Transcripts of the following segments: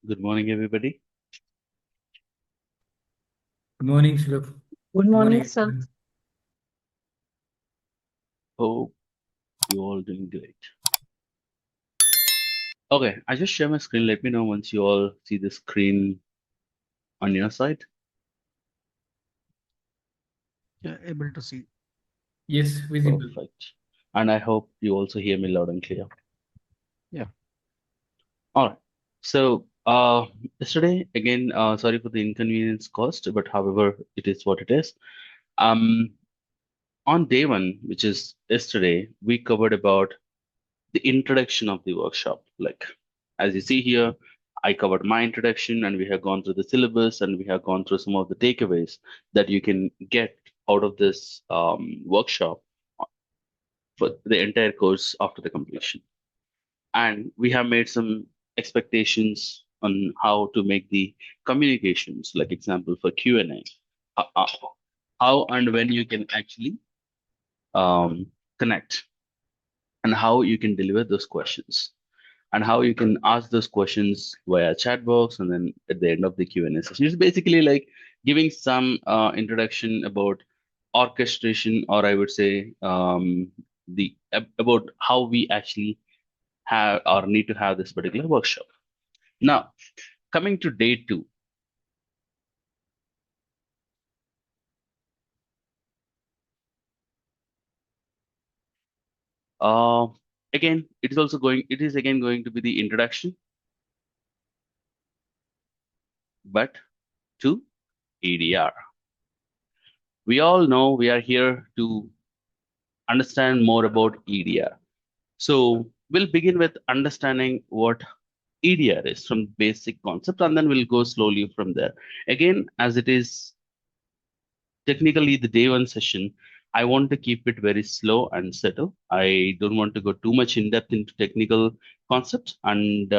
Good morning, everybody. Good morning, Sulabh. Good morning, sir. everyone. Hope you all doing great. Okay, I just share my screen. Let me know once you all see the screen on your side. Yeah, able to see. Yes, visible. Perfect. And I hope you also hear me loud and clear. Yeah. All right. So, yesterday again, sorry for the inconvenience caused, but however, it is what it is. Um, on day one, which is yesterday, we covered about the introduction of the workshop. Like, as you see here, I covered my introduction and we have gone through the syllabus and we have gone through some of the takeaways that you can get out of this workshop for the entire course after the completion. And we have made some expectations on how to make the communications, like example for Q&A, how and when you can actually connect and how you can deliver those questions and how you can ask those questions via chat box and then at the end of the Q&A session. It's basically like giving some introduction about orchestration, or I would say about how we actually have or need to have this particular workshop. Now, coming to day two. Uh, Again, it is again going to be the introduction, but to EDR. We all know we are here to understand more about EDR. So we'll begin with understanding what EDR is from basic concept, and then we'll go slowly from there. Again, as it is technically the day one session, I want to keep it very slow and settle. I don't want to go too much in depth into technical concepts, and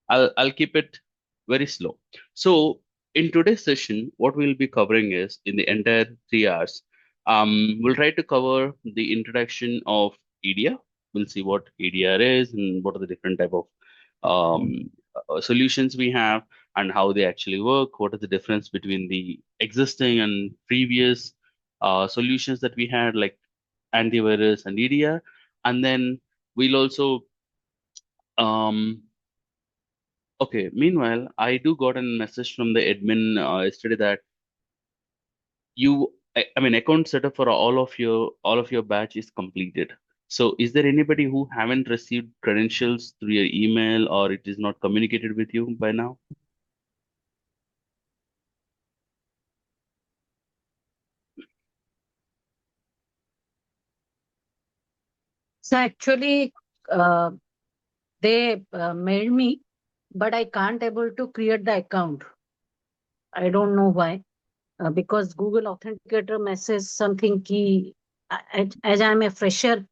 I'll keep it very slow. So in today's session, what we'll be covering is in the entire 3 hours. We'll try to cover the introduction of EDR. We'll see what EDR is and what are the different type of solutions we have and how they actually work. What is the difference between the existing and previous solutions that we had, like antivirus and EDR, and then we'll also okay. Meanwhile, I do got a message from the admin yesterday that I mean, account setup for all of your batch is completed. So, is there anybody who haven't received credentials through your email or it is not communicated with you by now? So actually, uh, they mailed me, but I can't able to create the account. I don't know why. Because Google Authenticator message something key. As I'm a fresher,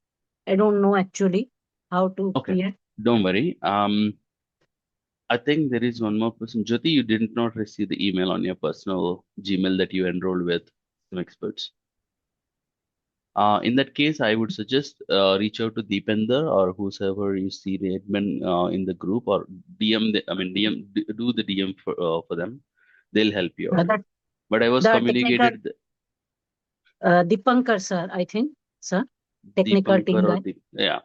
I don't know actually how to Okay, create. don't worry. I think there is one more person. Jyoti, you did not receive the email on your personal Gmail that you enrolled with some experts. In that case, I would suggest reach out to Deepinder or whosoever you see the admin in the group, or DM. Do the DM for them. They'll help you out. That But I was the technical communicated Dipankar sir, I think, sir, technical Deepankar team or guy. yeah.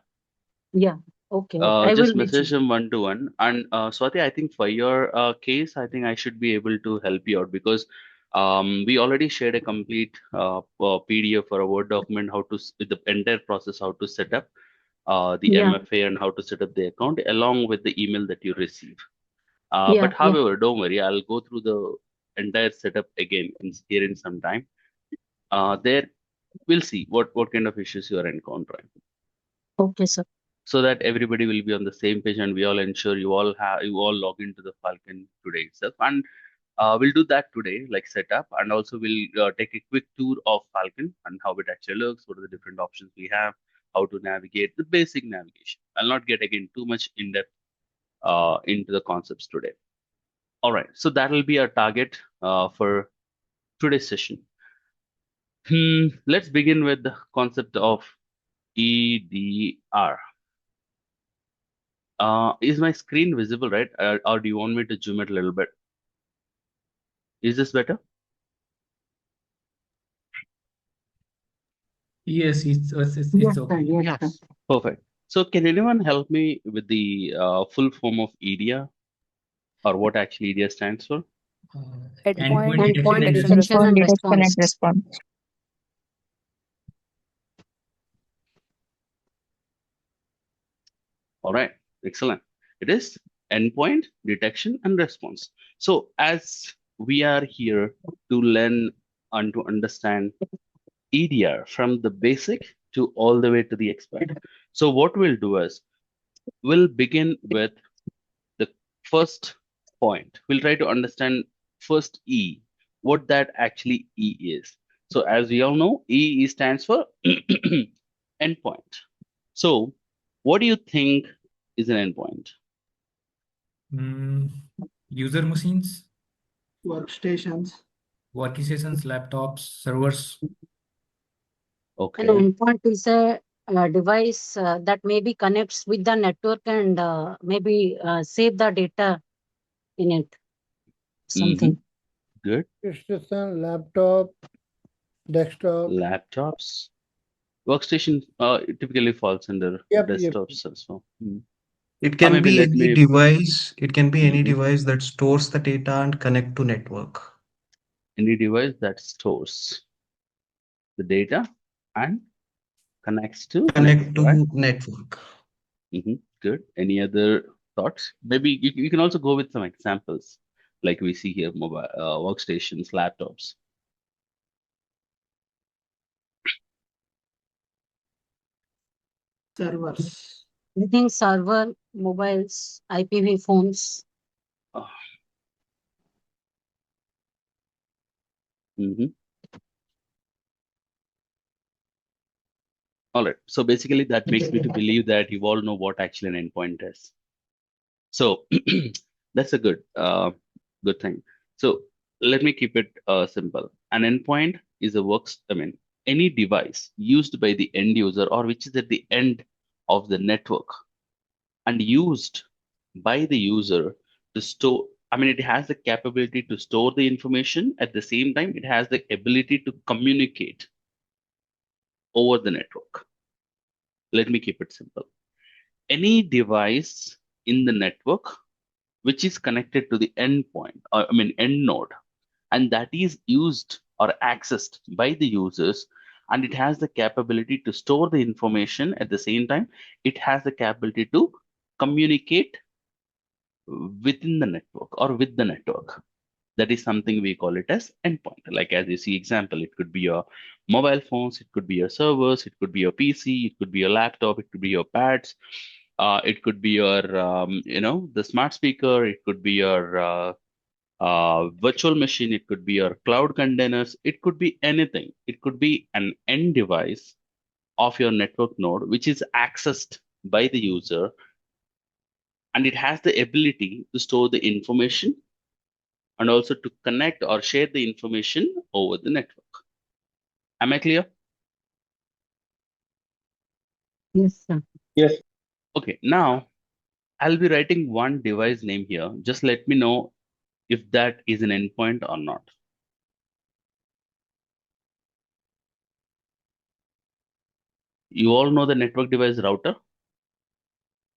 Yeah. Okay. I will Just reach message you. him one to one. And Swati, I think for your case, I think I should be able to help you out because we already shared a complete PDF or a Word document with the entire process how to set up the Yeah. MFA and how to set up the account along with the email that you receive. Yeah. But Yeah. however, don't worry, I'll go through the entire setup again here in some time. There we'll see what kind of issues you are encountering, Okay, sir. so that everybody will be on the same page and we all ensure you all log into the Falcon today itself. And we'll do that today, like setup, and also we'll take a quick tour of Falcon and how it actually looks, what are the different options we have, how to navigate the basic navigation. I'll not get again too much in depth into the concepts today. All right, so that will be our target for today's session. Let's begin with the concept of EDR. Is my screen visible, right? Or do you want me to zoom it a little bit? Is this better? Yes, Yes, it's sir. okay. Yes, sir. Yes. Perfect. So can anyone help me with the full form of EDR, or what actually EDR stands for? Endpoint Endpoint detection and Detection response. Endpoint Response. detection and response. All right, excellent. It is endpoint detection and response. So as we are here to learn and to understand EDR from the basic to all the way to the expert. So what we'll do is we'll begin with the first point. We'll try to understand first E, what that actually E is. So as we all know, E stands for endpoint. So what do you think is an endpoint? Mm, User machines, Workstations. workstations, laptops, servers. An Okay. endpoint is a device that maybe connects with the network and maybe save the data in it. Something. Good. Station, laptop, desktop. Laptops. Workstation typically falls under Yep. desktops also. It Or can maybe be let any me. device. It can be any Mhm. device that stores the data and connect to network. Any device that stores the data and connects to network, Connect right? to network. Good. Any other thoughts? Maybe you can also go with some examples, like we see here, mobile workstations, laptops. Servers. I think server, mobiles, IPv phones. Uh, mhm. All right. So basically, that makes me to believe that you all know what actually an endpoint is. So that's a good thing. So let me keep it simple. An endpoint is a any device used by the end user or which is at the end of the network and used by the user to store. I mean, it has the capability to store the information. At the same time, it has the ability to communicate over the network. Let me keep it simple. Any device in the network which is connected to the endpoint, or I mean end node, and that is used or accessed by the users, and it has the capability to store the information. At the same time, it has the capability to communicate within the network or with the network. That is something we call it as endpoint. Like as you see example, it could be your mobile phones, it could be your servers, it could be your PC, it could be your laptop, it could be your pads, it could be your the smart speaker, it could be your virtual machine, it could be your cloud containers, it could be anything. It could be an end device of your network node which is accessed by the user, and it has the ability to store the information and also to connect or share the information over the network. Am I clear? Yes, sir. Okay, now I'll be writing one device name here. Just let me know if that is an endpoint or not. You all know the network device router?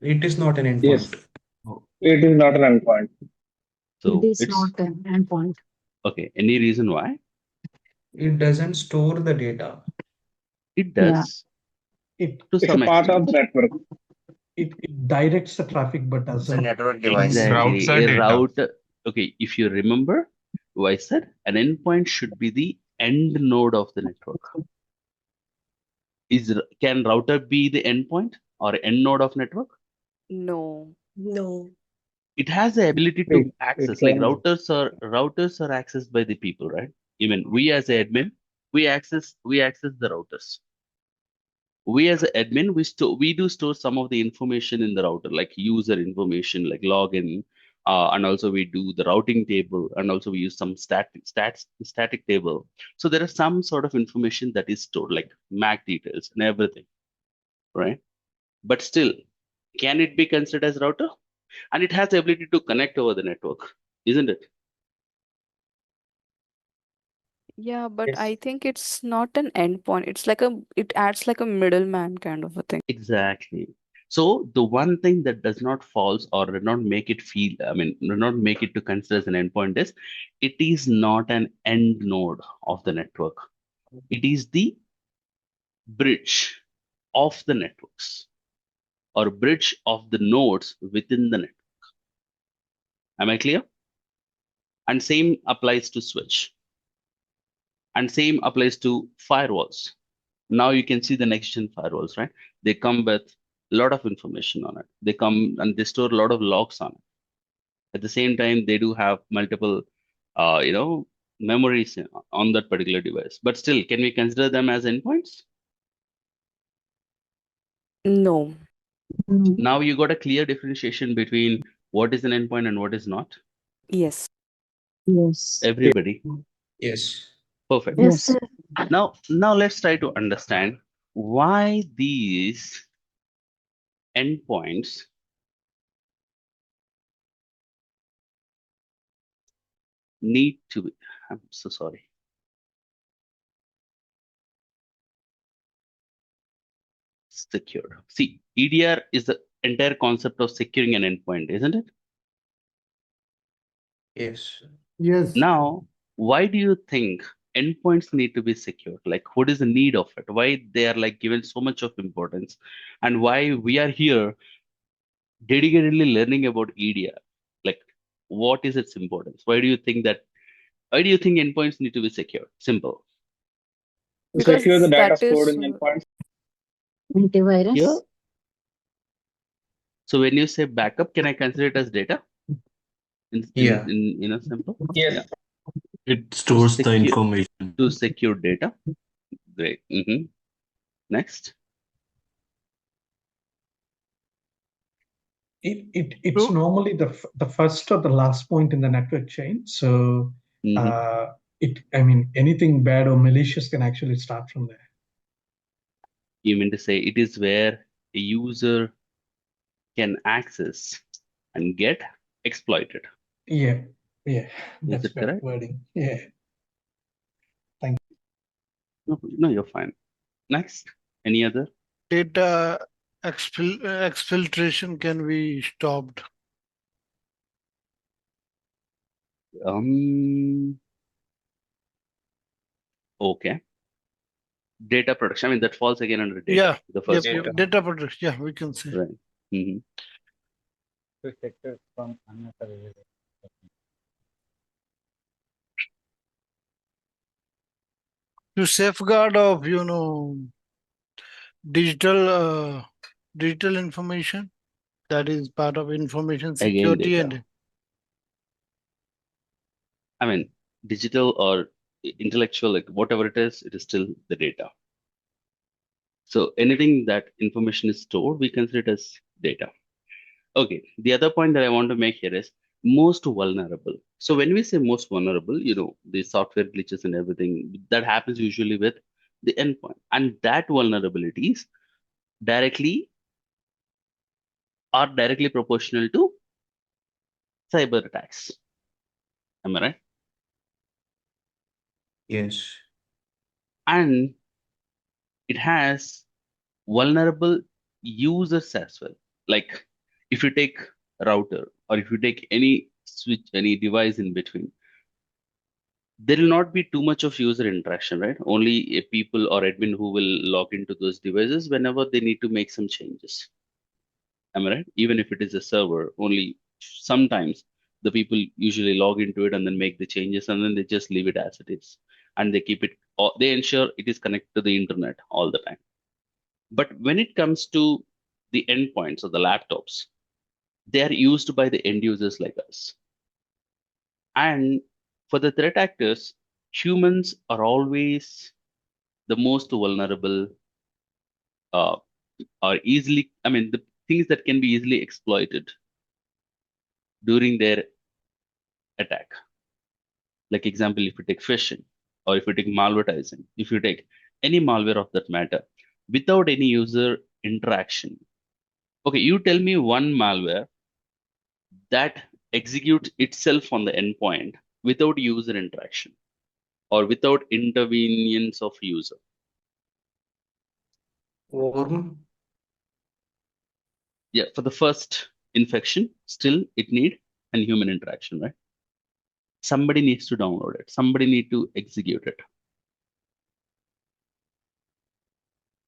It is not an Yes, endpoint. it is not an endpoint. It So is it's not an endpoint. okay. Any reason why? It doesn't store the data. It Yeah. does It to It's a some part of extent. the network. it directs the traffic but It's a doesn't network device. communicate. Routes Exactly. the A data. router. Okay, if you remember, I said an endpoint should be the end node of the network. Can router be the endpoint or end node of network? No. No. It has the ability to It access, like can be. routers are accessed by the people, right? Even we as admin, we access the routers. We as an admin, we do store some of the information in the router, like user information, like login, and also we do the routing table, and also we use some static table. So there is some sort of information that is stored, like MAC details and everything, right? But still, Can it be considered as router? And it has the ability to connect over the network, isn't it? Yeah, but Yes. I think it's not an endpoint. It acts like a middleman kind of a thing. Exactly. So the one thing that does not false or does not make it feel, I mean, do not make it to consider as an endpoint is it is not an end node of the network. It is the bridge of the networks or bridge of the nodes within the network. Am I clear? And same applies to switch. And same applies to firewalls. Now you can see the next gen firewalls, right? They come with a lot of information on it. They come and they store a lot of logs on it. At the same time, they do have multiple, memories on that particular device. But still, can we consider them as endpoints? No. Now you got a clear differentiation between what is an endpoint and what is not. Yes. Yes. Everybody, Yes. perfect. Yes, sir. Now let's try to understand why these endpoints need to be. I'm so sorry. Secured. See, EDR is the entire concept of securing an endpoint, isn't it? Yes. Yes. Now, why do you think endpoints need to be secured? Like, what is the need of it? Why they are like given so much of importance, and why we are here dedicatedly learning about EDR? Like, what is its importance? Why do you think that? Why do you think endpoints need to be secured? Simple. To secure the Because data that stored is in endpoints. Antivirus. Yeah. So when you say backup, can I consider it as data? Yeah. Simple. Yes. Yeah. It To stores the secure information. to secure data. Great. Next. It's So- normally the first or the last point in the network chain. So Mhm. anything bad or malicious can actually start from there. You mean to say it is where a user can access and get exploited. Yeah, Is that's it better correct? wording. Yeah. No, you're fine. Next. Any other? Data exfiltration can be stopped. Okay. Data protection. I mean, that falls again under data. Yeah. The Yep. first Data. point. Data protection. Yeah, we can say. Right. Mhm. To safeguard of digital information, that is part of information Again, security data. and I mean, digital or intellectual, like whatever it is still the data. So anything that information is stored, we consider it as data. Okay. The other point that I want to make here is most vulnerable. So when we say most vulnerable, the software glitches and everything that happens usually with the endpoint, and that vulnerabilities directly are directly proportional to cyber attacks. Am I right? Yes. And it has vulnerable users as well. Like if you take router or if you take any switch, any device in between, there will not be too much of user interaction, right? Only a people or admin who will log into those devices whenever they need to make some changes. Am I right? Even if it is a server, only sometimes the people usually log into it and then make the changes and then they just leave it as it is. And they keep it, or they ensure it is connected to the internet all the time. But when it comes to the endpoints or the laptops, they are used by the end users like us. And for the threat actors, humans are always the most vulnerable uh, or easily, I mean, the things that can be easily exploited during their attack. Like example, if you take phishing or if you take malvertising, if you take any malware of that matter, without any user interaction, Okay, you tell me one malware that executes itself on the endpoint without user interaction or without intervenience of user. Worm. Yeah, for the first infection, still it need an human interaction, right? Somebody needs to download it. Somebody need to execute it.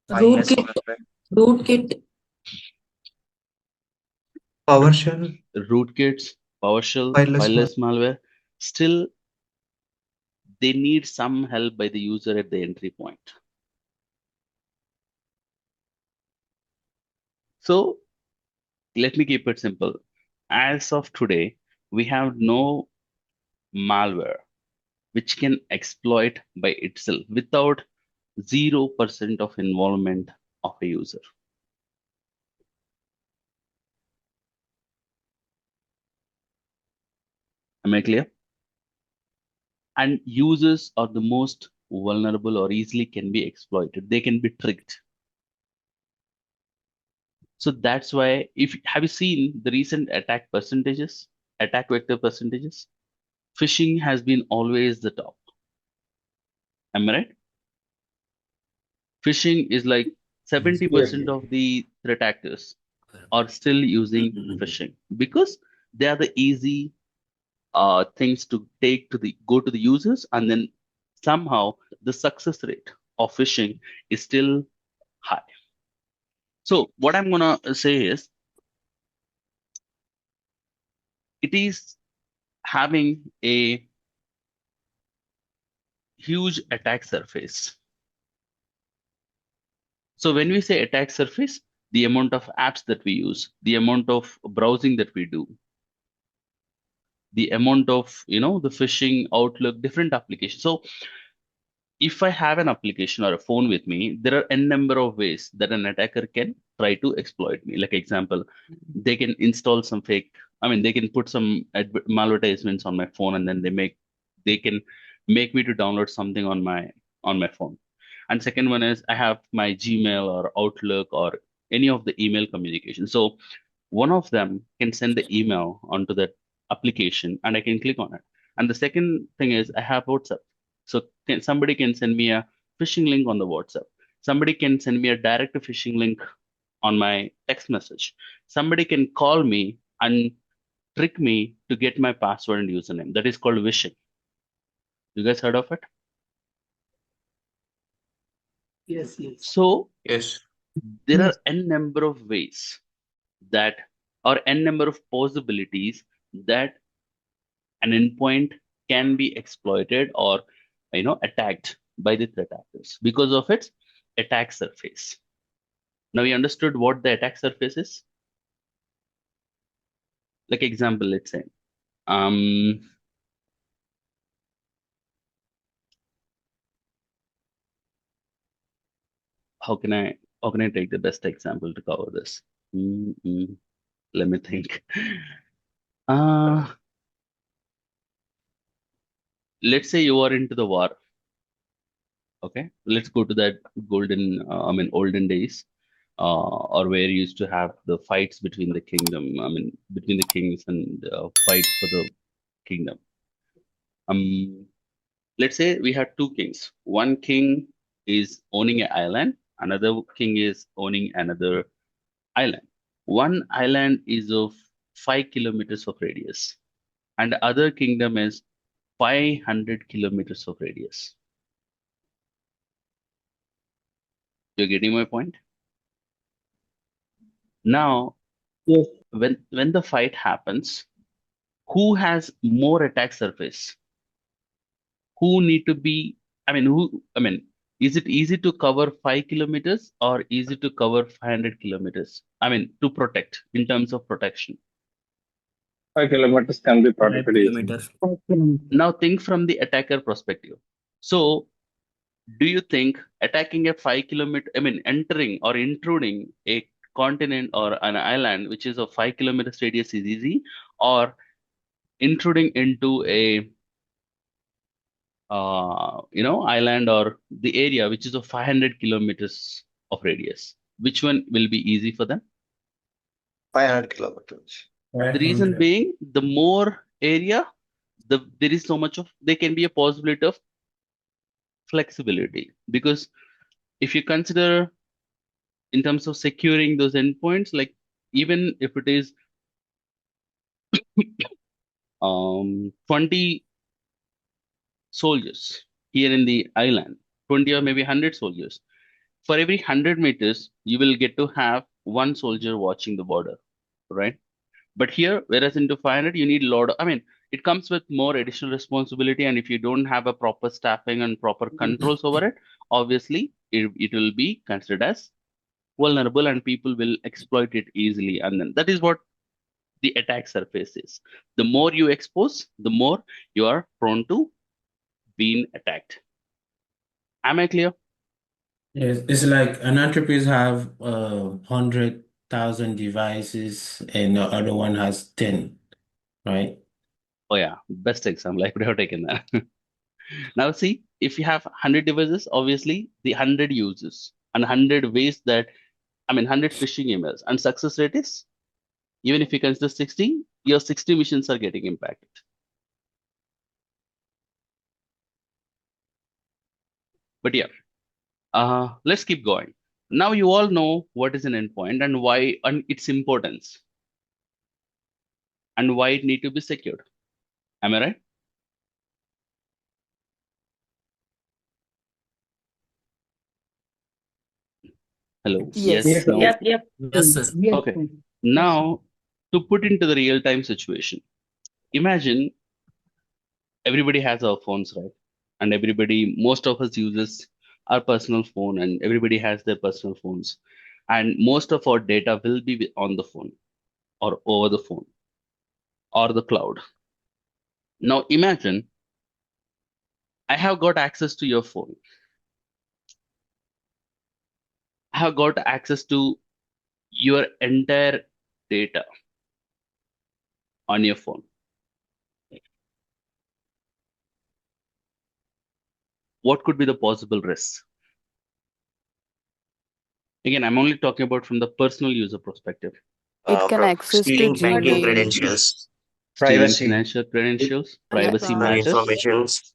Rootkit, rootkit. PowerShell. Rootkits, PowerShell, Fileless fileless malware, still they need some help by the user at the entry point. So let me keep it simple. As of today, we have no malware which can exploit by itself without 0% of involvement of a user. Am I clear? And users are the most vulnerable or easily can be exploited. They can be tricked. So that's why, if have you seen the recent attack percentages, attack vector percentages? Phishing has been always the top. Am I right? Phishing is like 70% of the threat actors are still using phishing because they are the easy things to take to the go to the users, and then somehow the success rate of phishing is still high. So what I'm gonna say is it is having a huge attack surface. So when we say attack surface, the amount of apps that we use, the amount of browsing that we do, the amount of the phishing, Outlook, different applications. So if I have an application or a phone with me, there are n number of ways that an attacker can try to exploit me. Like example, they can install some fake. I mean, they can put some malvertisements on my phone, and then they can make me to download something on my phone. And second one is I have my Gmail or Outlook or any of the email communication. So one of them can send the email onto that application, and I can click on it. And the second thing is I have WhatsApp. So somebody can send me a phishing link on the WhatsApp. Somebody can send me a direct phishing link on my text message. Somebody can call me and trick me to get my password and username. That is called phishing. You guys heard of it? Yes. So Yes. there are n number of ways that, or n number of possibilities that an endpoint can be exploited or attacked by the threat actors because of its attack surface. Now we understood what the attack surface is. Like example, let's say how can I take the best example to cover this? Let me think. Let's say you are into the war. Okay, let's go to that olden days, or where you used to have the fights between the kingdom. I mean, between the kings and fight for the kingdom. Let's say we have two kings. One king is owning an island. Another king is owning another island. One island is of 5 kilometers of radius, and the other kingdom is 500 kilometers of radius. You're getting my point? Now, Yes. when the fight happens, who has more attack surface? Who need to be? Is it easy to cover 5 kilometers or easy to cover 500 kilometers? I mean, to protect in terms of protection. 5 kilometers can be protected easily. Kilometers. Now think from the attacker perspective. So do you think attacking a 5 kilometer, entering or intruding a continent or an island which is of 5 kilometers radius is easy, or intruding into a island or the area which is of 500 kilometers of radius? Which one will be easy for them? 500 kilometers. The reason 500. being, the more area, there is so much of, there can be a possibility of flexibility. Because if you consider in terms of securing those endpoints, like even if it is 20 soldiers here in the island, 20 or maybe 100 soldiers, for every 100 meters, you will get to have one soldier watching the border, right? But here, whereas into 500, you need a lot of, I mean, it comes with more additional responsibility. And if you don't have a proper staffing and proper controls over it, obviously it will be considered as vulnerable and people will exploit it easily. And then that is what the attack surface is. The more you expose, the more you are prone to being attacked. Am I clear? Yes, it's like an enterprise have 100,000 devices and the other one has 10, right? Oh yeah, best example. I could have taken that. Now see, if you have 100 devices, obviously the 100 uses and 100 ways that, I mean, 100 phishing emails, and success rate is, even if you consider 60, your 60 missions are getting impacted. But yeah, let's keep going. Now you all know what is an endpoint and why, and its importance, and why it need to be secured. Am I right? Hello. Yes. Yes. No. Yep. Yes, sir. Yes. Okay. Now, to put into the real-time situation, imagine everybody has our phones, right? And everybody, most of us uses our personal phone, and everybody has their personal phones. And most of our data will be on the phone or over the phone or the cloud. Now imagine I have got access to your phone. I have got access to your entire data on your phone. What could be the possible risks? Again, I'm only talking about from the personal user perspective. It can access to Stealing banking Gmail. credentials, Stealing privacy, financial credentials, Yeah. privacy personal matters. informations.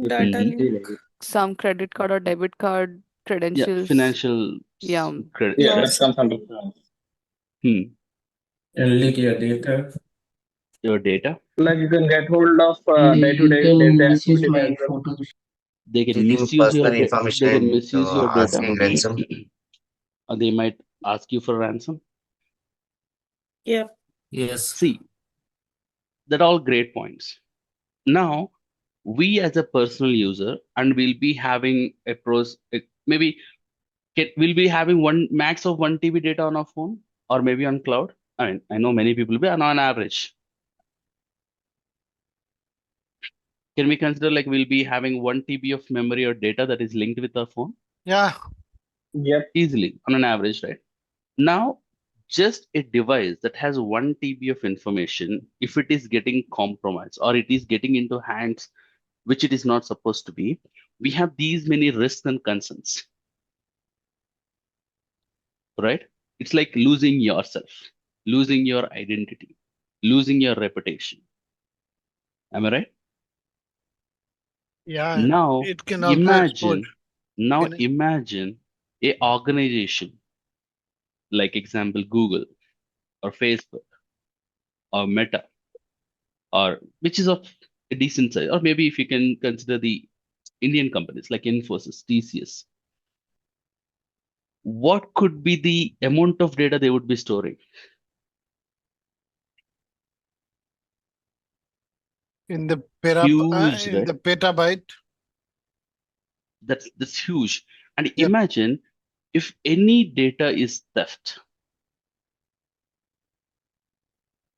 Data Mhm. link. Some credit card or debit card Yeah, credentials. financial Yeah. credit. Yeah, Right? that comes under finance. And leak your data. Your data. Like you can get hold of And you day-to-day can data misuse activities my as well. photos. They can Stealing misuse your personal data. information They can and misuse your data. asking ransom. Or they might ask you for ransom. Yes. See, that all great points. Now, we as a personal user, and we'll be having a maybe we'll be having one max of 1 TB data on our phone or maybe on cloud. I mean, I know many people will be on average. Can we consider like we'll be having 1 TB of memory or data that is linked with our phone? Yeah, Yep. Easily on an average, right? Now, just a device that has 1 TB of information, if it is getting compromised or it is getting into hands which it is not supposed to be, we have these many risks and concerns, right? It's like losing yourself, losing your identity, losing your reputation. Am I right? yeah. Now It can also export. imagine a organization like example Google or Facebook or Meta, or which is of a decent size, or maybe if you can consider the Indian companies like Infosys, TCS, what could be the amount of data they would be storing? In the Huge, in right? the petabyte. That's huge. And Yep. imagine if any data is theft,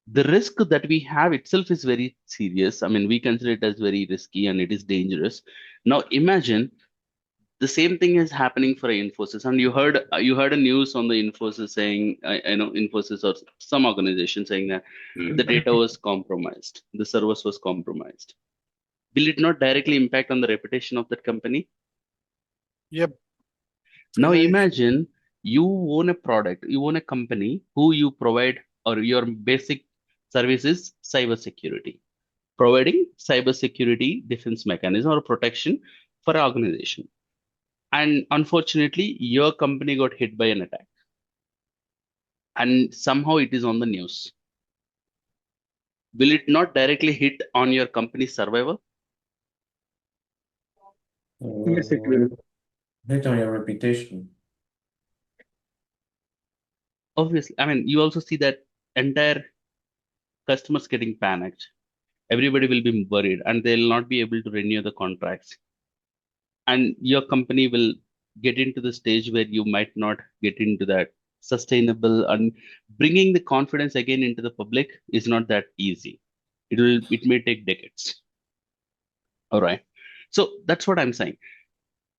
the risk that we have itself is very serious. I mean, we consider it as very risky and it is dangerous. Now imagine the same thing is happening for Infosys, and you heard a news on the Infosys saying, I know Infosys or some organization saying that the data was compromised, the servers was compromised. Will it not directly impact on the reputation of that company? Yep. Now Right. imagine you own a product, you own a company who you provide or your basic service is cybersecurity, providing cybersecurity defense mechanism or protection for an organization. And unfortunately, your company got hit by an attack, and somehow it is on the news. Will it not directly hit on your company's survival? Yes, it will. Hit on your reputation. Obviously, I mean, you also see that entire customers getting panicked. Everybody will be worried, and they'll not be able to renew the contracts. And your company will get into the stage where you might not get into that sustainable, and bringing the confidence again into the public is not that easy. It may take decades. All right. So that's what I'm saying.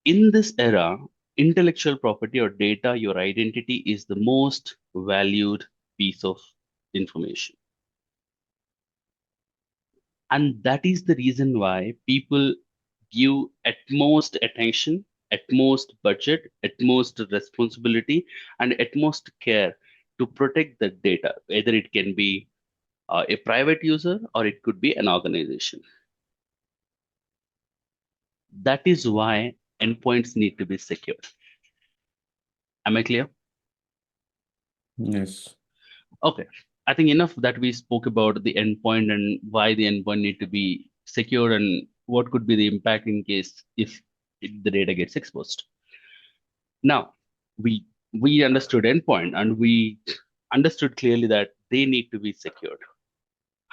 In this era, intellectual property or data, your identity is the most valued piece of information. And that is the reason why people give utmost attention, utmost budget, utmost responsibility, and utmost care to protect the data, whether it can be a private user or it could be an organization. That is why endpoints need to be secure. Am I clear? Yes. Okay. I think enough that we spoke about the endpoint and why the endpoint need to be secure and what could be the impact in case if the data gets exposed. Now, we understood endpoint and we understood clearly that they need to be secured.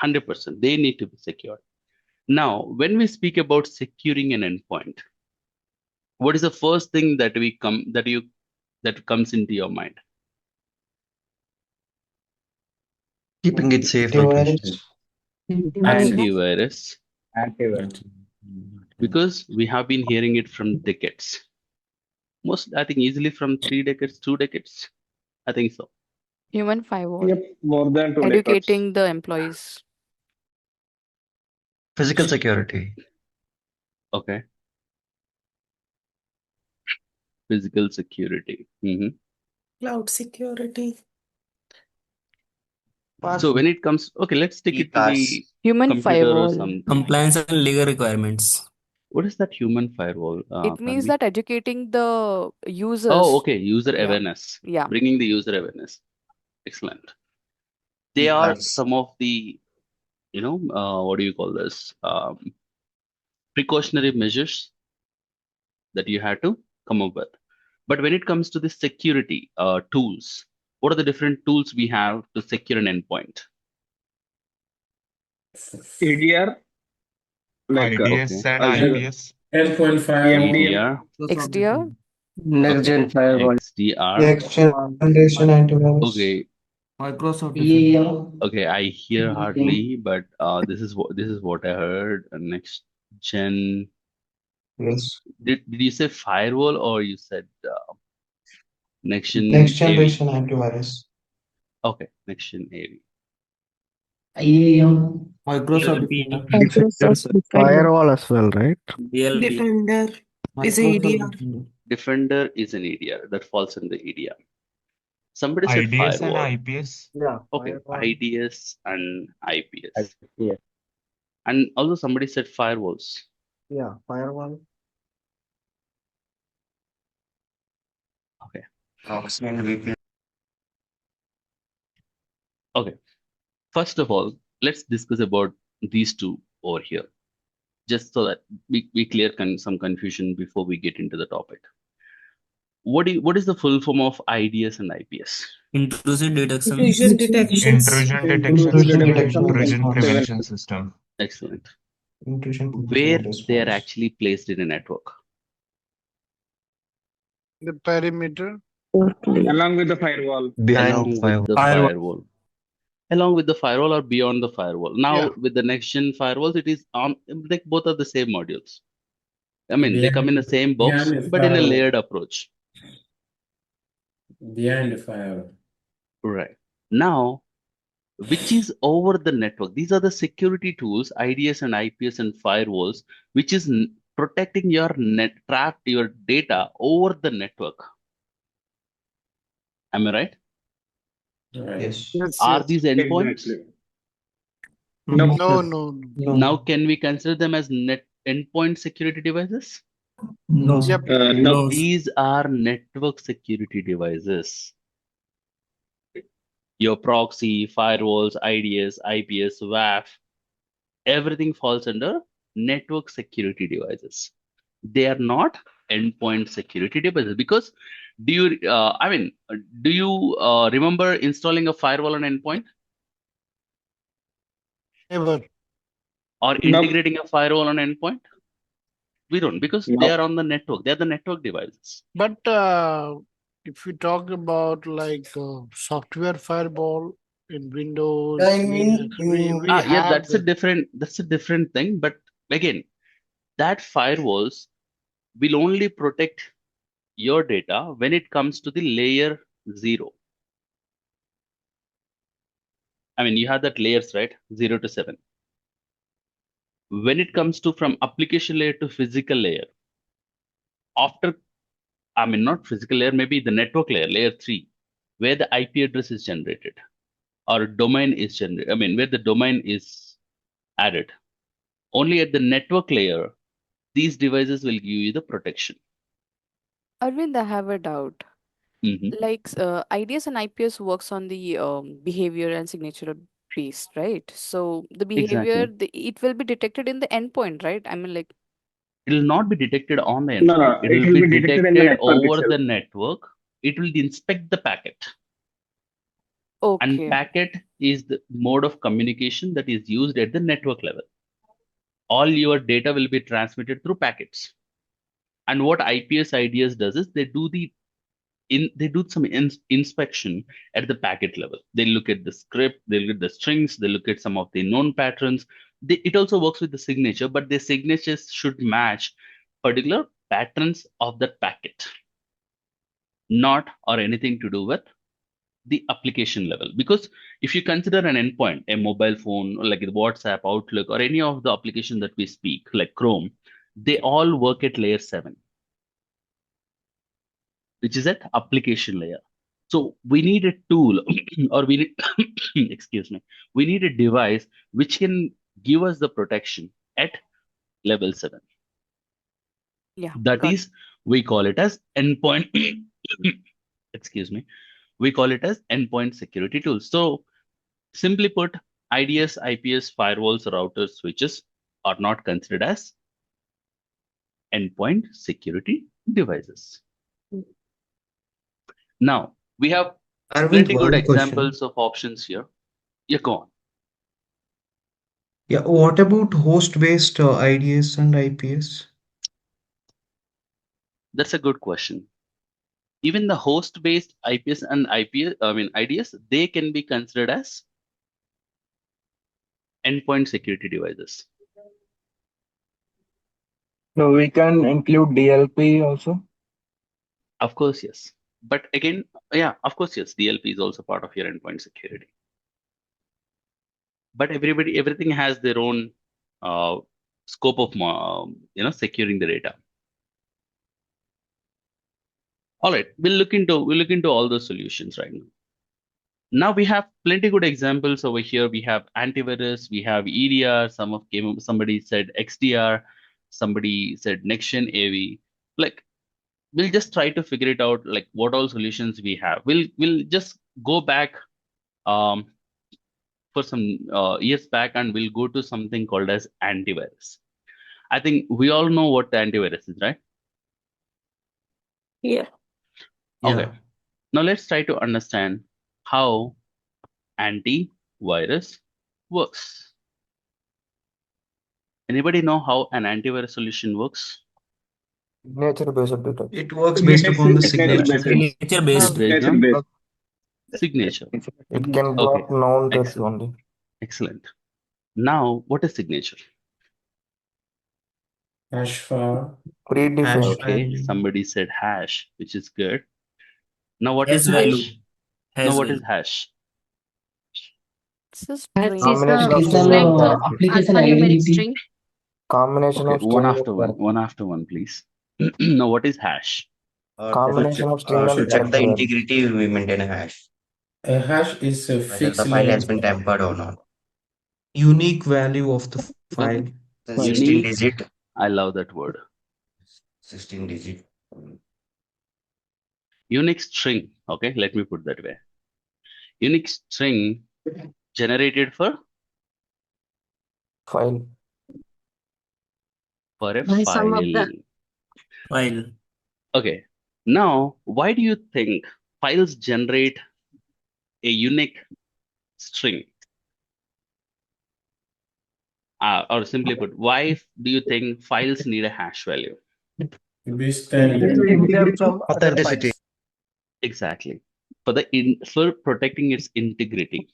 100%, they need to be secured. Now, when we speak about securing an endpoint, what is the first thing that comes into your mind? Keeping it safe location. Antivirus, Antivirus. because we have been hearing it from decades. Most, I think, easily from 3 decades, 2 decades. I think so. Human firewall. Yep, more than 2 decades. Educating the employees. Physical security. Okay. Physical security. Cloud security. So when it comes, okay, let's take it to the Human computer or firewall. something. Compliance and legal requirements. What is that human firewall? It means Tanvi? that educating the users. Oh, okay, user Yeah. awareness. Yeah. Bringing the user awareness. Excellent. They are some of the, what do you call this? Precautionary measures that you had to come up with. But when it comes to the security tools, what are the different tools we have to secure an endpoint? EDR, like IDS and Azure. IPS. Endpoint firewall. EDR, XDR. Next gen firewall. XDR. Next generation antivirus. Okay. Microsoft Okay, I hear hardly, but this is what I heard. Next gen. Yes. Did you say firewall or you said next gen Next AV? generation antivirus. Okay, next gen AV. Microsoft Firewall as well, right? DLP. Defender is a EDR. Defender is an EDR that falls in the EDR. Somebody said IDS and firewall. IPS. Yeah. Okay, IDS and IPS. Yeah. And also somebody said firewalls. Yeah. Firewall. Okay. VPN. Okay. First of all, let's discuss about these two over here, just so that we clear some confusion before we get into the topic. What is the full form of IDS and IPS? Intrusive detection. Intrusion detection. Intrusion prevention system. Excellent. Intrusion Where response. they are actually placed in a network. The perimeter. Along with the firewall. Along with the firewall. Along with the firewall or beyond the firewall. Now with the next gen firewalls, it is like both are the same modules. I mean, they come in the same box, but in a layered approach. Behind the firewall. Right. Now, which is over the network? These are the security tools, IDS and IPS and firewalls, which is protecting your your data over the network. Am I right? Yes. Yes, Are yes. these endpoints? Exactly. No, No. no, no. Now, can we consider them as endpoint security devices? No. Yep. No. No. These are network security devices. Your proxy, firewalls, IDS, IPS, WAF, everything falls under network security devices. They are not endpoint security devices because do you remember installing a firewall on endpoint Never. or Nope. integrating a firewall on endpoint? We don't because they Nope. are on the network. They are the network devices. But if you talk about like software firewall in Windows, we Yeah, have that's a different thing. But again, that firewalls will only protect your data when it comes to the layer 0. I mean, you have that layers, right? 0 to 7. When it comes to from application layer to physical layer, after, I mean, not physical layer, maybe the network layer, layer 3, where the IP address is generated or domain is generated, I mean, where the domain is added. Only at the network layer, these devices will give you the protection. Arvind, I have a doubt. Mhm. Like IDS and IPS works on the behavior and signature based, right? So the behavior, Exactly. it will be detected in the endpoint, right? I mean, like, It will not be detected on the No. endpoint. It It will will be be detected in the detected network over itself. the network. It will inspect the packet. And okay. packet is the mode of communication that is used at the network level. All your data will be transmitted through packets. And what IPS IDS does is they do some inspection at the packet level. They look at the script, they look at the strings, they look at some of the known patterns. It also works with the signature, but the signatures should match particular patterns of that packet, not or anything to do with the application level. Because if you consider an endpoint, a mobile phone, like WhatsApp, Outlook, or any of the applications that we speak, like Chrome, they all work at layer 7, which is at application layer. So we need a tool or we need, excuse me, we need a device which can give us the protection at level 7. Yeah, That got it. is, we call it as endpoint, excuse me, we call it as endpoint security tools. So simply put, IDS, IPS, firewalls, routers, switches are not considered as endpoint security devices. Now, we have Arvind, plenty good one question. examples of options here. Yeah, go on. Yeah, what about host-based IDS and IPS? That's a good question. Even the host-based IPS and IDS, they can be considered as endpoint security devices. So we can include DLP also. Of course, yes. But again, yeah, of course, yes. DLP is also part of your endpoint security. But everything has their own scope of securing the data. All right, we'll look into all those solutions right now. Now we have plenty good examples over here. We have antivirus, we have EDR. Somebody said XDR, somebody said next-gen AV. Like, we'll just try to figure it out, like what all solutions we have. We'll just go back for some years back, and we'll go to something called as antivirus. I think we all know what the antivirus is, right? Yeah. Okay. Yeah. Now let's try to understand how antivirus works. Anybody know how an antivirus solution works? Signature-based data. It works based upon the signature. Signature based. Based on signature. It can Okay. block known threats Excellent. only. Excellent. Now, what is signature? Hash for Predefined. Okay, somebody said hash, which is good. Now, what is hash value. hash? Now, Hash what value. is hash? It's a Hash string. is Combination of it's string like and character. application alphanumeric string. Combination Okay, of one string and after one, character. one after one, please. Now, what is hash? Combination of string and To check the character value. integrity, we maintain a hash. A hash is a Whether fixed the file has length. been tampered or not. Unique value of the file. The 16 Unique. digit. I love that word. 16 digit. Unique string. Okay, let me put that way. Unique string generated for File. a By some of the File. Okay. Now, why do you think files generate a unique string? Or simply put, why do you think files need a hash value? To be standard. Authenticity. Exactly. For protecting its integrity.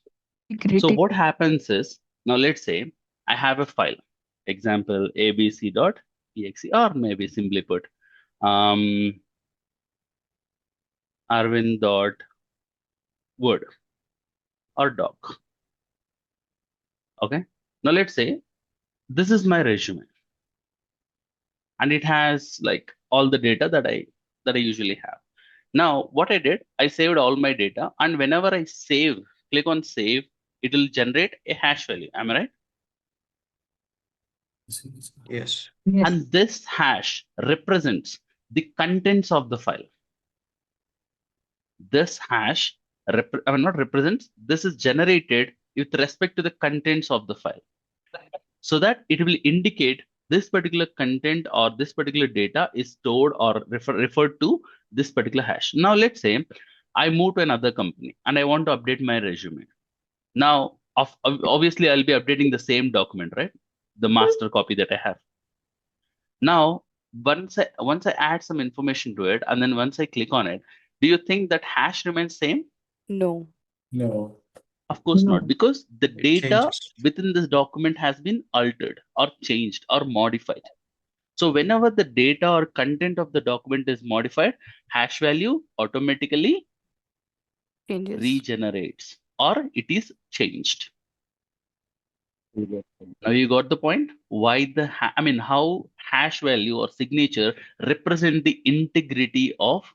So what happens is, now let's say I have a file, example abc.exe, or maybe simply put, arvind.word or doc. Okay. Now let's say this is my resume, and it has like all the data that I usually have. Now what I did, I saved all my data, and whenever I click on save, it will generate a hash value. Am I right? Yes. And this hash represents the contents of the file. This hash not represents, this is generated with respect to the contents of the file, so that it will indicate this particular content or this particular data is stored or referred to this particular hash. Now let's say I move to another company and I want to update my resume. Now obviously I'll be updating the same document, right? The master copy that I have. Now once I add some information to it, and then once I click on it, do you think that hash remains same? No. No. Of course not, because the It data changes. within this document has been altered or changed or modified. So whenever the data or content of the document is modified, hash value automatically Changes. regenerates or it is changed. Now you got the point. Why how hash value or signature represent the integrity of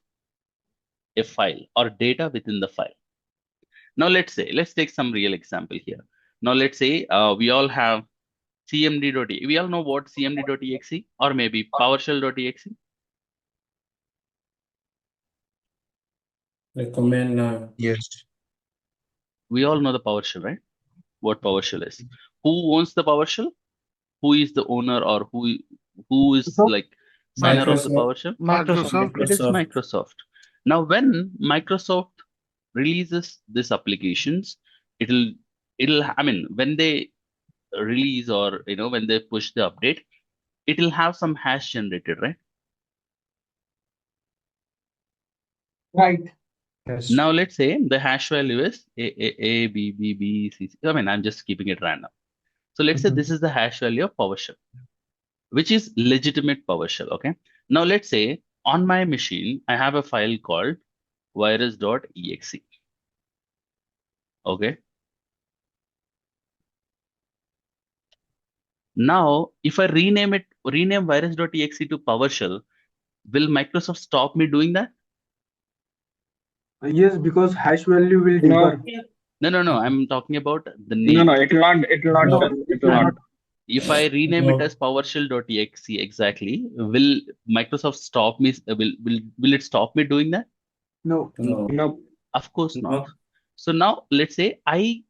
a file or data within the file. Now let's take some real example here. Now let's say we all have cmd.exe. We all know what cmd.exe or maybe PowerShell.exe. The command Yes. We all know the PowerShell, right? What PowerShell is. Who owns the PowerShell? Who is the owner, or who is like signer of the PowerShell? Microsoft. It is Microsoft. Now when Microsoft releases these applications, it'll when they release, or when they push the update, it'll have some hash generated, right? Right. Yes. Now let's say the hash value is a b b b c c. I'm just keeping it random. So let's say this is the hash value of PowerShell, which is legitimate PowerShell. Okay. Now let's say on my machine I have a file called virus.exe. Okay. Now if I rename virus.exe to PowerShell, will Microsoft stop me doing that? Yes, because hash value will differ. No. I'm talking about the name. No, it will not. It will not. No, It will not. If I rename it as PowerShell.exe, exactly, will Microsoft stop me? Will it stop me doing that? No. No. Of course not. So now let's say I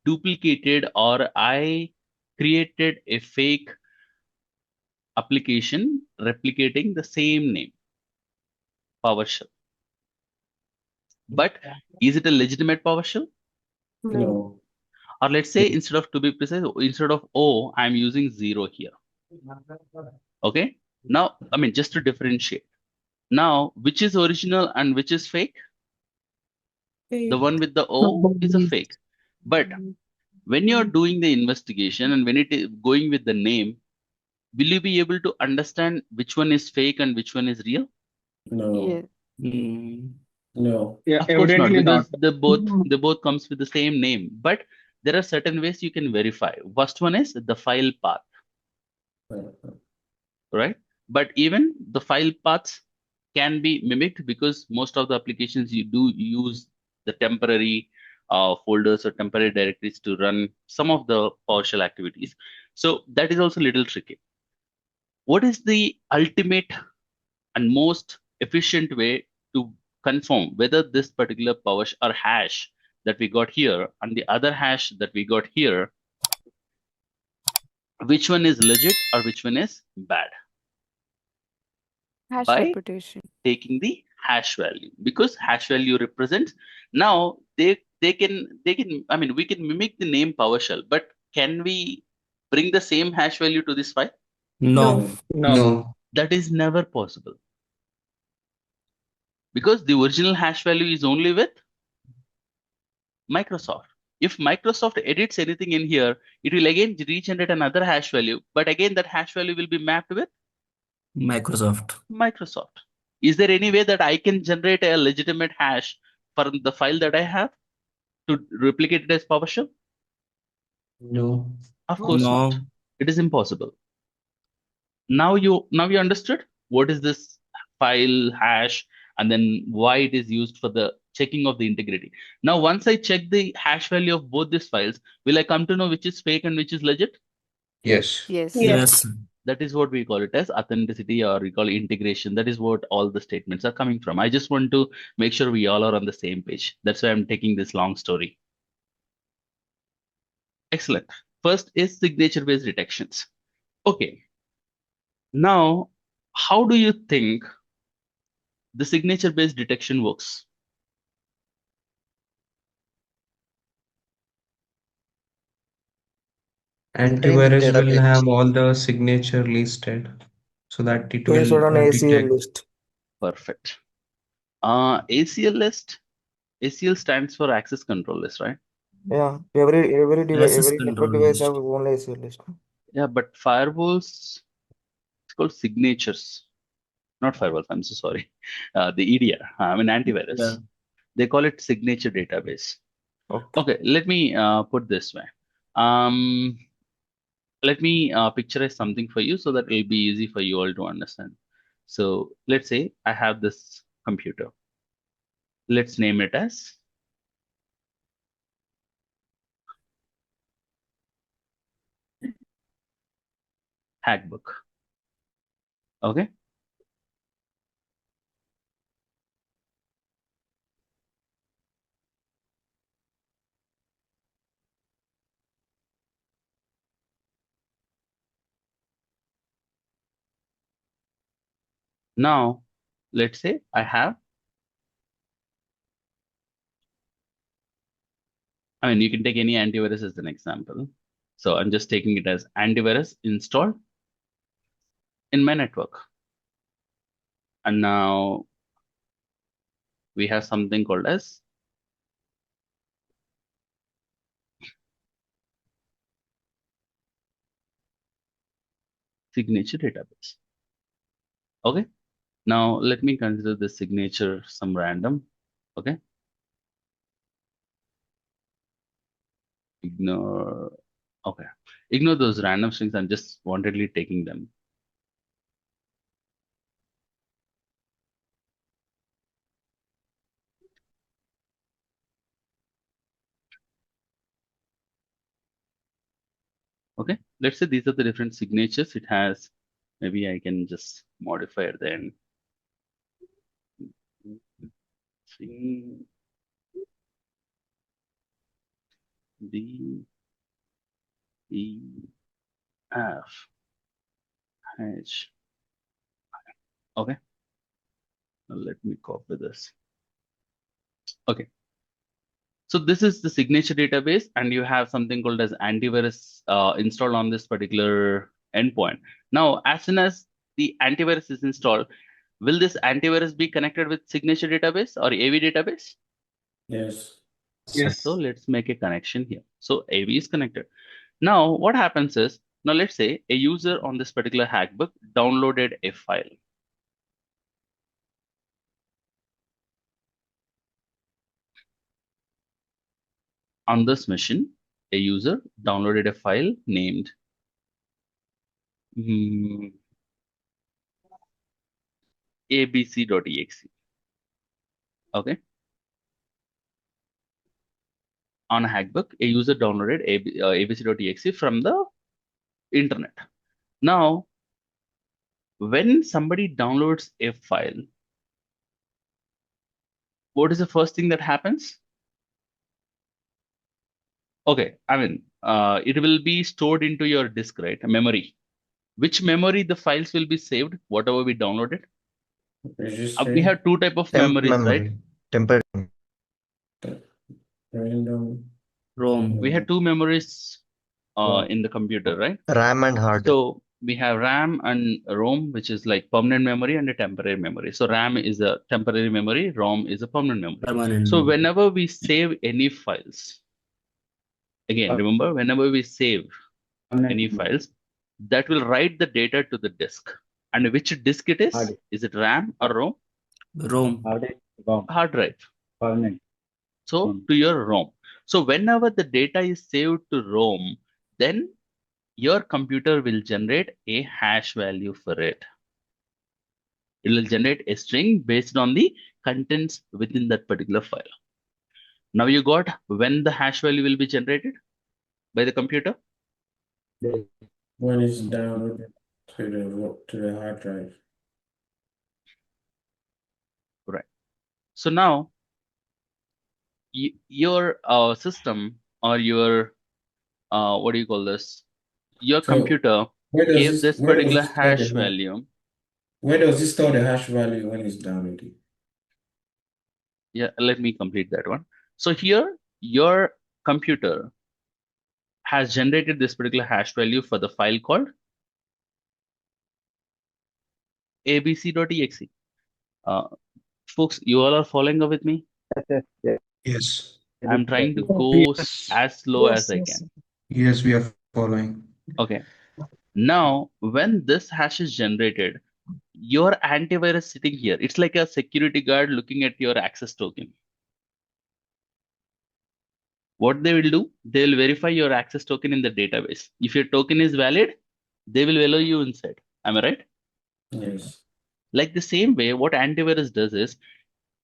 duplicated or I created a fake application replicating the same name, PowerShell. But is it a legitimate PowerShell? No. Or let's say instead of O, I'm using 0 here. Okay. Now, just to differentiate. Now, which is original and which is fake? The one with the O is a fake. But when you're doing the investigation and when it is going with the name, will you be able to understand which one is fake and which one is real? No. Yeah. No. Yeah, Of course not, evidently because not. they both comes with the same name. But there are certain ways you can verify. First one is the file path, right? But even the file paths can be mimicked, because most of the applications you do use the temporary folders or temporary directories to run some of the PowerShell activities. So that is also a little tricky. What is the ultimate and most efficient way to confirm whether this particular PowerShell or hash that we got here and the other hash that we got here, which one is legit or which one is bad? Hash By reputation. taking the hash value, because hash value represents, now they can I mean, we can mimic the name PowerShell, but can we bring the same hash value to this file? No. No. That is never possible, because the original hash value is only with Microsoft. If Microsoft edits anything in here, it will again regenerate another hash value, but again that hash value will be mapped with Microsoft. Microsoft. Is there any way that I can generate a legitimate hash for the file that I have to replicate it as PowerShell? No. Of course No. not. It is impossible. Now you understood what is this file hash and then why it is used for the checking of the integrity. Now, once I check the hash value of both these files, will I come to know which is fake and which is legit? Yes. Yes. Yes. That is what we call it as authenticity, or we call integration. That is what all the statements are coming from. I just want to make sure we all are on the same page. That's why I'm taking this long story. Excellent. First is signature-based detections. Okay. Now, how do you think the signature-based detection works? Antivirus will have all the signature listed so that it Based will on ACL detect. list. Perfect. ACL list. ACL stands for access control list, right? Yeah, every device, Access every network control device list. have own ACL list. Yeah, but firewalls, it's called signatures. Not firewalls, I'm so sorry. The EDR, I mean antivirus. Yeah. They call it signature database. Okay. Okay, let me put this way. Let me picturize something for you so that it will be easy for you all to understand. So let's say I have this computer. Let's name it as Hackbook. Okay. Now, let's say I have, I mean, you can take any antivirus as an example. So I'm just taking it as antivirus installed in my network. And now we have something called as signature database. Okay. Now let me consider this signature some random. Okay. Ignore. Okay. Ignore those random strings. I'm just wantedly taking them. Okay. Let's say these are the different signatures it has. Maybe I can just modify it then. D E F H. Okay. Now let me copy this. Okay. So this is the signature database, and you have something called as antivirus installed on this particular endpoint. Now, as soon as the antivirus is installed, will this antivirus be connected with signature database or AV database? Yes. Yes. So let's make a connection here. So AV is connected. Now, what happens is, now let's say a user on this particular hackbook downloaded a file. On this machine, a user downloaded a file named abc.exe. Okay. on a hackbook, a user downloaded abc.exe from the internet. Now, when somebody downloads a file, what is the first thing that happens? Okay, I mean, it will be stored into your disk, right? A memory. Which memory the files will be saved, whatever we downloaded? We have two type of Temp memories, right? memory. Temporary. Random. We have two memories in the computer, right? RAM and hard. So we have RAM and ROM, which is like permanent memory and a temporary memory. So RAM is a temporary memory, ROM is a permanent memory. Permanent. So whenever we save any files, again, remember, whenever we save any files, that will write the data to the disk. And which disk it is? Is it RAM or ROM? ROM. Hard drive. So to your ROM. So whenever the data is saved to ROM, then your computer will generate a hash value for it. It will generate a string based on the contents within that particular file. Now you got when the hash value will be generated by the computer? When it's downloaded to the hard drive. Right. So now your system or your what do you call this? Your computer gave this particular hash value. Where does it store the hash value when it's downloaded? Yeah, let me complete that one. So here your computer has generated this particular hash value for the file called abc.exe. Folks, you all are following up with me? Yes. I'm trying to go as slow as I can. Yes, we are following. Okay. Now, when this hash is generated, your antivirus sitting here, it's like a security guard looking at your access token. What they will do, they will verify your access token in the database. If your token is valid, they will allow you inside. Am I right? Yes. Like the same way, what antivirus does is,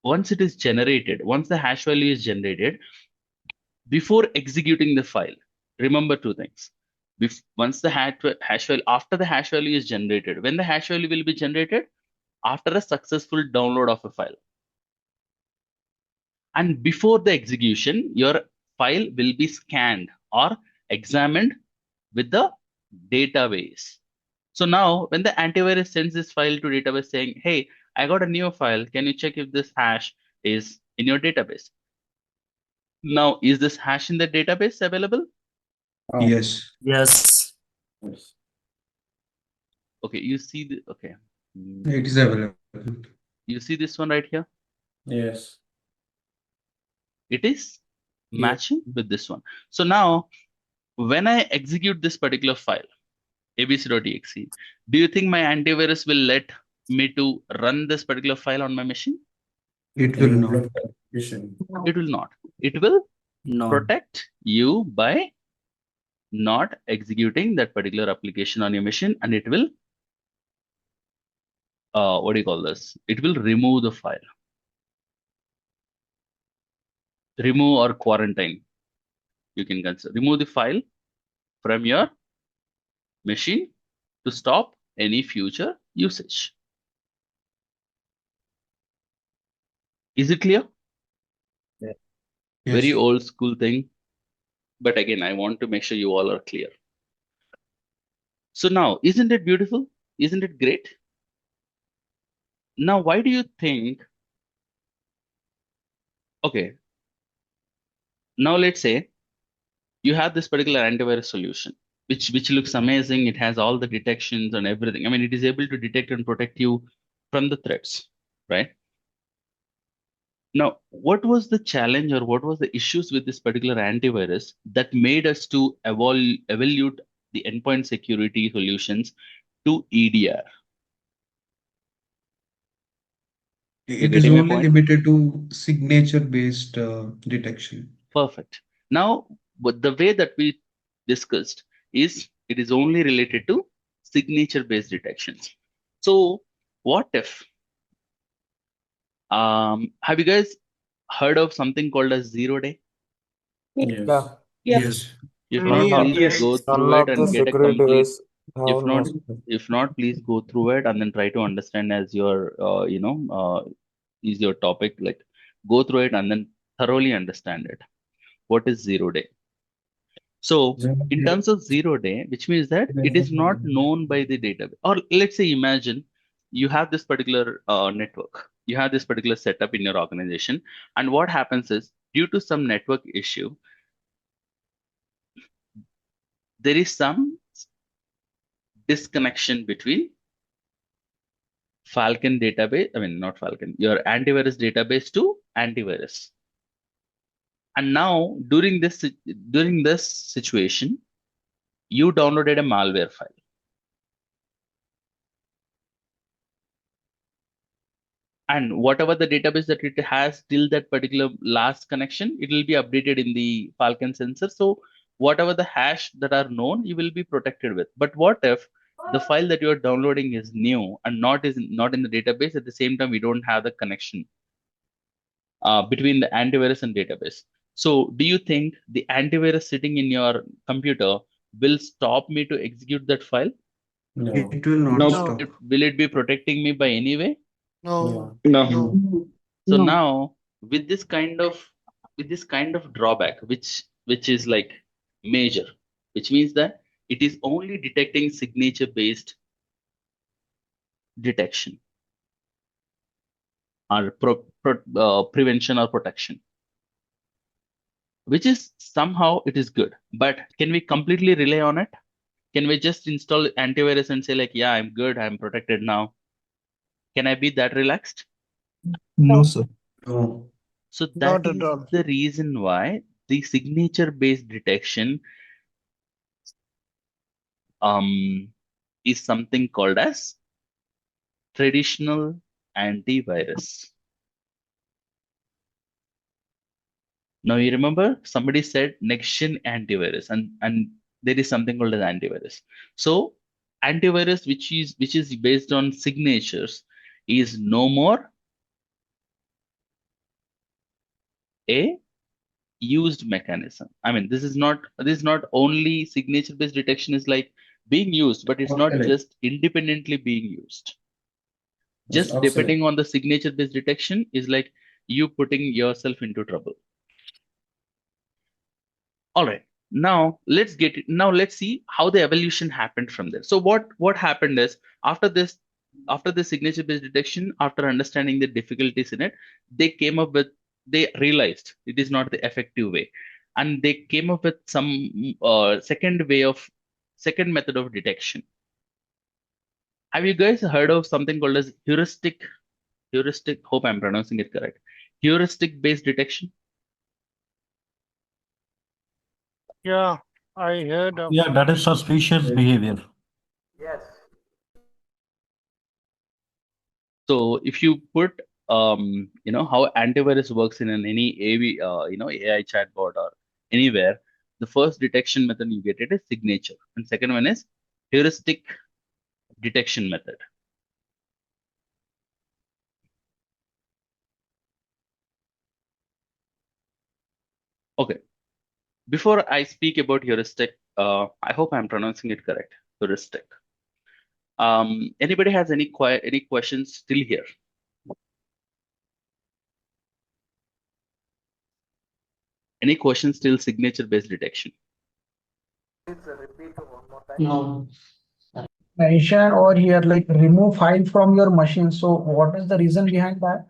once it is generated, once the hash value is generated, before executing the file, remember two things. Once the hash value, after the hash value is generated, when the hash value will be generated? After a successful download of a file. And before the execution, your file will be scanned or examined with the database. So now when the antivirus sends this file to database saying, hey, I got a new file, can you check if this hash is in your database? Now, is this hash in the database available? Yes. Yes. Okay, you see the, okay. It is available. You see this one right here? Yes. It is matching with this one. So now when I execute this particular file, abc.exe, do you think my antivirus will let me to run this particular file on my machine? It will not. It will not. It will protect you by not executing that particular application on your machine, and it will what do you call this? It will remove the file. Remove or quarantine. You can consider remove the file from your machine to stop any future usage. Is it clear? Yes. Very old school thing. But again, I want to make sure you all are clear. So now, isn't it beautiful? Isn't it great? Now, why do you think? Okay. Now let's say you have this particular antivirus solution, which looks amazing. It has all the detections and everything. I mean, it is able to detect and protect you from the threats, right? Now, what was the challenge or what was the issues with this particular antivirus that made us to evaluate the endpoint security solutions to EDR? It is only limited to signature-based detection. Perfect. Now, but the way that we discussed is it is only related to signature-based detections. So, what if? Have you guys heard of something called a 0 day? Yeah. Yes. If not, Clear. please go Yes. through None it of the and get a security complete. device have If no not, security. if not, please go through it and then try to understand as your, is your topic. Like, go through it and then thoroughly understand it. What is 0 day? So, in terms of 0 day, which means that it is not known by the database. Or let's say, imagine you have this particular network, you have this particular setup in your organization, and what happens is due to some network issue, there is some disconnection between Falcon database, I mean, not Falcon, your antivirus database to antivirus. And now during this situation, you downloaded a malware file. And whatever the database that it has till that particular last connection, it will be updated in the Falcon sensor. So whatever the hash that are known, you will be protected with. But what if the file that you are downloading is new and not in the database? At the same time, we don't have the connection between the antivirus and database. So do you think the antivirus sitting in your computer will stop me to execute that file? No. It will not No. stop. Will it be protecting me by any way? No. No. No. So No. now with this kind of drawback, which is like major, which means that it is only detecting signature based detection or prevention or protection, which is somehow it is good. But can we completely rely on it? Can we just install antivirus and say like, yeah, I'm good, I'm protected now? Can I be that relaxed? No, sir. No. So that Not at is all. the reason why the signature based detection is something called as traditional antivirus. Now you remember somebody said next gen antivirus, and there is something called as antivirus. So antivirus, which is based on signatures, is no more a used mechanism. I mean, this is not only signature based detection is like being used, but it's not Obsolete. just independently being used. It's Just obsolete. depending on the signature based detection is like you putting yourself into trouble. All right, now let's see how the evolution happened from there. So what happened is after this signature based detection, after understanding the difficulties in it, they realized it is not the effective way, and they came up with some second method of detection. Have you guys heard of something called as heuristic? Hope I'm pronouncing it correct. Heuristic based detection. Yeah, I heard of. Yeah, that is suspicious behavior. So if you put how antivirus works in any AV AI chatbot or anywhere, the first detection method you get it is signature, and second one is heuristic detection method. Okay. Before I speak about heuristic, I hope I'm pronouncing it correct. Heuristic. Anybody has any questions still here? Any questions till signature based detection? No. Mention or here like remove file from your machine. So what is the reason behind that?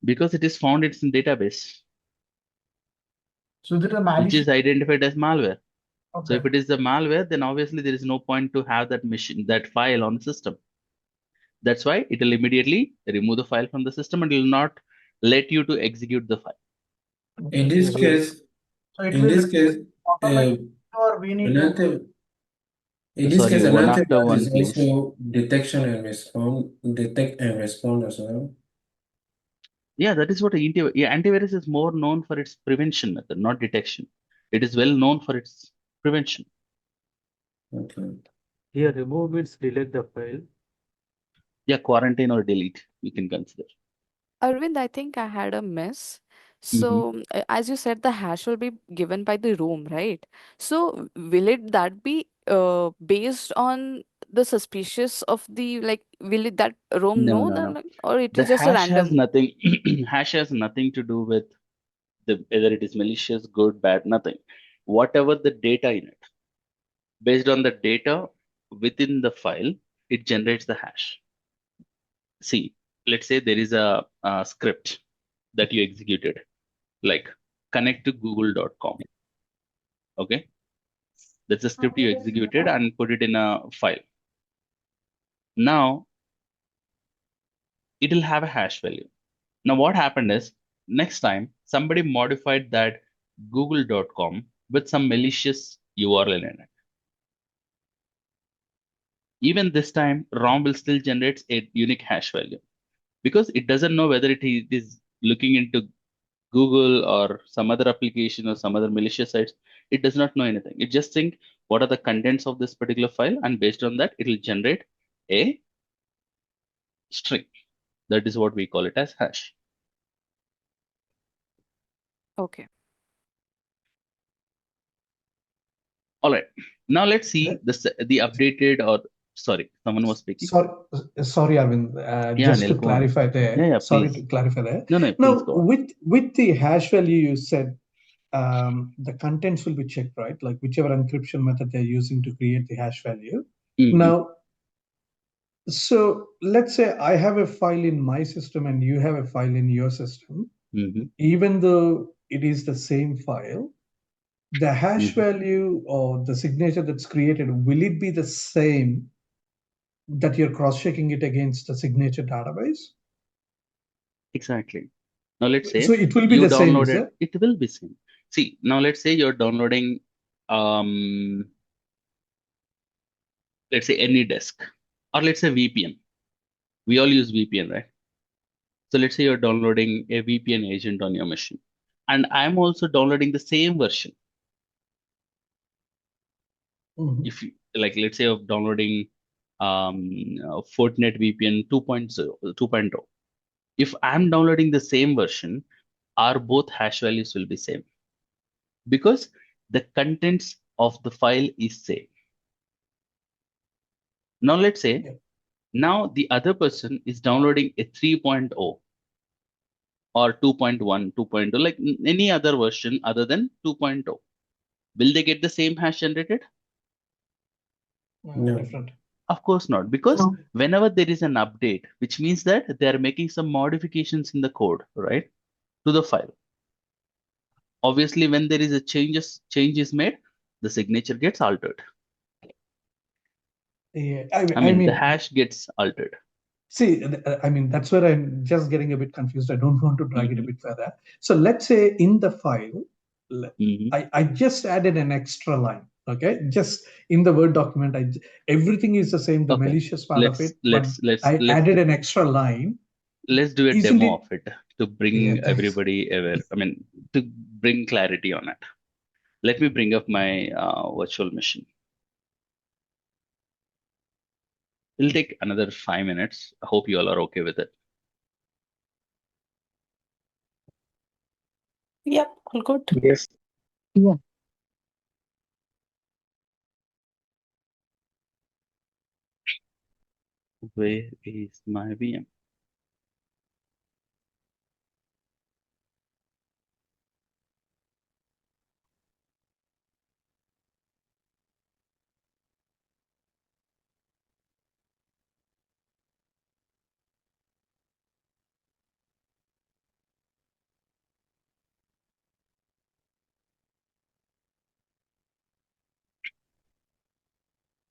Because it is found it's in database, So there is a which malicious. is identified as malware. So Okay. if it is the malware, then obviously there is no point to have that file on the system. That's why it will immediately remove the file from the system and it will not let you to execute the file. In this case, So it in will this case, automatically or we need an to. anti- in this Sorry, case, an one after antivirus one, is please. also detection and detect and respond as well. Yeah, that is what antivirus is more known for its prevention method, not detection. It is well known for its prevention. Okay. Here, remove means delete the file. Yeah, quarantine or delete, you can consider. Arvind, I think I had a miss. So as you said, the hash will be given by the room, right? So will it that be based on the suspicious of the, like, will it that room No, know no, that, no. like, or it The is just a hash has random? nothing. Hash has nothing to do with whether it is malicious, good, bad, nothing. Whatever the data in it, based on the data within the file, it generates the hash. See, let's say there is a script that you executed, like connect to google.com. Okay, that's a script you executed and put it in a file. Now it will have a hash value. Now what happened is, next time somebody modified that google.com with some malicious URL in it. Even this time, ROM will still generate a unique hash value because it doesn't know whether it is looking into Google or some other application or some other malicious sites. It does not know anything. It just think what are the contents of this particular file, and based on that, it will generate a string. That is what we call it as hash. Okay. All right. Now let's see the updated, or sorry, someone was speaking. Sorry, Arvind. Yeah, Just to Anil, go ahead. clarify there. Yeah, Sorry please. to clarify there. No, please Now, go on. with the hash value, you said the contents will be checked, right? Like whichever encryption method they're using to create the hash value. Now, so let's say I have a file in my system and you have a file in your system. Even though it is the same file, the hash value or the signature that's created, will it be the same that you're cross-checking it against the signature database? Exactly. Now let's say So it will be you the same, is downloaded. It will be same. See, now let's say you're downloading, let's say any disk, or let's say VPN. We all use VPN, right? So let's say you're downloading a VPN agent on your machine, and I'm also downloading the same version. If you like, let's say you're downloading Fortinet VPN 2.0. If I'm downloading the same version, our both hash values will be same because the contents of the file is same. Now let's say now the other person is downloading a 3.0 or 2.1, 2.0, like any other version other than 2.0. Will they get the same hash generated? No. Different. Of course not, because whenever there is an update, which means that they are making some modifications in the code, right, to the file. Obviously, when there is a change is made, the signature gets altered. Yeah, I mean, the hash gets altered. See, I mean, that's where I'm just getting a bit confused. I don't want to drag it a bit further. So let's say in the file, I just added an extra line. Okay, just in the Word document, everything is the same, the malicious part of it, but I added an extra line. Let's do a Isn't demo of it to bring everybody aware. I mean, to bring clarity on it. Let me bring up my virtual machine. It'll take another 5 minutes. I hope you all are okay with it. Yep, all good. Yes. Yeah. Where is my VM?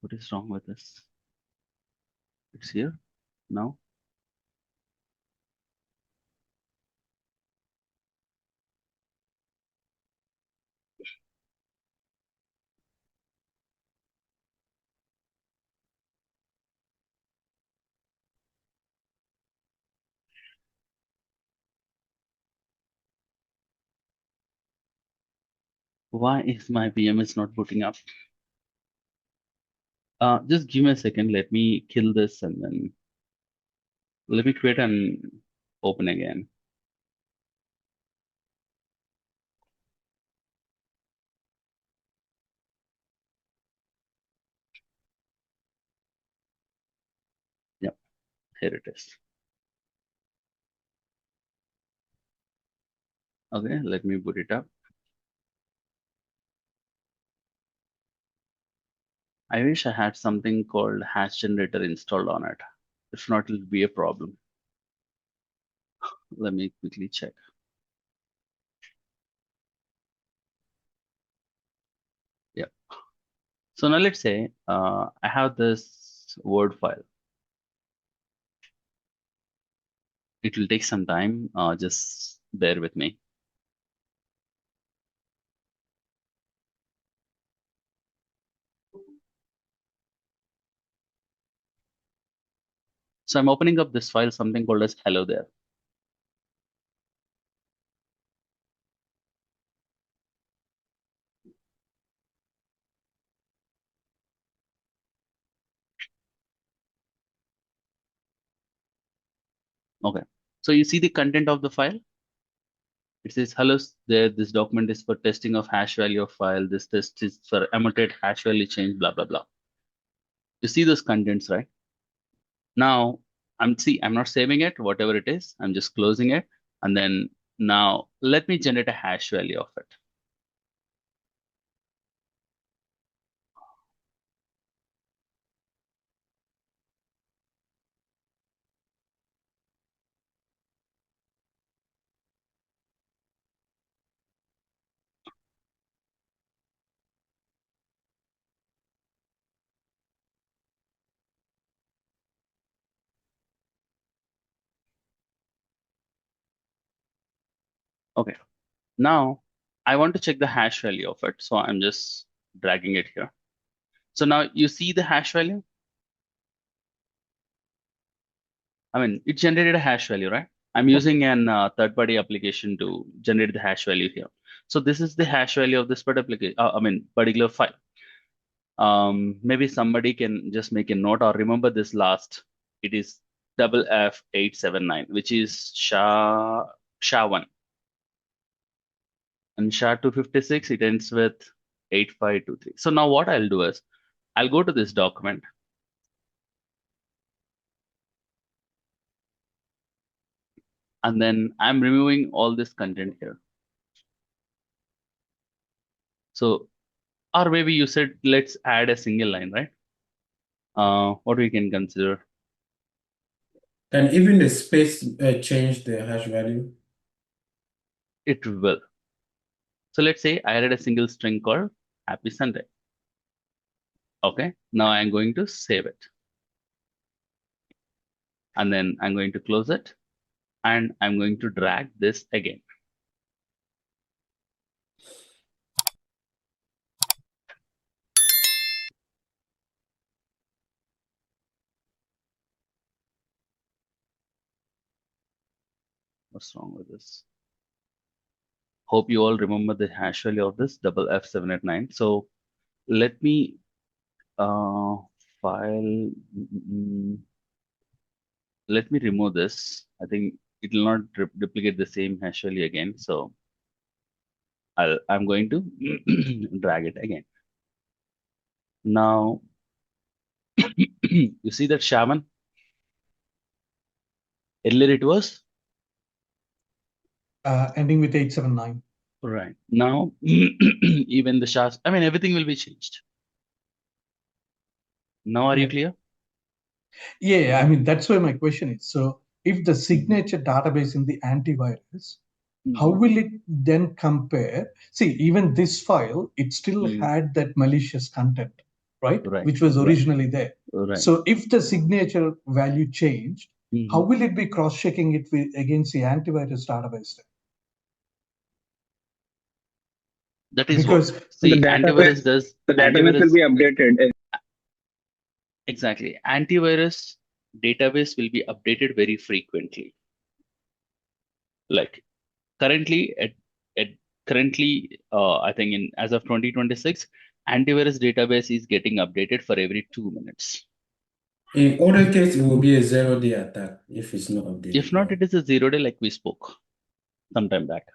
What is wrong with this? It's here now. Why is my VM is not booting up? Just give me a second. Let me kill this and then let me create and open again. Here it is. Okay, let me put it up. I wish I had something called hash generator installed on it. If not, it'll be a problem. Let me quickly check. Yeah. So now let's say I have this Word file. It will take some time. Just bear with me. So I'm opening up this file, something called as hello there. Okay. So you see the content of the file. It says hello there. This document is for testing of hash value of file. This test is for annotated hash value change. Blah blah blah. You see those contents, right? Now I'm not saving it. Whatever it is, I'm just closing it. And then now let me generate a hash value of it. Okay. Now I want to check the hash value of it. So I'm just dragging it here. So now you see the hash value. I mean, it generated a hash value, right? I'm using an third-party application to generate the hash value here. So this is the hash value of this particular file. Maybe somebody can just make a note or remember this last. It is FF879, which is SHA-1. And SHA-256, it ends with 8523. So now what I'll do is, I'll go to this document. And then I'm removing all this content here. So, or maybe you said, let's add a single line, right? What we can consider. Can even the space change the hash value? It will. So let's say I added a single string called Happy Sunday. Okay, now I'm going to save it. And then I'm going to close it. And I'm going to drag this again. What's wrong with this? Hope you all remember the hash value of this FF789. So let me file. Let me remove this. I think it will not duplicate the same hash value again. So I'm going to drag it again. Now, you see that shaman? Earlier it was? Ending with 879. Right. Now, even the SHAs, I mean, everything will be changed. Now, are you clear? Yeah, I mean, that's why my question is, so if the signature database in the antivirus, how will it then compare? See, even this file, it still had that malicious content, right? Which was originally there. Right. So if the signature value changed, how will it be cross-checking it against the antivirus database? That is because see, antivirus does. The database will be updated. Exactly. Antivirus database will be updated very frequently. Like currently, I think as of 2026, antivirus database is getting updated for every 2 minutes. In other case, it will be a 0-day attack if it's not updated. If not, it is a 0-day like we spoke sometime back.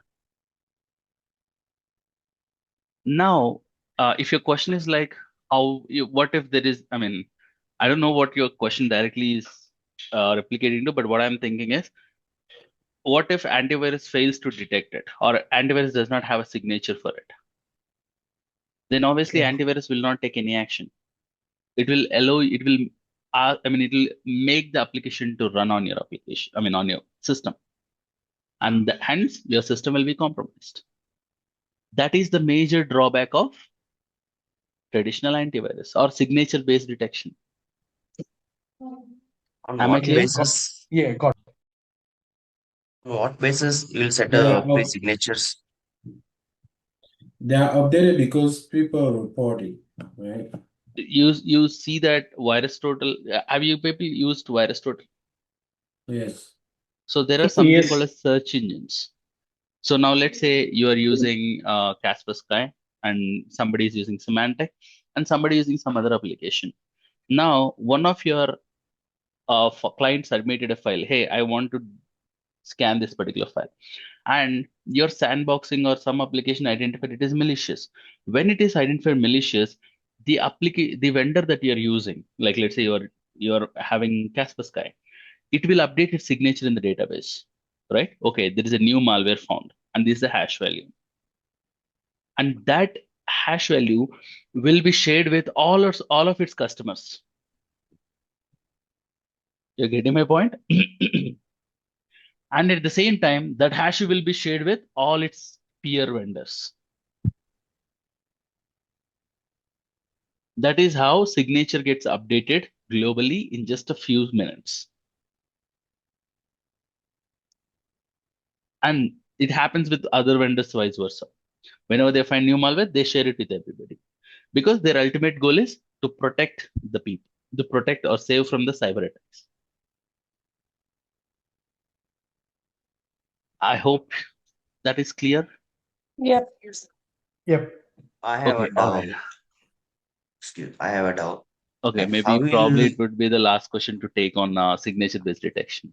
Now, if your question is like, what if there is, I mean, I don't know what your question directly is replicate into, but what I'm thinking is, what if antivirus fails to detect it, or antivirus does not have a signature for it? Then obviously antivirus will not take any action. It will allow, it will, it will make the application to run on your application, on your system. And hence your system will be compromised. That is the major drawback of traditional antivirus or signature based detection. On Am I what clear? basis? Yeah, got it. On what basis you will set Yeah, pre-signatures? they are updated because people report it, right? You see that virus total. Have you maybe used virus total? Yes. So there are something Yes. called as search engines. So now let's say you are using Kaspersky and somebody is using Symantec and somebody using some other application. Now one of your clients submitted a file. Hey, I want to scan this particular file, and your sandboxing or some application identified it is malicious. When it is identified malicious, the vendor that you're using, like let's say you're having Kaspersky, it will update its signature in the database, right? Okay, there is a new malware found, and this is the hash value, and that hash value will be shared with all of its customers. You're getting my point? And at the same time, that hash will be shared with all its peer vendors. That is how signature gets updated globally in just a few minutes. And it happens with other vendors vice versa. Whenever they find new malware, they share it with everybody. Because their ultimate goal is to protect the people, to protect or save from the cyber attacks. I hope that is clear. Yep. Yep. I have Okay, a all doubt. right. I have a doubt. Okay, Like how probably will it would be the last question to take on signature-based detection.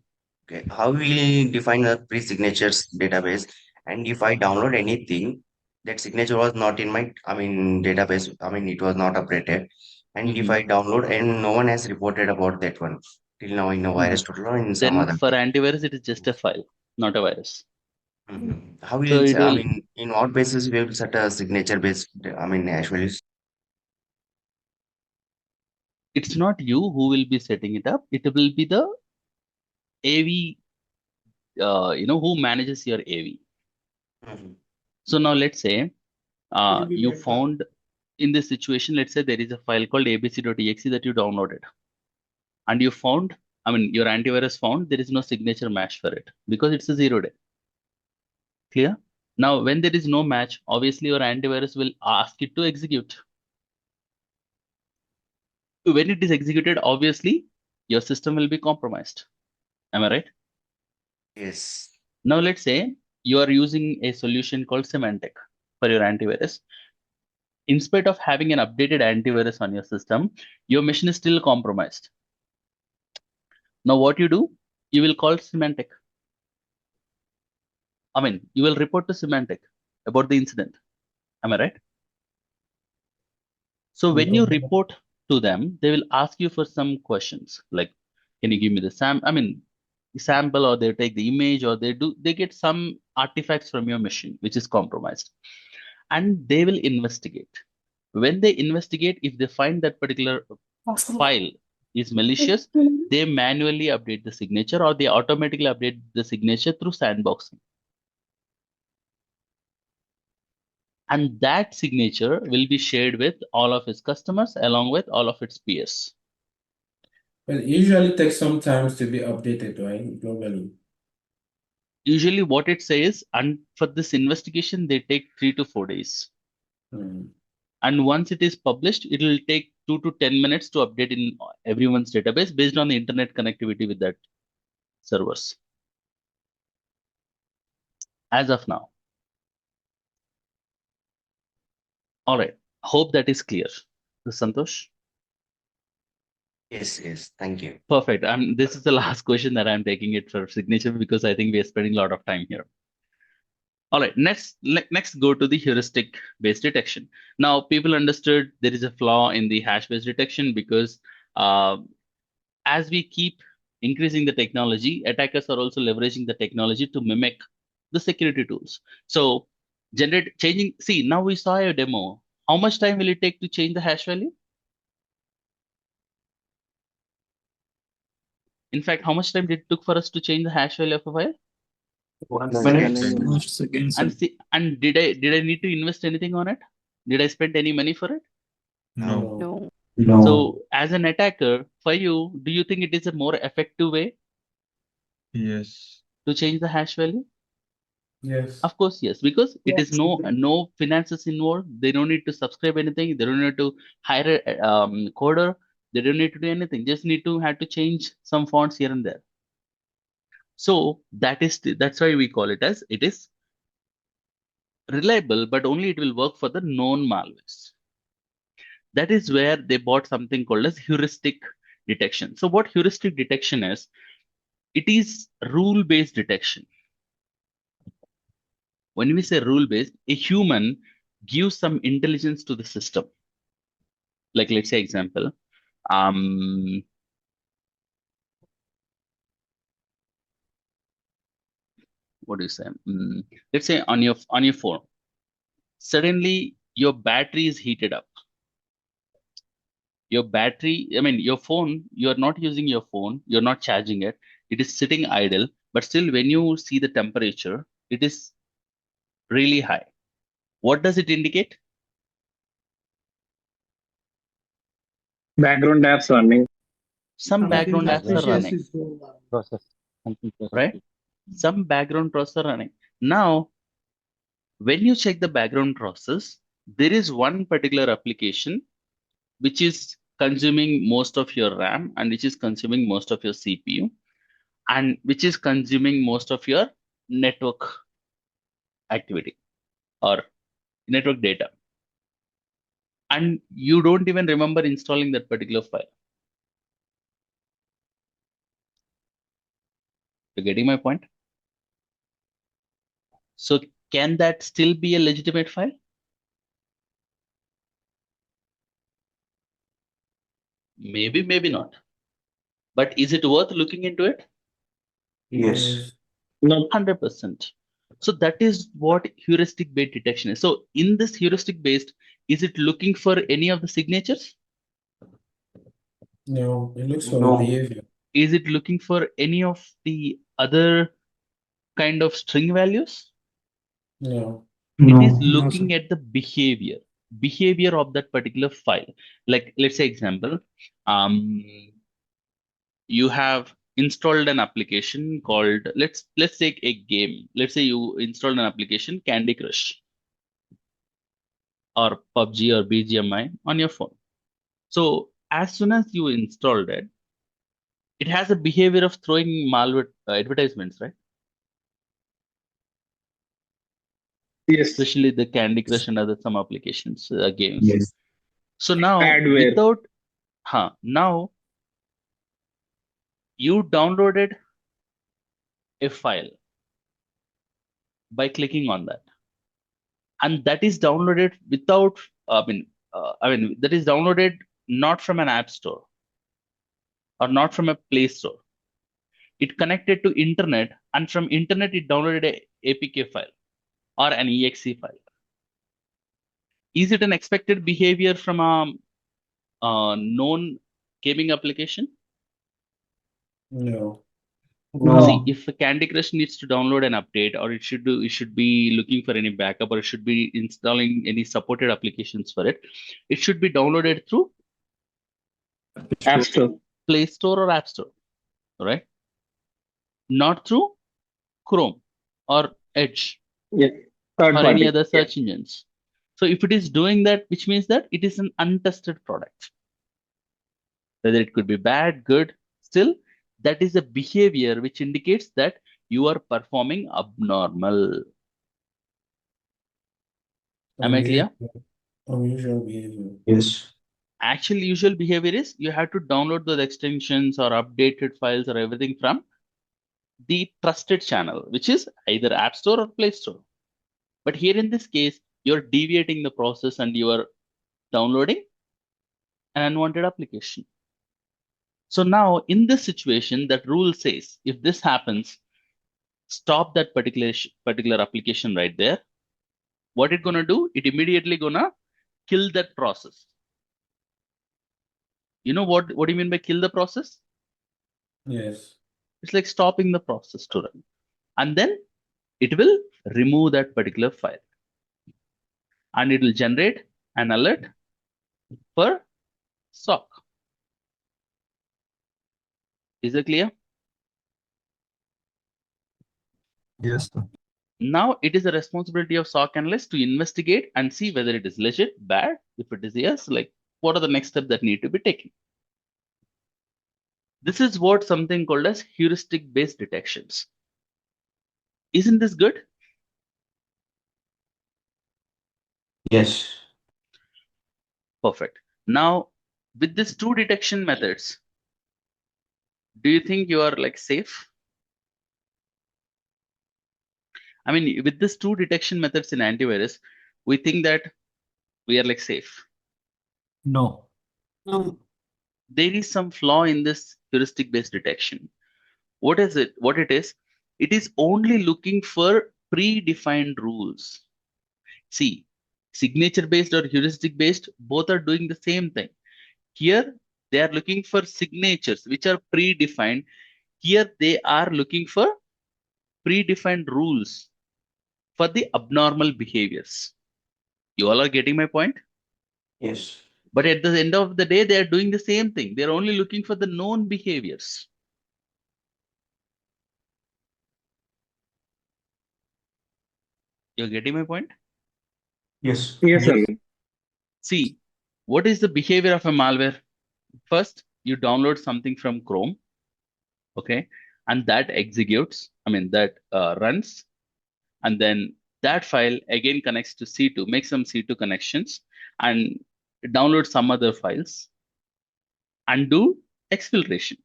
how will define a pre-signatures database? And if I download anything, that signature was not in my database. It was not updated. And if I download and no one has reported about that one till now in a virus total or in some Then other for way. antivirus, it is just a file, not a virus. How So will it will. in what basis we will set a signature based hash values? It's not you who will be setting it up. It will be the AV, who manages your AV. So now let's say you found in this situation, let's say there is a file called abc.exe that you downloaded. And you found, your antivirus found there is no signature match for it because it's a 0-day. Clear? Now, when there is no match, obviously your antivirus will ask it to execute. When it is executed, obviously your system will be compromised. Am I right? Yes. Now let's say you are using a solution called Symantec for your antivirus. In spite of having an updated antivirus on your system, your machine is still compromised. Now what you do, you will call Symantec. You will report to Symantec about the incident. Am I right? So when you report to them, they will ask you for some questions like, can you give me the sample, or they take the image, or they get some artifacts from your machine which is compromised, and they will investigate. When they investigate, if they find that particular file is malicious, they manually update the signature, or they automatically update the signature through sandboxing. And that signature will be shared with all of its customers along with all of its peers. Well, it usually takes some time to be updated, right? Globally. Usually what it says, and for this investigation, they take 3 to 4 days. And once it is published, it will take 2 to 10 minutes to update in everyone's database based on the internet connectivity with that servers. As of now. All right. Hope that is clear. Santosh? Yes. Thank you. Perfect. This is the last question that I'm taking it for signature because I think we are spending a lot of time here. All right, next go to the heuristic based detection. Now, people understood there is a flaw in the hash based detection because as we keep increasing the technology, attackers are also leveraging the technology to mimic the security tools. So see, now we saw a demo. How much time will it take to change the hash value? In fact, how much time did it took for us to change the hash value of a file? 1 seconds. And did I need to invest anything on it? Did I spend any money for it? No. So as an attacker, for you, do you think it is a more effective way Yes. to change the hash value? Yes. Of course, yes, because it is Yes. no finances involved. They don't need to subscribe anything. They don't need to hire a coder. They don't need to do anything. Just need to have to change some fonts here and there. So that's why we call it as it is reliable, but only it will work for the known malwares. That is where they bought something called as heuristic detection. So what heuristic detection is, it is rule-based detection. When we say rule-based, a human gives some intelligence to the system. Like let's say example, what do you say? Let's say on your phone, suddenly your battery is heated up. Your battery, your phone, you're not using your phone, you're not charging it, it is sitting idle, but still when you see the temperature, it is really high. What does it indicate? Background apps running. Some background apps are running. Process. Right? Some background process are running. Now, when you check the background process, there is one particular application which is consuming most of your RAM and which is consuming most of your CPU and which is consuming most of your network activity or network data. And you don't even remember installing that particular file. You're getting my point? So can that still be a legitimate file? Maybe, maybe not. But is it worth looking into it? Yes. No. 100%. So that is what heuristic based detection is. So in this heuristic based, is it looking for any of the signatures? No, it looks for the behavior. Is it looking for any of the other kind of string values? No. It is looking at the behavior of that particular file. Like let's say example, you have installed an application called, let's take a game. Let's say you installed an application Candy Crush or PUBG or BGMI on your phone. So as soon as you installed it, it has a behavior of throwing malware advertisements, right? Yes. Especially the Candy Crush and other some applications, games. Yes. So now Adware. now you downloaded a file by clicking on that, and that is downloaded without, that is downloaded not from an app store or not from a Play Store. It connected to internet, and from internet it downloaded a APK file or an exe file. Is it an expected behavior from a known gaming application? No. See, if a Candy Crush needs to download an update, or it should be looking for any backup, or it should be installing any supported applications for it, it should be downloaded through App Store. Play Store or App Store, right? Not through Chrome or Edge Yes. Third or party. any other search engines. So if it is doing that, which means that it is an untested product. Whether it could be bad, good, still that is a behavior which indicates that you are performing abnormal. Am I clear? Unusual behavior. Yes. Actual usual behavior is you have to download those extensions or updated files or everything from the trusted channel, which is either App Store or Play Store. But here in this case, you're deviating the process and you are downloading an unwanted application. So now in this situation, that rule says if this happens, stop that particular application right there. What it gonna do? It immediately gonna kill that process. You know what do you mean by kill the process? Yes. It's like stopping the process to run. And then it will remove that particular file. And it will generate an alert for SOC. Is it clear? Yes, sir. Now it is the responsibility of SOC analyst to investigate and see whether it is legit, bad. If it is yes, like what are the next steps that need to be taken? This is what something called as heuristic based detections. Isn't this good? Yes. Perfect. Now with these two detection methods, do you think you are like safe? I mean, with these two detection methods in antivirus, we think that we are like safe. No. No. There is some flaw in this heuristic based detection. What is it? What it is? It is only looking for predefined rules. See, signature based or heuristic based, both are doing the same thing. Here, they are looking for signatures which are predefined. Here, they are looking for predefined rules for the abnormal behaviors. You all are getting my point? Yes. But at the end of the day, they are doing the same thing. They're only looking for the known behaviors. You're getting my point? Yes. Yes, sir. See, what is the behavior of a malware? First, you download something from Chrome, okay, and that executes, that runs, and then that file again connects to C2, makes some C2 connections, and download some other files, and do exfiltration.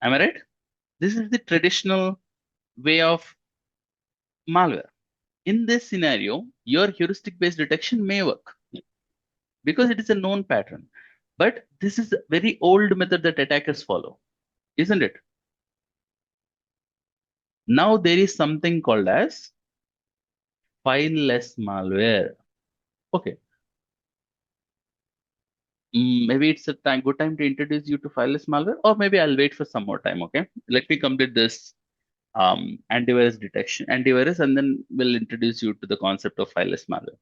Am I right? This is the traditional way of malware. In this scenario, your heuristic-based detection may work because it is a known pattern. But this is a very old method that attackers follow, isn't it? Now there is something called as fileless malware. Okay. Maybe it's a good time to introduce you to fileless malware, or maybe I'll wait for some more time. Okay. Let me complete this antivirus detection, antivirus, and then we'll introduce you to the concept of fileless malware.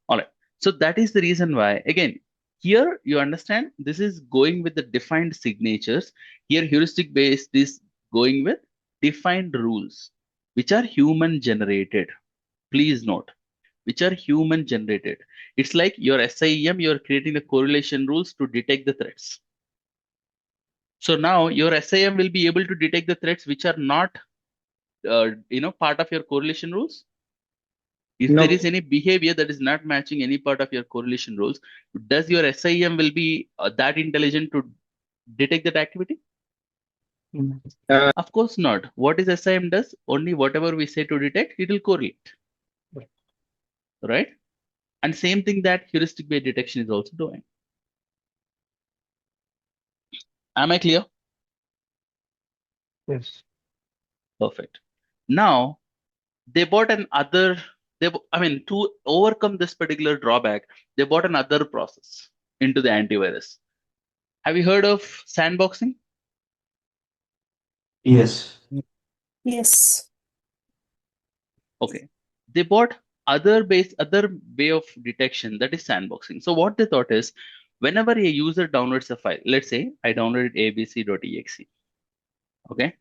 All right. So that is the reason why, again, here you understand this is going with the defined signatures. Here, heuristic based is going with defined rules, which are human generated. Please note, which are human generated. It's like your SIEM, you're creating the correlation rules to detect the threats. So now your SIEM will be able to detect the threats which are not, part of your correlation rules. If there is any behavior that is not matching any part of your correlation rules, does your SIEM will be that intelligent to detect that activity? Of course not. What is SIEM does? Only whatever we say to detect, it will correlate. Right? And same thing that heuristic based detection is also doing. Am I clear? Yes. Perfect. Now they bought to overcome this particular drawback, they bought another process into the antivirus. Have you heard of sandboxing? Yes. Yes. Okay. They bought other way of detection, that is sandboxing. So what they thought is, whenever a user downloads a file, let's say I downloaded abc.exe. Okay.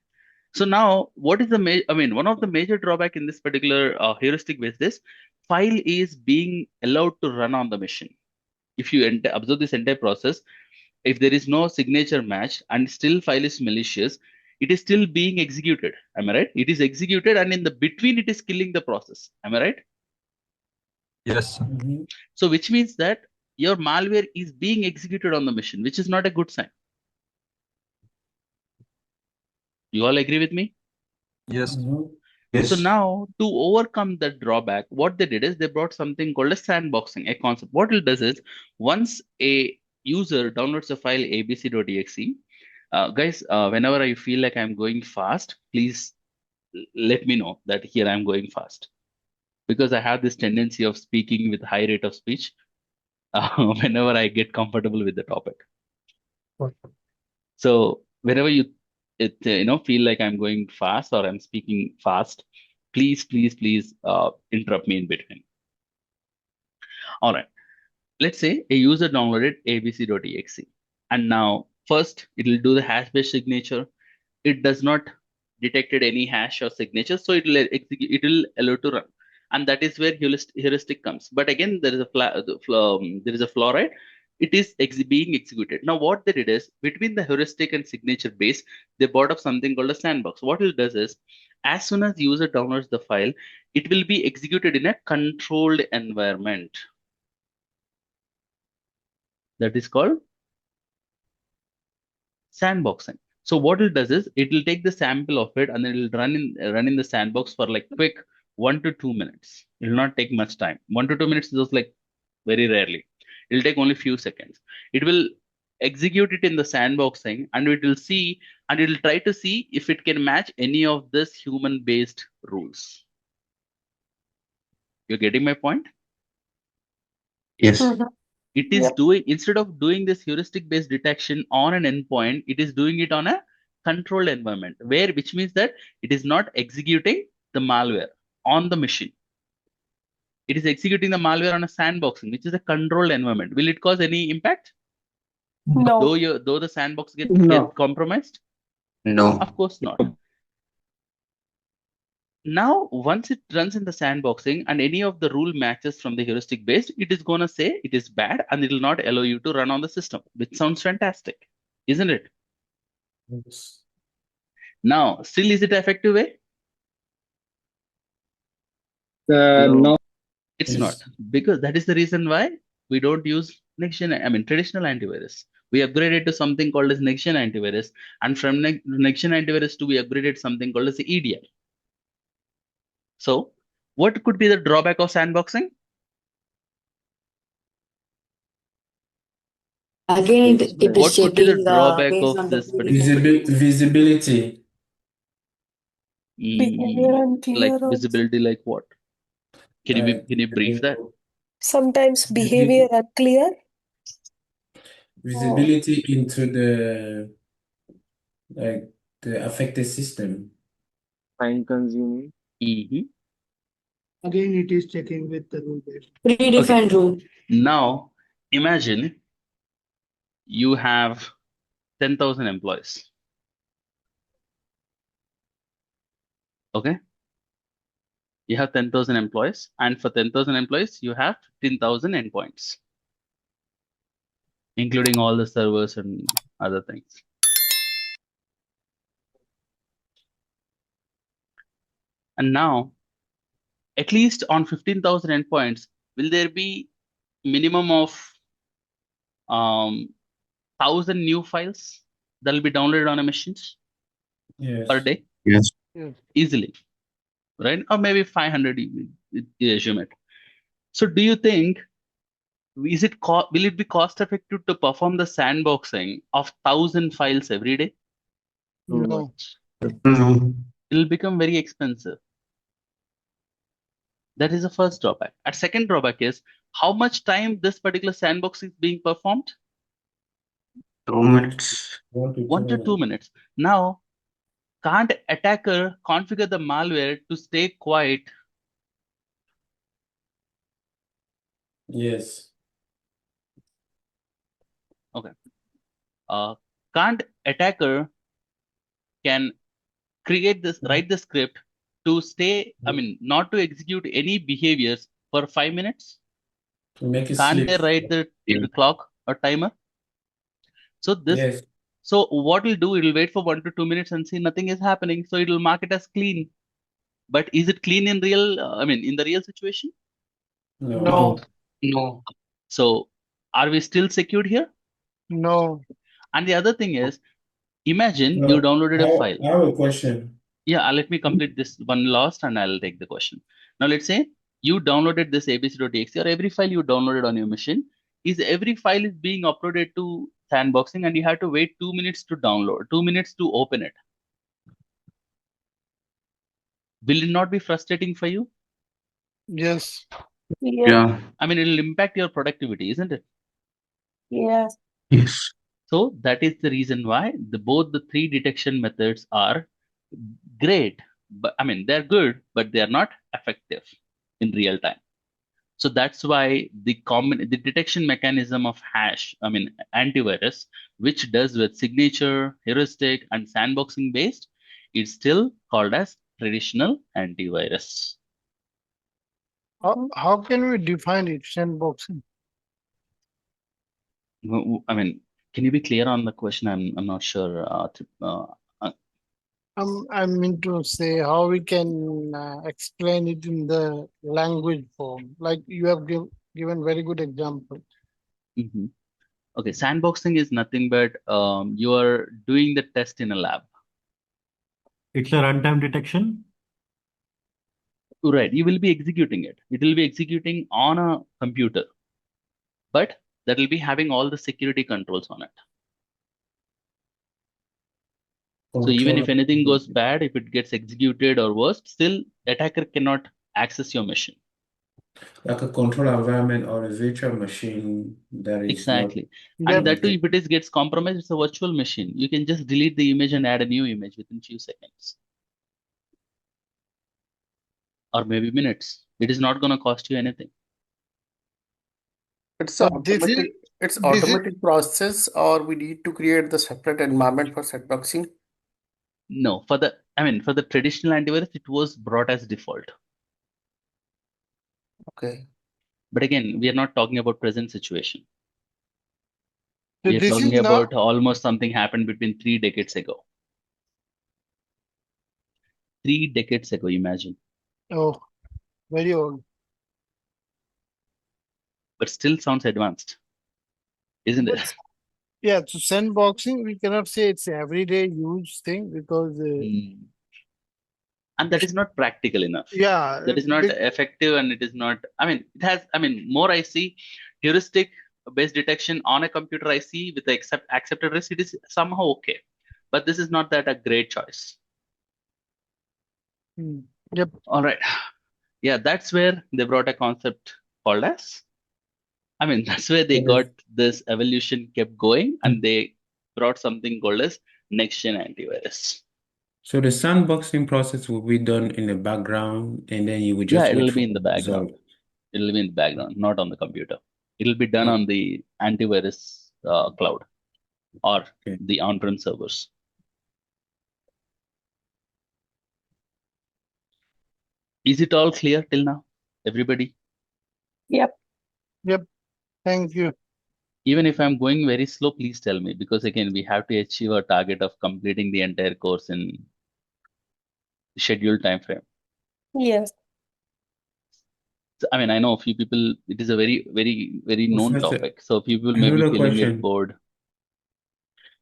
So now what is one of the major drawback in this particular heuristic with this file is being allowed to run on the machine. If you observe this entire process, if there is no signature match and still file is malicious, it is still being executed. Am I right? It is executed, and in the between it is killing the process. Am I right? Yes. So which means that your malware is being executed on the machine, which is not a good sign. You all agree with me? Yes. So now to overcome that drawback, what they did is they brought something called a sandboxing, a concept. What it does is, once a user downloads the file abc.exe, guys, whenever I feel like I'm going fast, please let me know that here I'm going fast, because I have this tendency of speaking with high rate of speech whenever I get comfortable with the topic. So whenever you feel like I'm going fast or I'm speaking fast, please interrupt me in between. All right. Let's say a user downloaded abc.exe, and now first it will do the hash-based signature. It does not detected any hash or signature, so it will allow to run, and that is where heuristic comes. But again, there is a flaw, right? It is being executed. Now what they did is, between the heuristic and signature base, they brought up something called a sandbox. What it does is, as soon as the user downloads the file, it will be executed in a controlled environment. That is called sandboxing. So what it does is, it will take the sample of it and then it will run in the sandbox for like quick 1 to 2 minutes. It will not take much time. 1 to 2 minutes is just like very rarely. It will take only few seconds. It will execute it in the sandboxing, and it will see, and it will try to see if it can match any of this human-based rules. You're getting my point? Yes. It is doing, instead of doing this heuristic based detection on an endpoint, it is doing it on a controlled environment, which means that it is not executing the malware on the machine. It is executing the malware on a sandboxing, which is a controlled environment. Will it cause any impact? No. Though the sandbox get compromised? No. Of course not. Now, once it runs in the sandboxing and any of the rule matches from the heuristic based, it is going to say it is bad and it will not allow you to run on the system, which sounds fantastic, isn't it? Yes. Now, still, is it an effective way? No. It's Yes. not, because that is the reason why we don't use traditional antivirus. We upgraded to something called as next gen antivirus, and from next gen antivirus to we upgraded something called as the EDR. So, what could be the drawback of sandboxing? Again, it What is could be the checking drawback based of on the this particular? Visibility. behavior Like unclear or visibility, like what? Can you brief that? sometimes behavior unclear. Visibility into the affected system. Time consuming. Again, it is checking with the rule base. Predefined rule. Now, imagine you have 10,000 employees. Okay? You have 10,000 employees, and for 10,000 employees, you have 15,000 endpoints, including all the servers and other things. And now, at least on 15,000 endpoints, will there be minimum of 1,000 new files that will be downloaded on a machines per day? Yes. Easily, right? Or maybe 500, you assume it. So do you think, will it be cost effective to perform the sandboxing of 1,000 files every day? No. No. It will become very expensive. That is the first drawback. And second drawback is, how much time this particular sandbox is being performed? 2 minutes. 1 to 2 minutes. Now, can't attacker configure the malware to stay quiet? Yes. Okay. Can't attacker can write the script to stay, not to execute any behaviors for 5 minutes? To make it Can't they sleep. write the clock or timer? So Yes. so what it'll do, it'll wait for 1 to 2 minutes and see nothing is happening. So it'll mark it as clean. But is it clean in real, in the real situation? No. No. So are we still secured here? No. And the other thing is, imagine you downloaded a file. I have a question. Yeah, let me complete this one last and I'll take the question. Now let's say you downloaded this abc.txt, or every file you downloaded on your machine. is every file is being uploaded to Sandboxing and you have to wait 2 minutes to download, 2 minutes to open it. Will it not be frustrating for you? Yes. Yeah. I mean, it'll impact your productivity, isn't it? Yes. Yes. So that is the reason why both the three detection methods are great. But I mean, they're good, but they are not effective in real time. So that's why the detection mechanism of antivirus, which does with signature, heuristic, and sandboxing based, is still called as traditional antivirus. How can we define it? Sandboxing. I mean, can you be clear on the question? I'm not sure. I mean to say how we can explain it in the language form. Like you have given very good example. Okay, sandboxing is nothing but you are doing the test in a lab. It's a runtime detection. Right, you will be executing it. It will be executing on a computer, but that will be having all the security controls on it. So even if anything goes bad, if it gets executed or worse, still attacker cannot access your machine. Like a control environment or a virtual machine that is Exactly. not. And that too, if it gets compromised, it's a virtual machine. You can just delete the image and add a new image within few seconds. Or maybe minutes. It is not going to cost you anything. It's automatic process, or we need to create the separate environment for sandboxing? No, for the traditional antivirus, it was brought as default. Okay. But again, we are not talking about present situation. So We are this talking is about not almost something happened between 3 decades ago. 3 decades ago, imagine. oh very old. But still sounds advanced, isn't it? Yeah, so sandboxing we cannot say it's everyday use thing because and that is not practical enough. Yeah, That is not effective, and it is not. It has. More I see heuristic based detection on a computer I see with the accepted risk. It is somehow okay, but this is not that a great choice. Yep. All right. Yeah, that's where they brought a concept called as. That's where they got this evolution kept going, and they brought something called as next gen antivirus. So the sandboxing process will be done in the background, and then you will just it'll wait be for in the the background. result. It'll be in the background, not on the computer. It'll be done on the antivirus cloud or the on-prem servers. Is it all clear till now, everybody? Yep. Yep. Thank you. Even if I'm going very slow, please tell me, because again, we have to achieve our target of completing the entire course in scheduled time frame. Yes. So, I know a few people, it is a very, very, very known Professor, topic. So people may be another feeling it question. bored.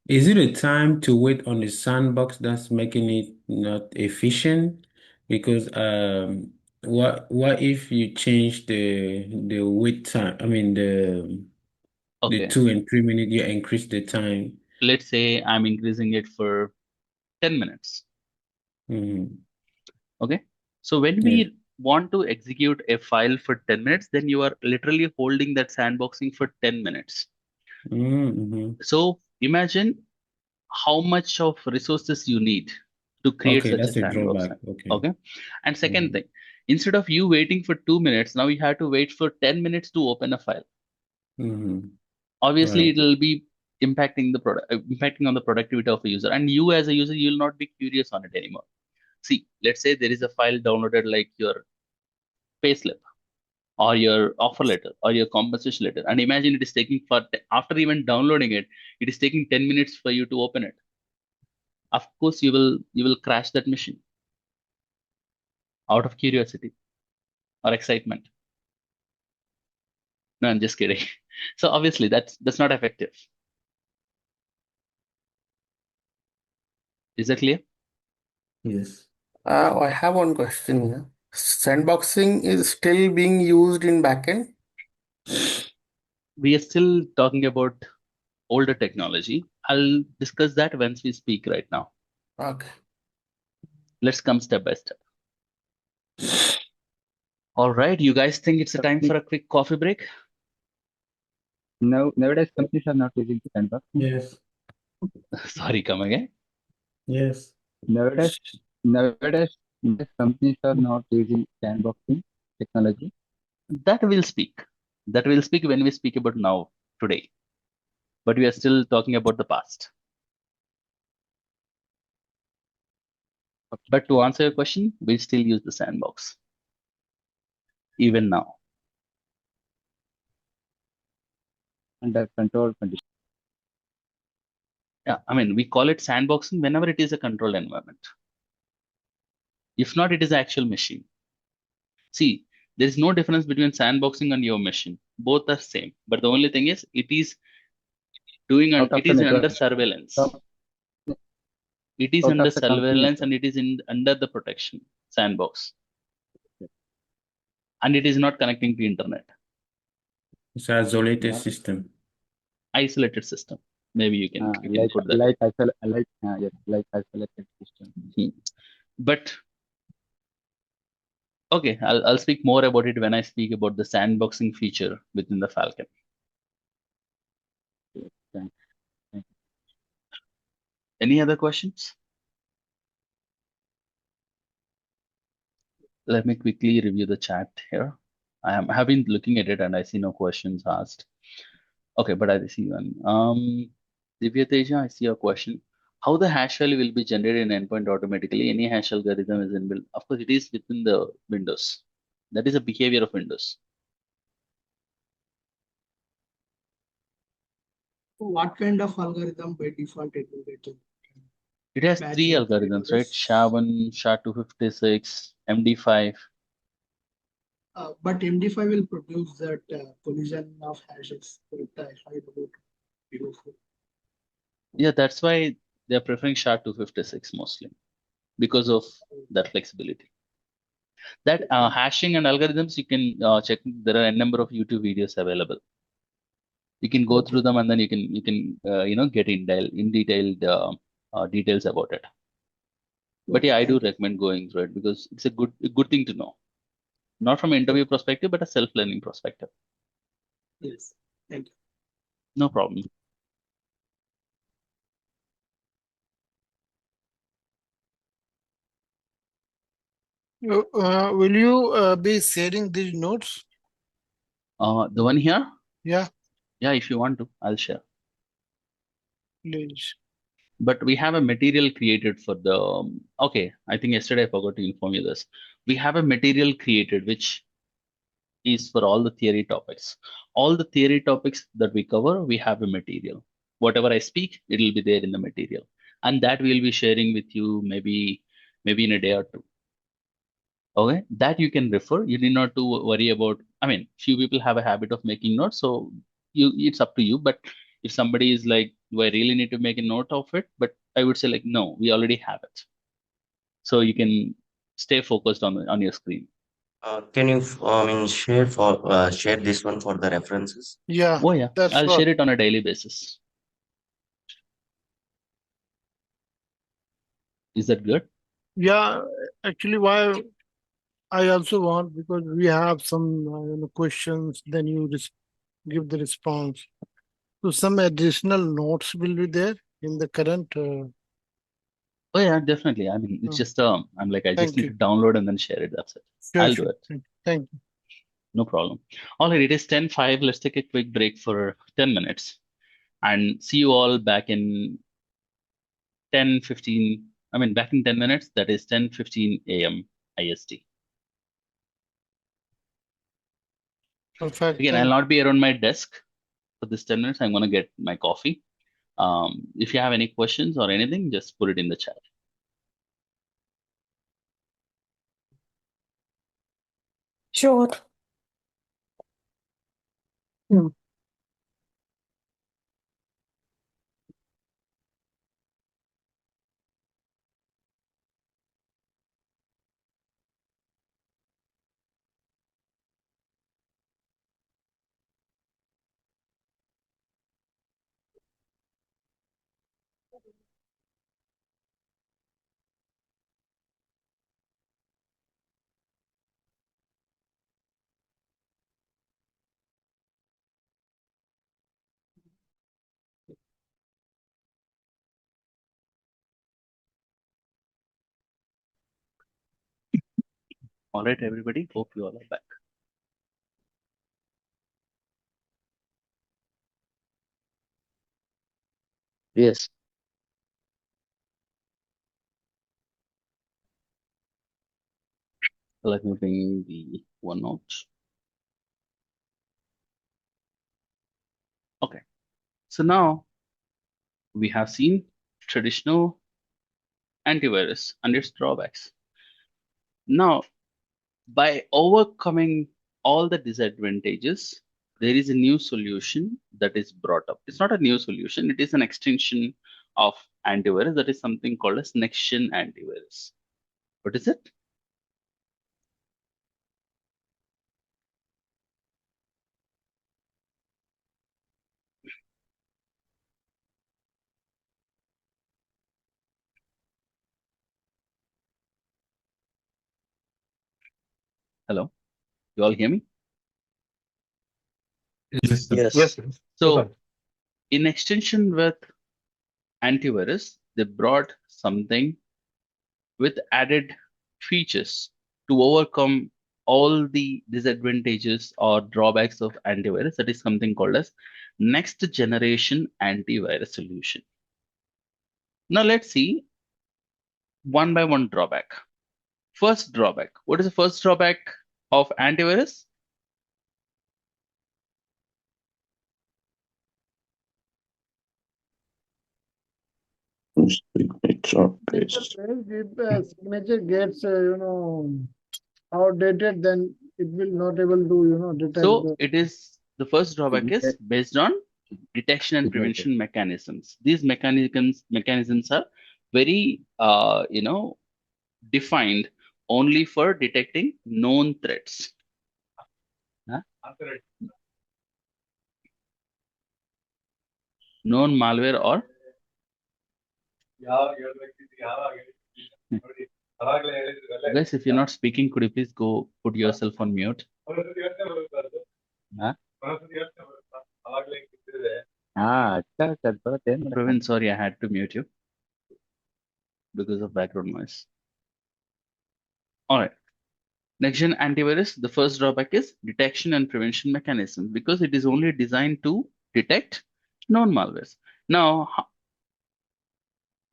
Is it a time to wait on the sandbox that's making it not efficient? Because what if you change the wait time? The Okay. 2 and 3 minutes, you increase the time. Let's say I'm increasing it for 10 minutes. Okay. So when we want to execute a file for 10 minutes, then you are literally holding that sandboxing for 10 minutes. So imagine how much of resources you need to create such that's a a sandboxing. drawback. Okay. And second thing, instead of you waiting for 2 minutes, now you have to wait for 10 minutes to open a file. Obviously, Right. it will be impacting on the productivity of a user, and you as a user, you will not be curious on it anymore. See, let's say there is a file downloaded like your payslip or your offer letter or your compensation letter, and imagine it is taking after even downloading it, it is taking 10 minutes for you to open it. Of course, you will crash that machine out of curiosity or excitement. No, I'm just kidding. So obviously, that's not effective. Is that clear? Yes. I have one question here. Sandboxing is still being used in backend? we are still talking about older technology. I'll discuss that once we speak right now. Okay. Let's come step by step. All right, you guys think it's a time for a quick coffee break? No, nowadays companies are not using sandbox. Yes. Sorry, come again. Yes. Nowadays, companies are not using sandboxing technology. That will speak. That will speak when we speak about now, today. But we are still talking about the past. But to answer your question, we still use the sandbox. Even now. Under control conditions. Yeah, I mean, we call it sandboxing whenever it is a controlled environment. If not, it is an actual machine. See, there is no difference between sandboxing and your machine. Both are same. But the only thing is, it is doing Out of it the is network, under surveillance. It is out under of the company surveillance network. and it is under the protection sandbox. And it is not connecting to internet. It's an isolated system. Isolated system. Maybe you can put that. Like isolated system. But okay, I'll speak more about it when I speak about the sandboxing feature within the Falcon. Thanks. Any other questions? Let me quickly review the chat here. have been looking at it and I see no questions asked. Okay, but I see one. Divya Teja, I see your question. How the hash value will be generated in endpoint automatically? Any hash algorithm is inbuilt. Of course, it is within the Windows. That is a behavior of Windows. What kind of algorithm by default it will get? It has three algorithms, right? SHA-1, SHA-256, MD5. But MD5 will produce that collision of hashes with the high about 04. Yeah, that's why they're preferring SHA-256 mostly because of that flexibility. That hashing and algorithms, you can check. There are a number of YouTube videos available. You can go through them and then you can get in detailed details about it. But yeah, I do recommend going through it because it's a good thing to know. Not from an interview perspective, but a self-learning perspective. Yes, thank you. No problem. Will you be sharing these notes? The one here? Yeah. Yeah, if you want to, I'll share. Please. But we have a material created for the, okay, I think yesterday I forgot to inform you this. We have a material created which is for all the theory topics. All the theory topics that we cover, we have a material. Whatever I speak, it will be there in the material. And that we'll be sharing with you maybe in a day or two. Okay, that you can refer. You need not to worry about. I mean, few people have a habit of making notes, so it's up to you. But if somebody is like, do I really need to make a note of it? But I would say like, no, we already have it. So you can stay focused on your screen. Can you, share this one for the references? Yeah. Oh yeah, that's I'll what. share it on a daily basis. Is that good? Yeah, actually, why I also want, because we have some questions, then you give the response. So some additional notes will be there in the current. Oh yeah, definitely. I mean, it's just I'm like I just Thank need you. to download and then share it. That's it. Sure, I'll sure. do it. Thank you. No problem. All right, it is 10:05. Let's take a quick break for 10 minutes and see you all back in 10:15. I mean, back in 10 minutes. That is 10:15 a.m. IST. Perfect. Again, I'll not be around my desk for this 10 minutes. I'm going to get my coffee. If you have any questions or anything, just put it in the chat. Sure. All right, everybody. Hope you all are back. Yes. Let me bring the OneNote. Okay. So now we have seen traditional antivirus and its drawbacks. Now, by overcoming all the disadvantages, there is a new solution that is brought up. It's not a new solution, it is an extension of antivirus. That is something called as next-gen antivirus. What is it? Hello? You all hear me? Yes, sir. Yes. So, in extension with antivirus, they brought something with added features to overcome all the disadvantages or drawbacks of antivirus. That is something called as next generation antivirus solution. Now let's see one by one drawback. First drawback. What is the first drawback of antivirus? Signature based. If signature gets outdated, then it will not able to detect. So it is the first drawback is based on detection and prevention mechanisms. These mechanisms are very defined only for detecting known threats. Huh? Known malware or guys, if you're not speaking, could you please go put yourself on mute? Huh? Praveen, sorry, I had to mute you because of background noise. All right. Next-gen antivirus, the first drawback is detection and prevention mechanism because it is only designed to detect known malwares. Now,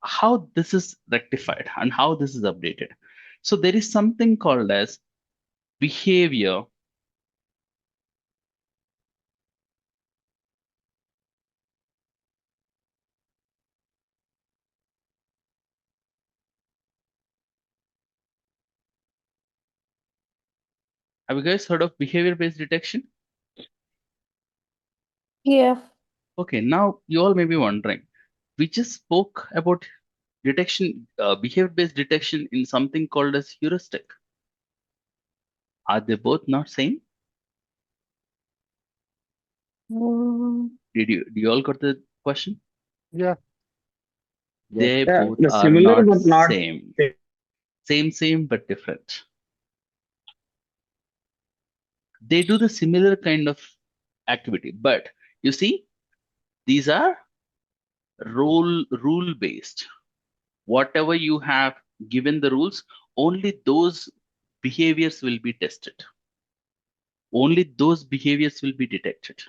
how this is rectified and how this is updated. So there is something called as behavior. Have you guys heard of behavior-based detection? Yeah. Okay, now you all may be wondering, we just spoke about detection, behavior-based detection in something called as heuristic. Are they both not same? Did you all got the question? Yeah. They Yeah, both the are similar not but not same. Same, but different. They do the similar kind of activity, but you see, these are rule based. Whatever you have given the rules, only those behaviors will be tested. Only those behaviors will be detected.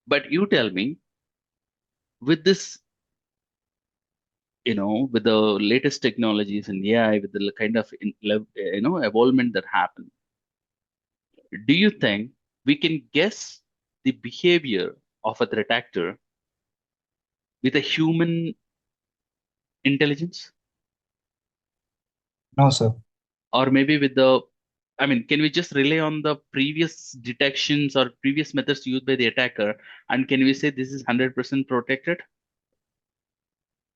But you tell me, with this, with the latest technologies and AI, with the kind of evolvement that happened, do you think we can guess the behavior of a threat actor with a human intelligence? No, sir. Or maybe with can we just rely on the previous detections or previous methods used by the attacker, and can we say this is 100% protected?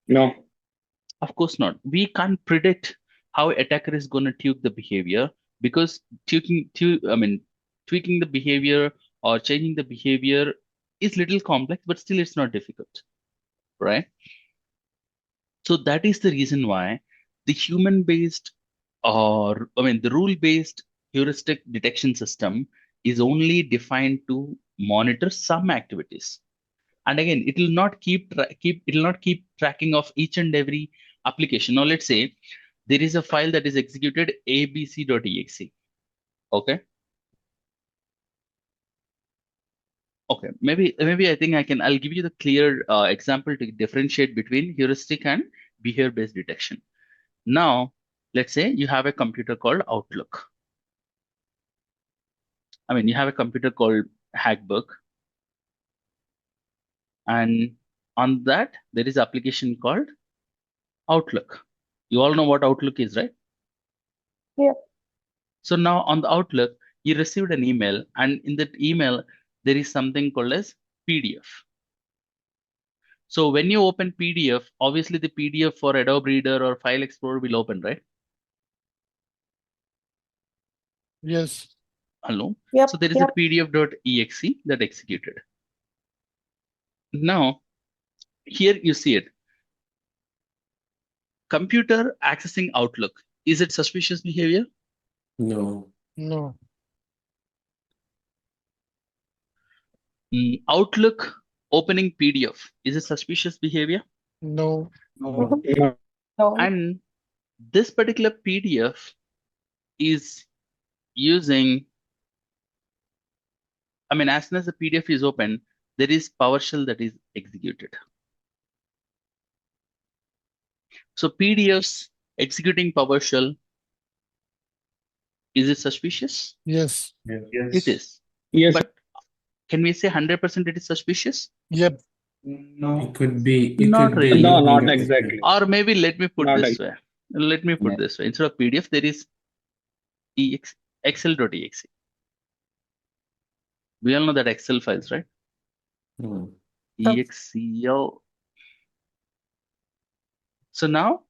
no. Of course not. We can't predict how attacker is going to tweak the behavior, because tweaking the behavior or changing the behavior is little complex, but still it's not difficult. right? So that is the reason why the human-based the rule-based heuristic detection system is only defined to monitor some activities. And again, it will not keep tracking of each and every application. Now, let's say there is a file that is executed abc.exe. Okay. Okay. Maybe I think I'll give you the clear example to differentiate between heuristic and behavior-based detection. Now, let's say you have a computer called Outlook. You have a computer called Hackbook, and on that there is application called Outlook. You all know what Outlook is, right? Yeah. So now on the Outlook, you received an email, and in that email there is something called as PDF. So when you open PDF, obviously the PDF for Adobe Reader or File Explorer will open, right? Yes. Hello. Yep. So there is a PDF.exe that executed. Now, here you see it. Computer accessing Outlook. Is it suspicious behavior? No. No. Outlook opening PDF. Is it suspicious behavior? No. No. And this particular PDF is using, as soon as the PDF is open, there is PowerShell that is executed. So PDFs executing PowerShell, is it suspicious? Yes. It is. Yes. But can we say 100% it is suspicious? Yep. No. It could be. Not really. No, not exactly. Or maybe let me put Not this way. Let me put this way. Instead of PDF, there is excel.exe. We all know that Excel files, right? EXCL. So now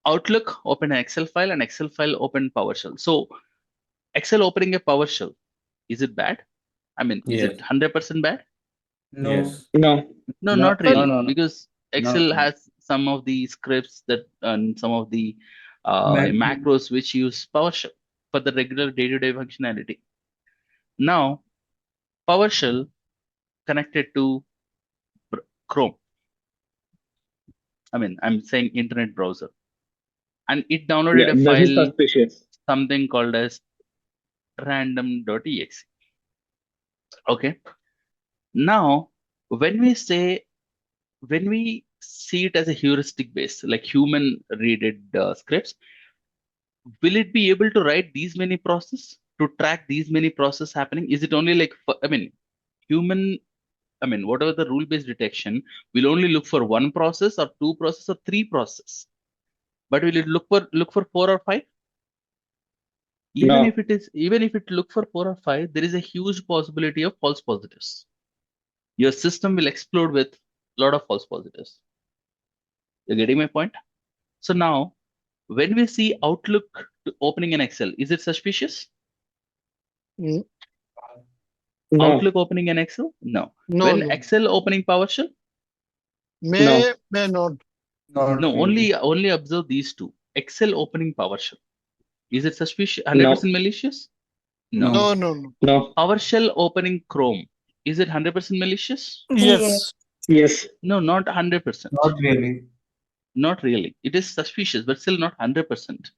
Outlook open an Excel file and Excel file open PowerShell. So Excel opening a PowerShell, is it bad? Is it 100% bad? No. Yes. No. No, not really. No. Because Excel has some of the scripts that and some of the macros which use PowerShell for the regular day-to-day functionality. Now, PowerShell connected to Chrome. I'm saying internet browser. And it downloaded a file, something called as random.exe. Okay. Now, when we see it as a heuristic base, like human readed scripts, will it be able to write these many processes to track these many processes happening? Is it only like, human, whatever the rule-based detection will only look for one process or two process or three process, but will it look for 4 or 5? Even if it look for 4 or 5, there is a huge possibility of false positives. Your system will explode with a lot of false positives. You're getting my point? So now, when we see Outlook opening an Excel, is it suspicious? No. Outlook opening an Excel? No. When Excel opening PowerShell? May not. No, only observe these two. Excel opening PowerShell. Is it suspicious? 100% malicious? No. No. PowerShell opening Chrome. Is it 100% malicious? Yes. No, not 100%. Not really. Not really. It is suspicious, but still not 100%.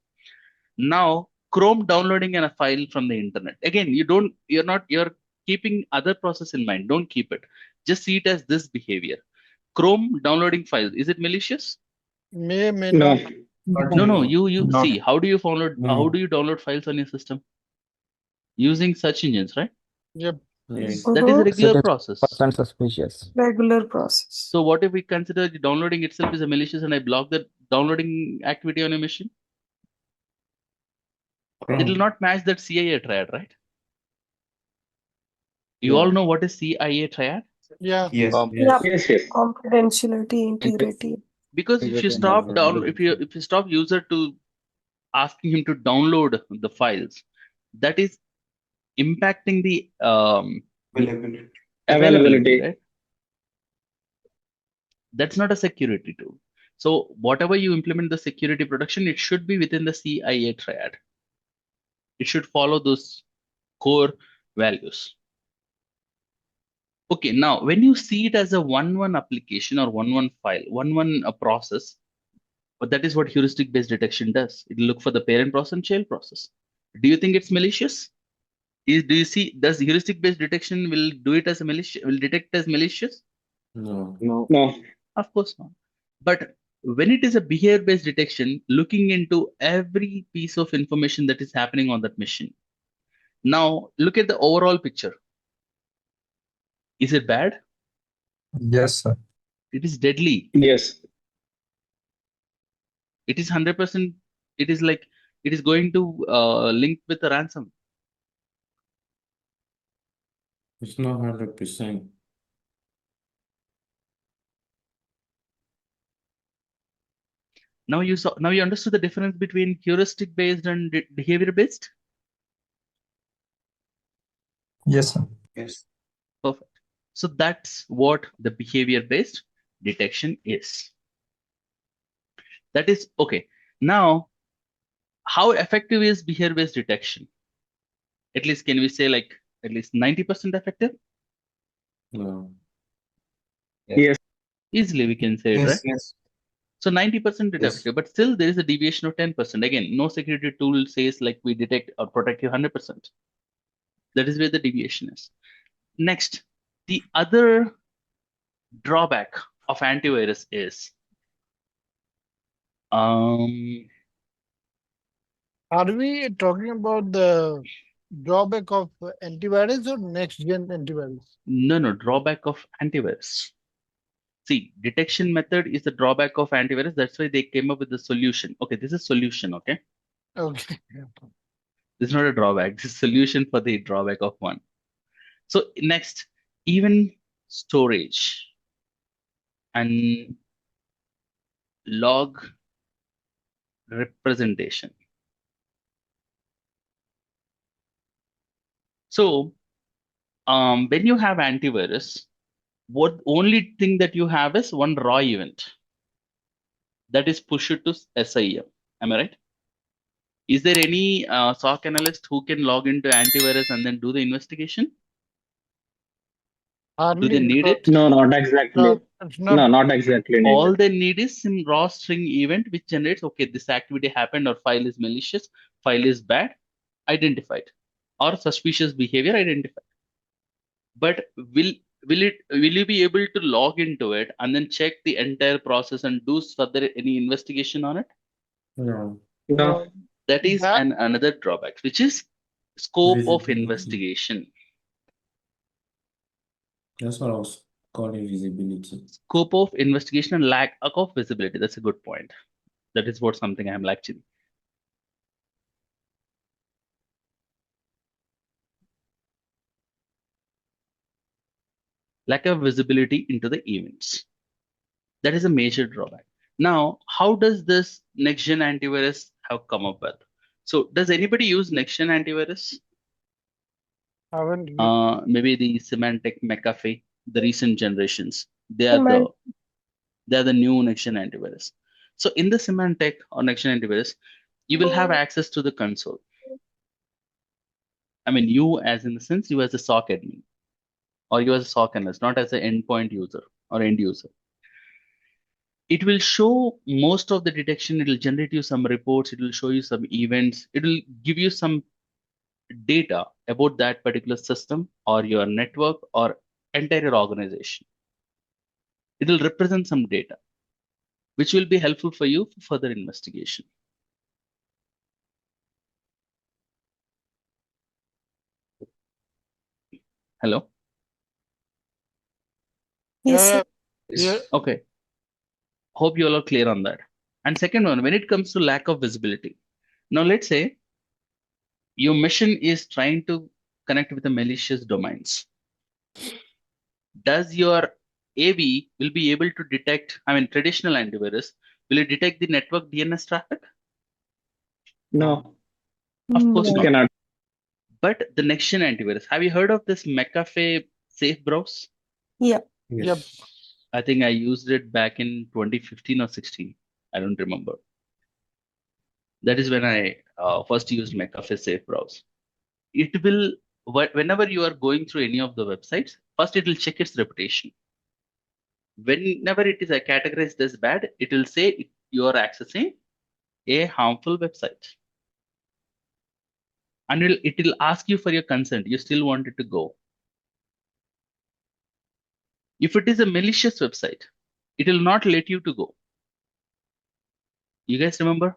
Now, Chrome downloading a file from the internet. Again, you're keeping other process in mind. Don't keep it. Just see it as this behavior. Chrome downloading files. Is it malicious? May not. No. You see, how do you download files on your system? Using search engines, right? Yep. That is a regular process. Suspicious. Regular process. So what if we consider the downloading itself is a malicious and I block the downloading activity on a machine? It will not match that CIA triad, right? You all know what is CIA triad? Yeah. Yes. Confidentiality, integrity. Because if you stop user to asking him to download the files, that is impacting the availability, right? That's not a security tool. So whatever you implement the security production, it should be within the CIA triad. It should follow those core values. Okay, now when you see it as a one application or one file, one process, but that is what heuristic based detection does. It will look for the parent process and child process. Do you think it's malicious? Do you see, does heuristic based detection will do it as a malicious, will detect as malicious? No. No. Of course not. But when it is a behavior based detection, looking into every piece of information that is happening on that machine. Now look at the overall picture. Is it bad? Yes, sir. It is deadly. Yes. It is 100%. It is like it is going to link with a ransom. It's not 100%. Now you saw. Now you understood the difference between heuristic based and behavior based. Yes, sir. Yes. Perfect. So that's what the behavior based detection is. That is okay. Now, how effective is behavior based detection? At least can we say like at least 90% effective? No. Yes. Easily we can say it, right? Yes. So 90% is Yes. effective, but still there is a deviation of 10%. Again, no security tool says like we detect or protect you 100%. That is where the deviation is. Next, the other drawback of antivirus is Are we talking about the drawback of antivirus or next gen antivirus? no drawback of antivirus. See, detection method is the drawback of antivirus. That's why they came up with the solution. Okay, this is solution. Okay, Okay. this is not a drawback. This is solution for the drawback of one. So next, even storage and log representation. So when you have antivirus, what only thing that you have is one raw event that is pushed to SIEM. Am I right? Is there any SOC analyst who can log into antivirus and then do the investigation? Do they need it? No, not exactly. No, not exactly needed. All they need is some raw string event which generates, okay, this activity happened or file is malicious, file is bad, identified, or suspicious behavior identified. But will you be able to log into it and then check the entire process and do further any investigation on it? No. No. That is another drawback, which is scope of Visibility. investigation. That's what I was calling visibility. Scope of investigation and lack of visibility. That's a good point. That is what something I am lacking. Lack of visibility into the events. That is a major drawback. Now, how does this next-gen antivirus have come up with? So does anybody use next-gen antivirus? Maybe the Symantec, McAfee, the recent generations. They are the new next-gen antivirus. So in the Symantec or next-gen antivirus, you will have access to the console. I mean, you as in the sense you as a SOC admin, or you as a SOC analyst, not as an endpoint user or end user. It will show most of the detection. It will generate you some reports. It will show you some events. It will give you some data about that particular system or your network or entire organization. It will represent some data, which will be helpful for you for further investigation. Hello? Yes, sir. Okay. Hope you all are clear on that. And second one, when it comes to lack of visibility. Now let's say your mission is trying to connect with the malicious domains. Does your AV will be able to detect, I mean, traditional antivirus, will it detect the network DNS traffic? No. Of course It not. cannot. But the next gen antivirus, have you heard of this McAfee Safe Browse? Yeah. Yes. I think I used it back in 2015 or 16. I don't remember. That is when I first used McAfee Safe Browse. It will, whenever you are going through any of the websites, first it will check its reputation. Whenever it is categorized as bad, it will say you are accessing a harmful website. And it will ask you for your consent. You still want it to go. If it is a malicious website, it will not let you to go. You guys remember?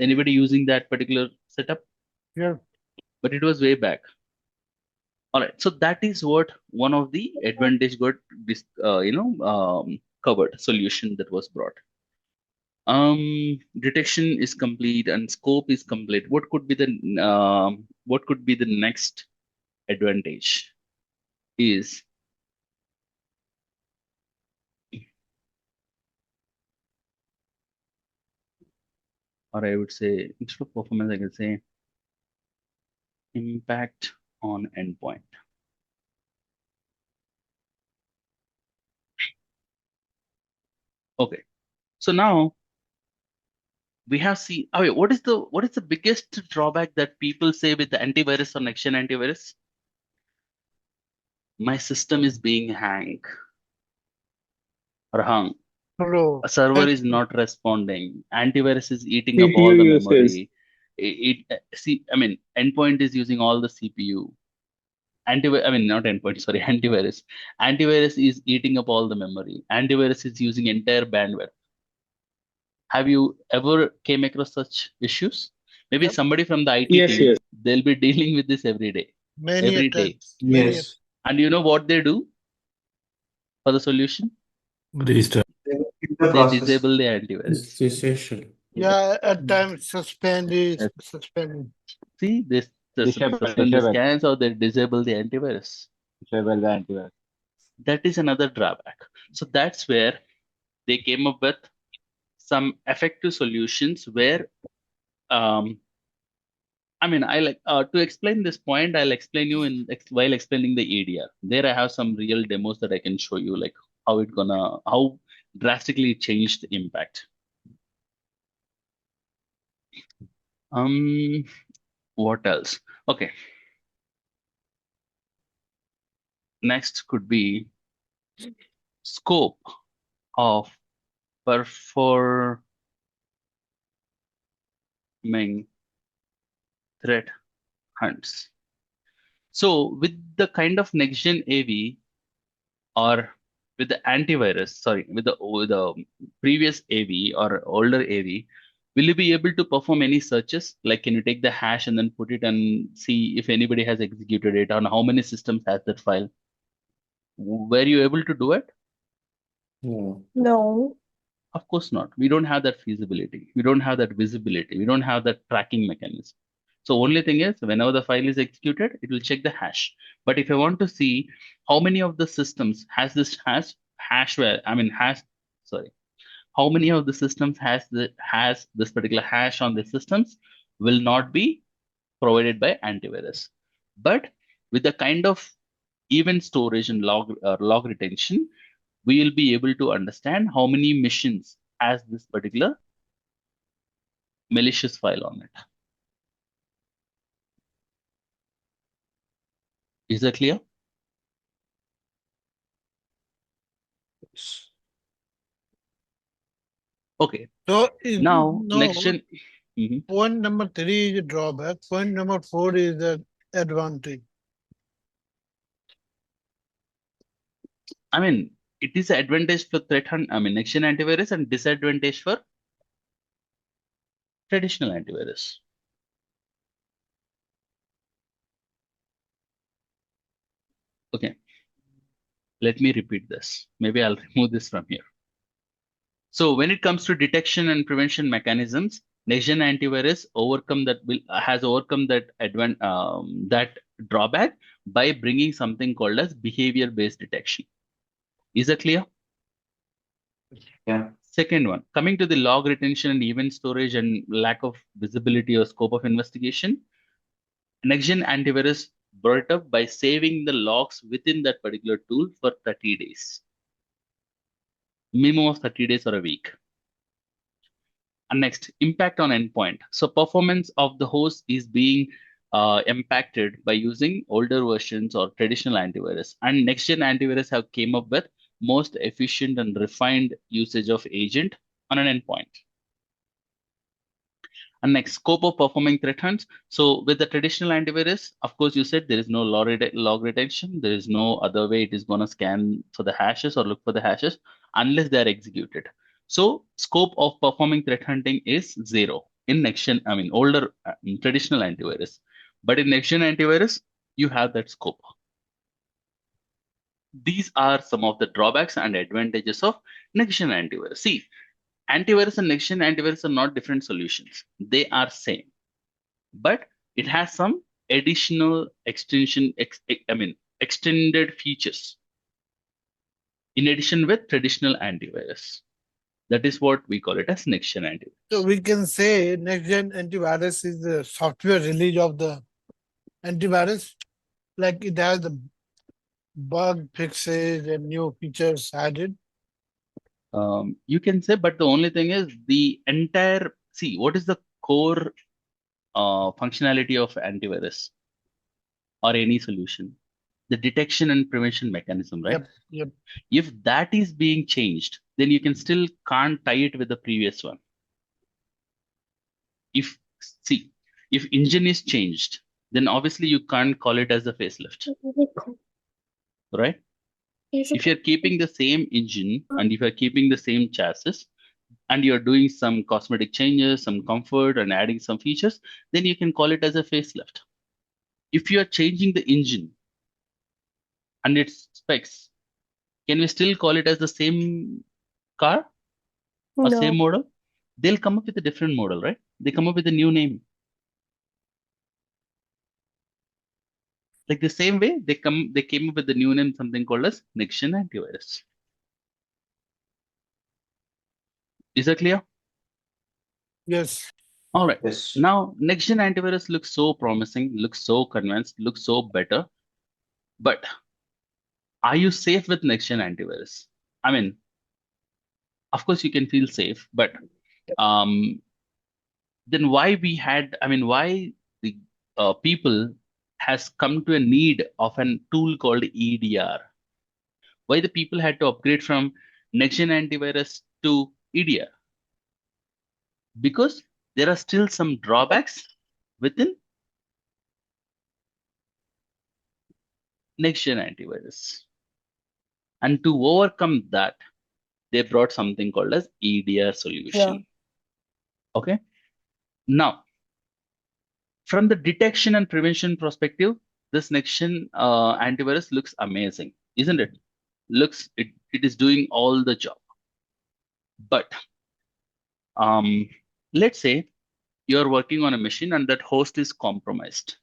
Anybody using that particular setup? Yeah. But it was way back. All right. So that is what one of the advantage got covered solution that was brought. Detection is complete and scope is complete. What could be the next advantage? Is or I would say instead of performance, I can say impact on endpoint. Okay, so now we have seen. Oh, wait, what is the biggest drawback that people say with the antivirus or next gen antivirus? My system is being hung or hung. Hello. A server is not responding. Antivirus is eating up CPU all the usage. memory. Endpoint is using all the CPU. Not endpoint, sorry, antivirus. Antivirus is eating up all the memory. Antivirus is using entire bandwidth. Have you ever came across such issues? Maybe somebody from the IT Yes, team, yes. they'll be dealing with this every day. Many Every day. attacks. Many Yes. And you know what they do for the solution? Register. They disable the antivirus. Cessation. Yeah, at times suspend it. See, they suspend the Disable. scans or they disable the antivirus. Disable the antivirus. That is another drawback. So that's where they came up with some effective solutions where I like to explain this point. I'll explain you while explaining the EDR. There I have some real demos that I can show you, like how drastically it changed the impact. What else? Okay. Next could be scope of performing threat hunts. So with the kind of next gen AV or with the antivirus, sorry, with the previous AV or older AV, will you be able to perform any searches? Like, can you take the hash and then put it and see if anybody has executed it on how many systems has that file? Were you able to do it? No. No. Of course not. We don't have that feasibility. We don't have that visibility. We don't have that tracking mechanism. So only thing is, whenever the file is executed, it will check the hash. But if I want to see how many of the systems has this how many of the systems has this particular hash on the systems will not be provided by antivirus. But with the kind of event storage and log retention, we will be able to understand how many missions has this particular malicious file on it. Is that clear? Okay. So now next gen. Point number 3 is a drawback. Point number 4 is the advantage. It is an advantage for threat hunt. Next gen antivirus and disadvantage for traditional antivirus. Okay. Let me repeat this. Maybe I'll remove this from here. So when it comes to detection and prevention mechanisms, next-gen antivirus has overcome that drawback by bringing something called as behavior-based detection. Is that clear? Yeah. Second one, coming to the log retention and event storage and lack of visibility or scope of investigation, next-gen antivirus brought up by saving the logs within that particular tool for 30 days. Minimum of 30 days or a week. And next, impact on endpoint. So performance of the host is being impacted by using older versions or traditional antivirus. And next-gen antivirus have came up with most efficient and refined usage of agent on an endpoint. And next, scope of performing threat hunts. So with the traditional antivirus, of course, you said there is no log retention. There is no other way it is going to scan for the hashes or look for the hashes unless they are executed. So scope of performing threat hunting is 0 in next-gen, older traditional antivirus. But in next-gen antivirus, you have that scope. These are some of the drawbacks and advantages of next-gen antivirus. See, antivirus and next-gen antivirus are not different solutions. They are same. But it has some additional extension, extended features in addition with traditional antivirus. That is what we call it as next-gen antivirus. So we can say next-gen antivirus is the software release of the antivirus, like it has the bug fixes and new features added. You can say, but the only thing is the entire, see, what is the core functionality of antivirus or any solution? The detection and prevention mechanism, right? Yep. If that is being changed, then you can still can't tie it with the previous one. If engine is changed, then obviously you can't call it as a facelift, right? If you're keeping the same engine and if you're keeping the same chassis and you're doing some cosmetic changes, some comfort and adding some features, then you can call it as a facelift. If you're changing the engine and its specs, can we still call it as the same car or same model? They'll come up with a different model, right? They come up with a new name. Like the same way they came up with the new name, something called as next-gen antivirus. Is that clear? Yes. All right. Yes. Now, next-gen antivirus looks so promising, looks so convinced, looks so better. But are you safe with next-gen antivirus? I mean, of course you can feel safe, but then why the people has come to a need of a tool called EDR? Why the people had to upgrade from next-gen antivirus to EDR? Because there are still some drawbacks within next-gen antivirus. And to overcome that, they brought something called as EDR solution. Yeah. Okay. Now, from the detection and prevention perspective, this next-gen antivirus looks amazing, isn't it? It is doing all the job. But let's say you're working on a machine and that host is compromised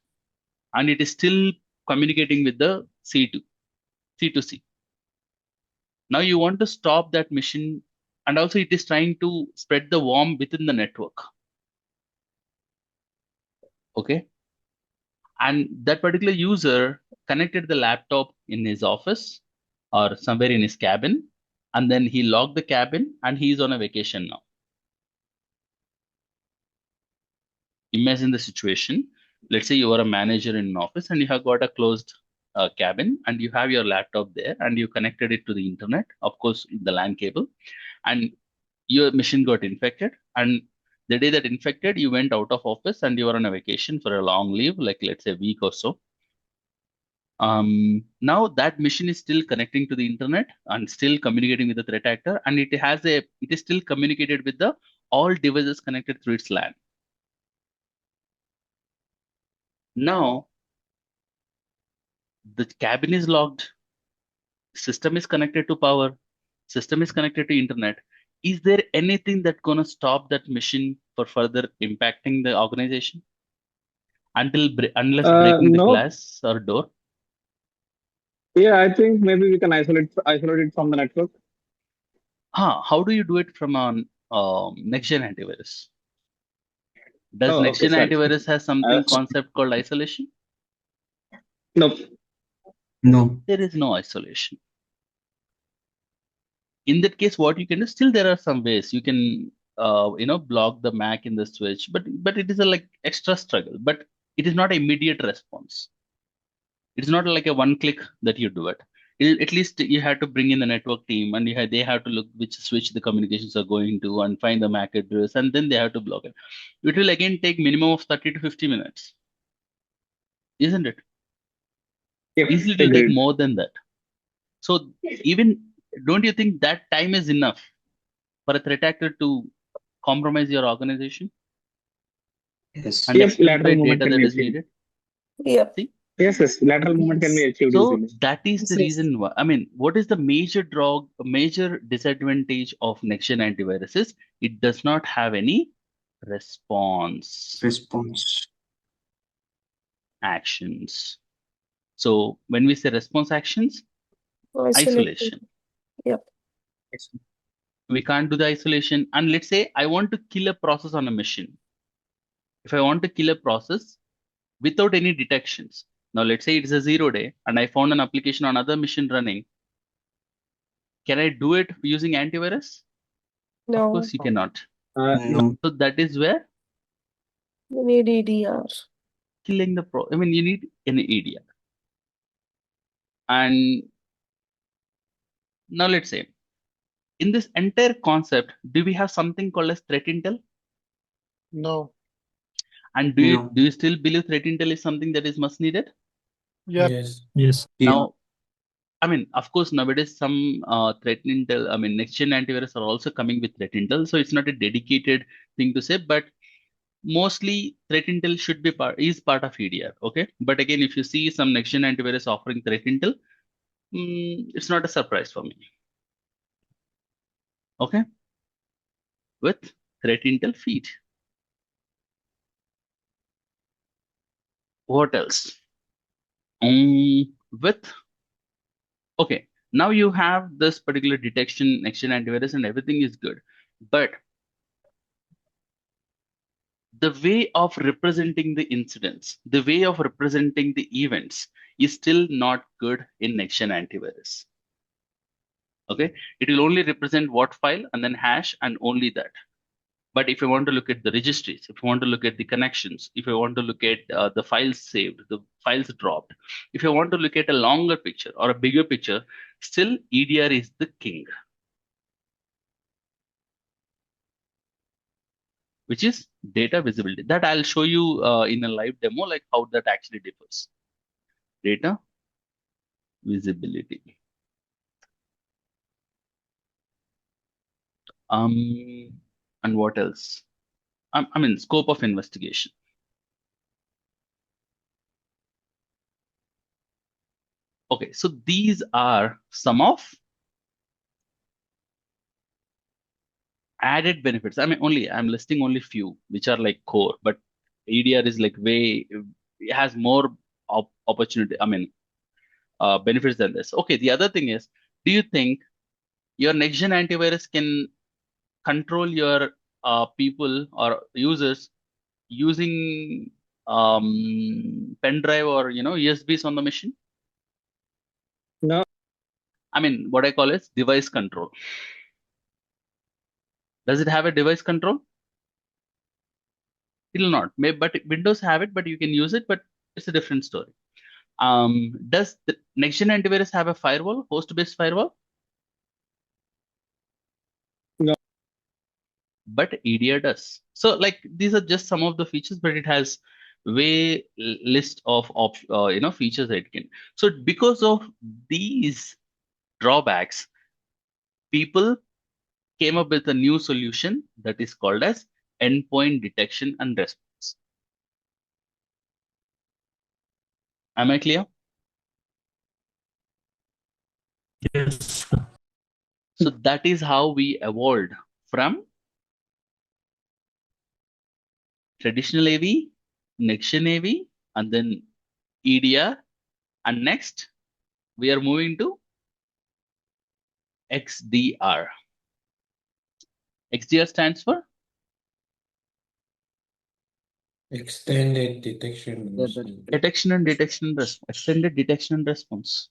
and it is still communicating with the C2C. Now you want to stop that machine, and also it is trying to spread the worm within the network. Okay. And that particular user connected the laptop in his office or somewhere in his cabin, and then he locked the cabin and he's on a vacation now. Imagine the situation. Let's say you are a manager in an office and you have got a closed cabin and you have your laptop there and you connected it to the internet, of course, the LAN cable, and your machine got infected. And the day that infected, you went out of office and you were on a vacation for a long leave, like let's say a week or so. Now that machine is still connecting to the internet and still communicating with the threat actor, and it is still communicated with the all devices connected through its LAN. Now, the cabin is locked, system is connected to power, system is connected to internet. Is there anything that's going to stop that machine for further impacting the organization unless breaking the No. glass or door? Yeah, I think maybe we can isolate it from the network. How do you do it from on next-gen antivirus? Does Oh, okay, next-gen sorry. antivirus has something concept called isolation? Nope. No. There is no isolation. In that case, what you can do, still there are some ways you can block the MAC in the switch, but it is a like extra struggle, but it is not an immediate response. It's not like a one click that you do it. At least you have to bring in the network team, and they have to look which switch the communications are going to and find the MAC address, and then they have to block it. It will again take minimum of 30 to 50 minutes, isn't it? Yep. Easily it will take Agreed. more than that. So even, don't you think that time is enough for a threat actor to compromise your organization Yes. and Yep. exploit Lateral the movement data can that be is achieved. needed? Yep. See? Yes. Lateral movement can be Yes. achieved So easily. that is the Yes. Yes. reason why. I mean, what is the major disadvantage of next-gen antivirus is it does not have any response Response. actions. So when we say response actions, Isolation. isolation. Yep. We can't do the isolation. And let's say I want to kill a process on a machine. If I want to kill a process without any detections, now let's say it's a 0-day and I found an application on other machine running. Can I do it using antivirus? No. Of course you cannot. No. So that is where You need EDR. killing the I mean, you need an EDR. And now let's say in this entire concept, do we have something called as threat intel? No. And No. do you still believe threat intel is something that is must needed? Yep. Yes. Yes. Now, I mean, of course, nowadays some threat intel, I mean, next-gen antivirus are also coming with threat intel. So it's not a dedicated thing to say, but mostly threat intel should be is part of EDR. Okay. But again, if you see some next-gen antivirus offering threat intel, it's not a surprise for me. Okay. With threat intel feed. What else? Okay, now you have this particular detection next-gen antivirus and everything is good. But the way of representing the incidents, the way of representing the events is still not good in next-gen antivirus. Okay, it will only represent what file and then hash and only that. But if you want to look at the registries, if you want to look at the connections, if you want to look at the files saved, the files dropped, if you want to look at a longer picture or a bigger picture, still EDR is the king, which is data visibility. That I'll show you in a live demo, like how that actually differs. Data visibility. And what else? I mean, scope of investigation. Okay, so these are some of added benefits. I mean, I'm listing only few, which are like core, but EDR is like it has more opportunity. I mean, benefits than this. Okay, the other thing is, do you think your next-gen antivirus can control your people or users using pen drive or USBs on the machine? No. I mean, what I call is device control. Does it have a device control? It will not. Maybe, but Windows have it, but you can use it, but it's a different story. Does the next-gen antivirus have a firewall, host-based firewall? No. But EDR does. So like these are just some of the features, but it has way list of features that it can. So because of these drawbacks, people came up with a new solution that is called as endpoint detection and response. Am I clear? Yes. So that is how we evolved from traditional AV, next-gen AV, and then EDR, and next we are moving to XDR. XDR stands for Extended detection Yeah, response. Extended detection and response.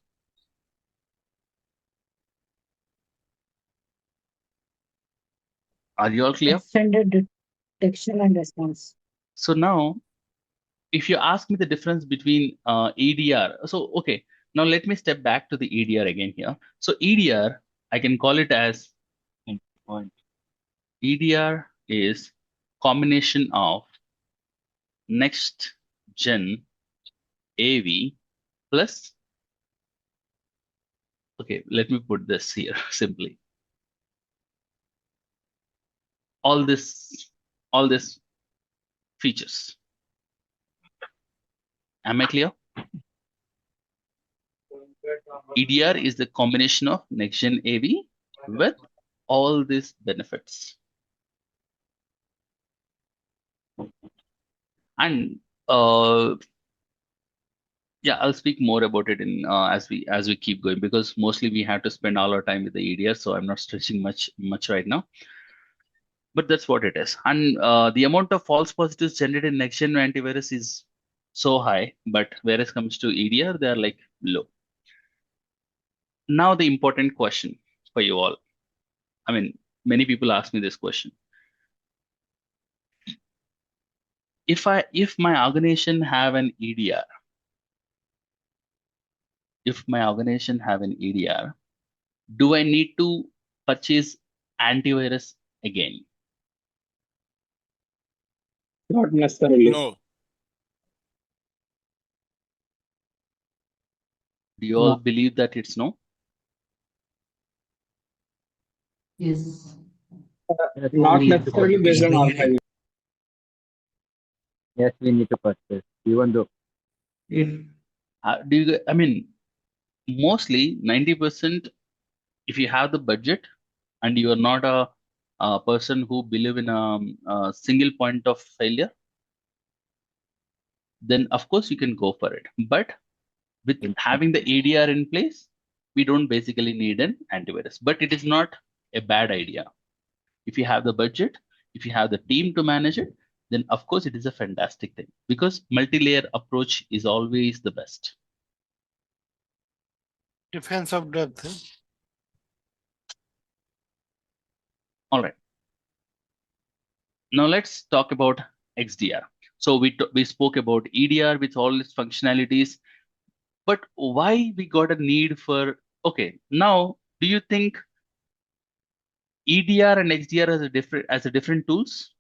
Are you all clear? Extended detection and response. So now, if you ask me the difference between EDR, so okay, now let me step back to the EDR again here. So EDR, I can call it as endpoint. EDR is combination of next gen AV plus, okay, let me put this here simply. All this features. Am I clear? EDR is the combination of next gen AV with all these benefits. And yeah, I'll speak more about it in as we keep going, because mostly we have to spend all our time with the EDR, so I'm not stretching much right now. But that's what it is. And the amount of false positives generated in next gen antivirus is so high, but whereas comes to EDR, they are like low. Now the important question for you all. I mean, many people ask me this question. If my organization have an EDR, do I need to purchase antivirus again? Not necessarily. No. Do you all No. believe that it's no? Yes. Not necessarily based on alpha. Yes, we need to purchase, even though I mean, mostly 90%, if you have the budget and you are not a person who believe in a single point of failure, then of course you can go for it. But with having the EDR in place, we don't basically need an antivirus. But it is not a bad idea. If you have the budget, if you have the team to manage it, then of course it is a fantastic thing, because multi-layer approach is always the best. Defense of depth. All right. Now let's talk about XDR. So we spoke about EDR with all its functionalities, but why we got a need for, okay, now do you think EDR and XDR as a different tools?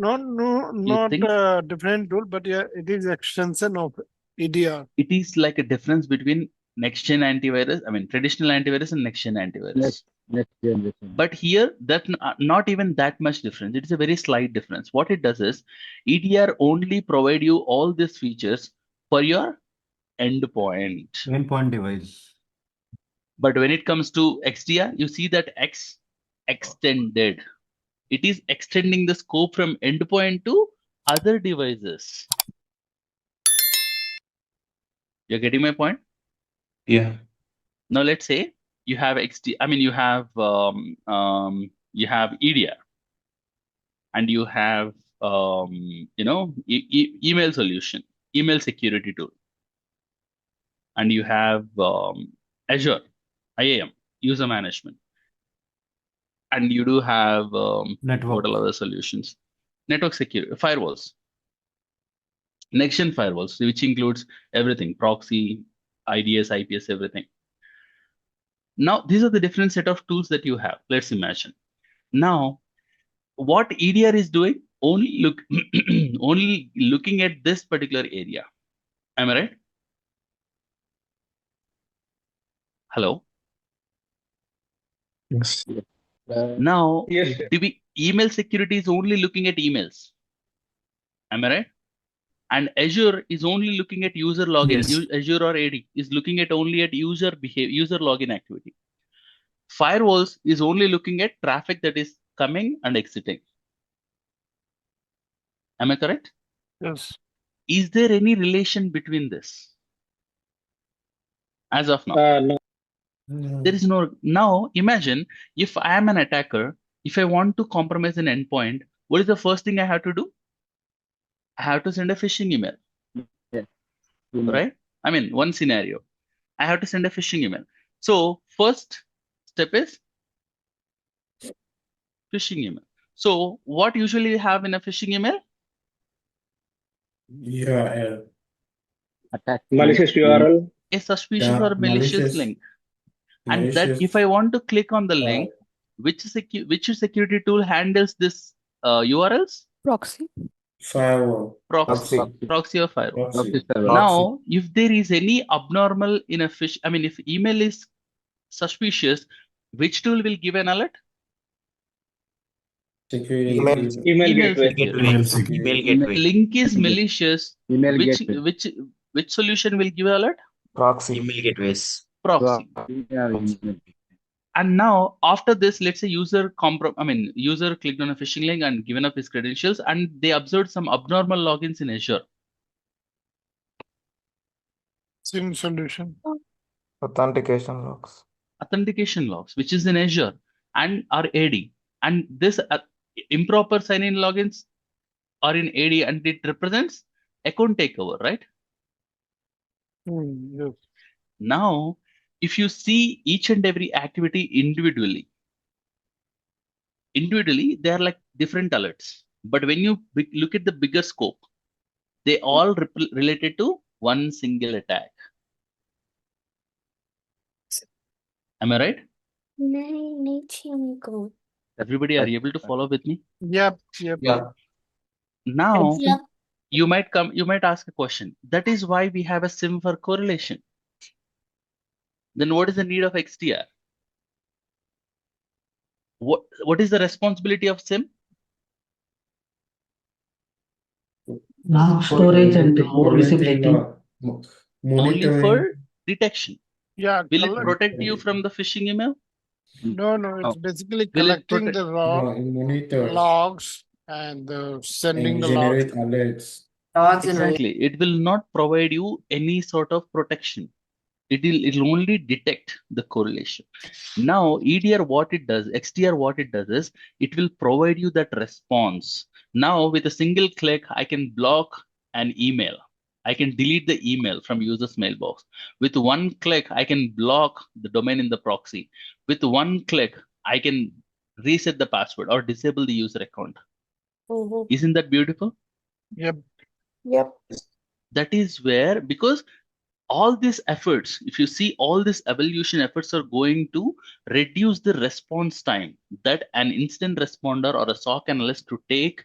Not a different tool, but yeah, it is extension of EDR. It is like a difference between next gen antivirus, I mean traditional antivirus and next gen antivirus. next generation. But here, that not even that much difference. It is a very slight difference. What it does is, EDR only provide you all these features for your endpoint device. But when it comes to XDR, you see that X extended. It is extending the scope from endpoint to other devices. You're getting my point? Yeah. Now let's say you have you have EDR, and you have email solution, email security tool, and you have Azure IAM, user management, and you do have Network. what are other solutions? Network security, firewalls, next gen firewalls, which includes everything, proxy, IDS, IPS, everything. Now these are the different set of tools that you have. Let's imagine. Now, what EDR is doing, only looking at this particular area. Am I right? Hello. Yes. Now, Yes. email security is only looking at emails. Am I right? And Azure is only looking at user login. Yes. Azure or AD is looking at only at user behavior, user login activity. Firewalls is only looking at traffic that is coming and exiting. Am I correct? Yes. Is there any relation between this? As of now, No. there is no. Now imagine if I am an attacker, if I want to compromise an endpoint, what is the first thing I have to do? I have to send a phishing email, Yes. right? I mean, one scenario, I have to send a phishing email. So first step is phishing email. So what usually you have in a phishing email? URL. Malicious URL. A suspicious or malicious link. And that if I want to click on the link, which security tool handles this URLs? Proxy. Firewall. Proxy or firewall. Proxy server. Now, if there is any abnormal in a if email is suspicious, which tool will give an alert? Security. Email gateway. Email gateway. Link is malicious. Email gateway. Which solution will give alert? Email gateways. Proxy. And now after this, let's say user clicked on a phishing link and given up his credentials, and they observed some abnormal logins in Azure. SIEM solution. Authentication logs. Authentication logs, which is in Azure and are AD. And this improper sign-in logins are in AD, and it represents account takeover, right? Yes. Now, if you see each and every activity individually, they are like different alerts. But when you look at the bigger scope, they all related to one single attack. Am I right? Everybody, are you able to follow with me? Yep. Now, you might ask a question. That is why we have a SIEM for correlation. Then what is the need of XDR? What is the responsibility of SIEM? Log storage and more visibility. Only for detection. Yeah. Will it protect you from the phishing email? No, it's basically Will it collecting the logs and sending the logs. Generate alerts. Exactly. It will not provide you any sort of protection. It will only detect the correlation. Now, EDR, what it does, XDR, what it does is it will provide you that response. Now, with a single click, I can block an email. I can delete the email from user's mailbox. With one click, I can block the domain in the proxy. With one click, I can reset the password or disable the user account. Isn't that beautiful? Yep. That is where, because all these efforts, if you see, all these evolution efforts are going to reduce the response time that an incident responder or a SOC analyst to take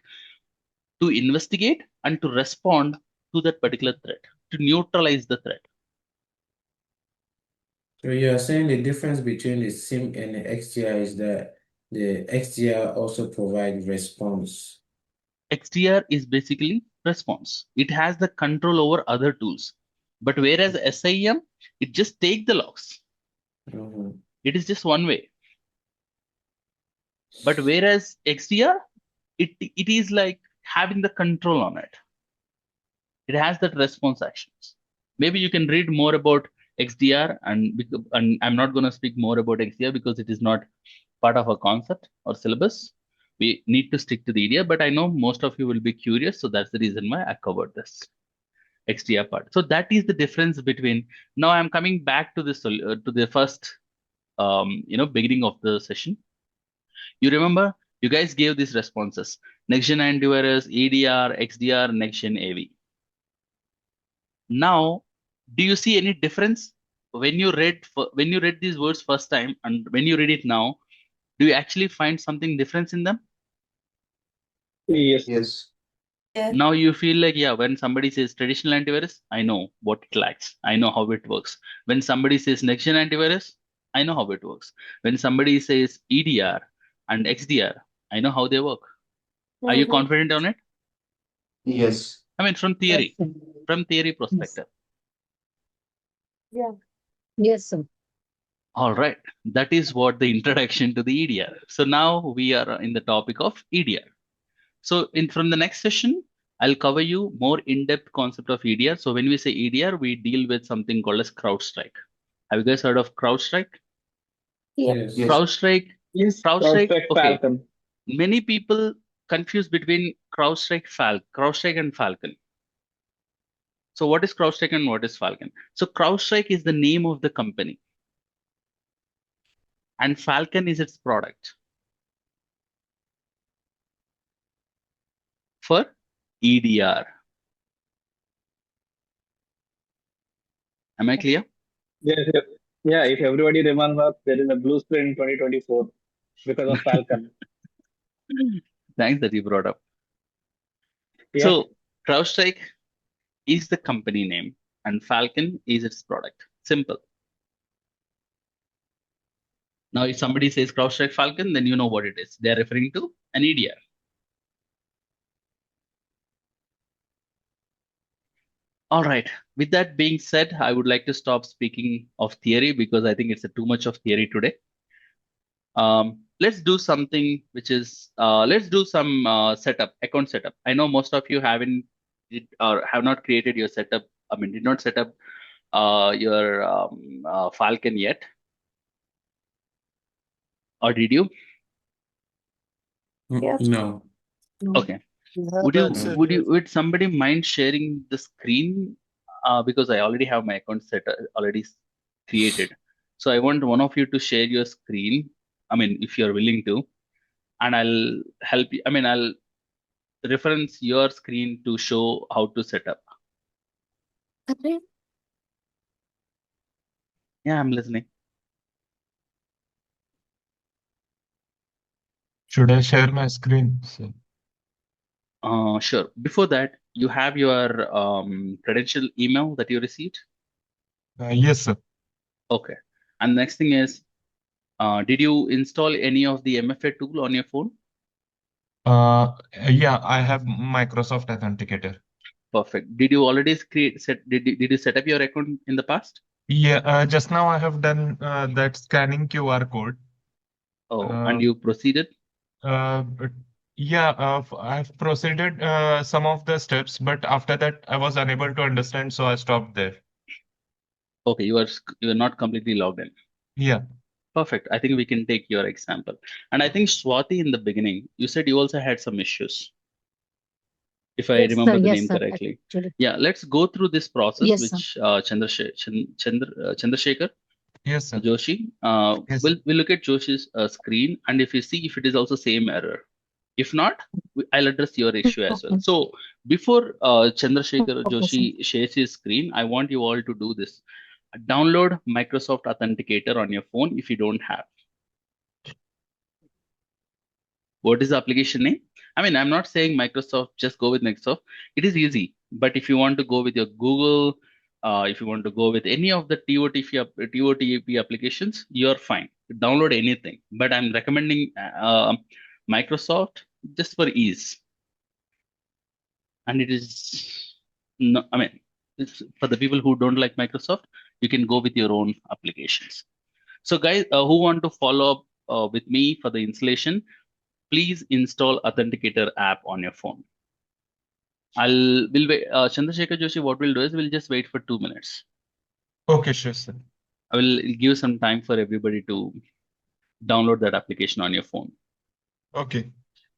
to investigate and to respond to that particular threat, to neutralize the threat. So you are saying the difference between the SIEM and the XDR is that the XDR also provides response. XDR is basically response. It has the control over other tools. But whereas SIEM, it just takes the logs. It is just one way. But whereas XDR, it is like having the control on it. It has that response actions. Maybe you can read more about XDR, and I'm not going to speak more about XDR because it is not part of our concept or syllabus. We need to stick to the EDR, but I know most of you will be curious, so that's the reason why I covered this XDR part. So that is the difference between. Now I'm coming back to this to the first, beginning of the session. You remember you guys gave these responses: next-gen antivirus, EDR, XDR, next-gen AV. Now, do you see any difference when you read these words first time and when you read it now? Do you actually find something difference in them? Yes. Now you feel like, yeah, when somebody says traditional antivirus, I know what it lacks. I know how it works. When somebody says next-gen antivirus, I know how it works. When somebody says EDR and XDR, I know how they work. Are you confident on it? Yes. I mean, from theory perspective. Yeah. Yes, sir. All right. That is what the introduction to the EDR. So now we are in the topic of EDR. So from the next session, I'll cover you more in-depth concept of EDR. So when we say EDR, we deal with something called as CrowdStrike. Have you guys heard of CrowdStrike? Yes. CrowdStrike. Yes. CrowdStrike. Okay. Falcon. Many people confused between CrowdStrike and Falcon. So what is CrowdStrike and what is Falcon? So CrowdStrike is the name of the company, and Falcon is its product for EDR. Am I clear? Yes, yes. Yeah, if everybody remembers, there is a blue screen in 2024 because of Falcon. Thanks that you brought up. Yeah. So CrowdStrike is the company name and Falcon is its product. Simple. Now, if somebody says CrowdStrike Falcon, then you know what it is. They're referring to an EDR. All right. With that being said, I would like to stop speaking of theory because I think it's too much of theory today. Let's do something which is, let's do some account setup. I know most of you haven't or have not created your setup. I mean, did not set up your Falcon yet. Or did you? Yeah. No. Okay. Would somebody mind sharing the screen? Because I already have my account already created. So I want one of you to share your screen. I mean, if you're willing to, and I'll help you. I mean, I'll reference your screen to show how to set up. Okay. Yeah, I'm listening. Should I share my screen? Sure. Before that, you have your credential email that you received? Yes, sir. Okay. And next thing is, did you install any of the MFA tool on your phone? Yeah, I have Microsoft Authenticator. Perfect. Did you already did you set up your account in the past? Yeah, just now I have done that scanning QR code. Oh, and you proceeded? Yeah, I've proceeded some of the steps, but after that I was unable to understand, so I stopped there. Okay, you are not completely logged in. Yeah. Perfect. I think we can take your example. And I think Swati, in the beginning, you said you also had some issues, if I Yes, remember sir. the Yes, name sir. correctly. Actually. Yeah, let's go through this process, Yes, sir. which Chandrasekhar Yes, sir. Joshi. Yes. We'll look at Joshi's screen, and if you see if it is also same error. If not, I'll address your issue as well. Okay. So before Chandrasekhar Okay, sir. Joshi shares his screen, I want you all to do this. Download Microsoft Authenticator on your phone if you don't have. What is the application name? I mean, I'm not saying Microsoft, just go with Microsoft. It is easy. But if you want to go with your Google, if you want to go with any of the TOTP applications, you're fine. Download anything. But I'm recommending Microsoft just for ease. And it is, no, I mean, it's for the people who don't like Microsoft, you can go with your own applications. So guys who want to follow up with me for the installation, please install Authenticator app on your phone. We'll wait. Chandrasekhar Joshi, what we'll do is we'll just wait for 2 minutes. Okay, sure, sir. I will give some time for everybody to download that application on your phone. Okay.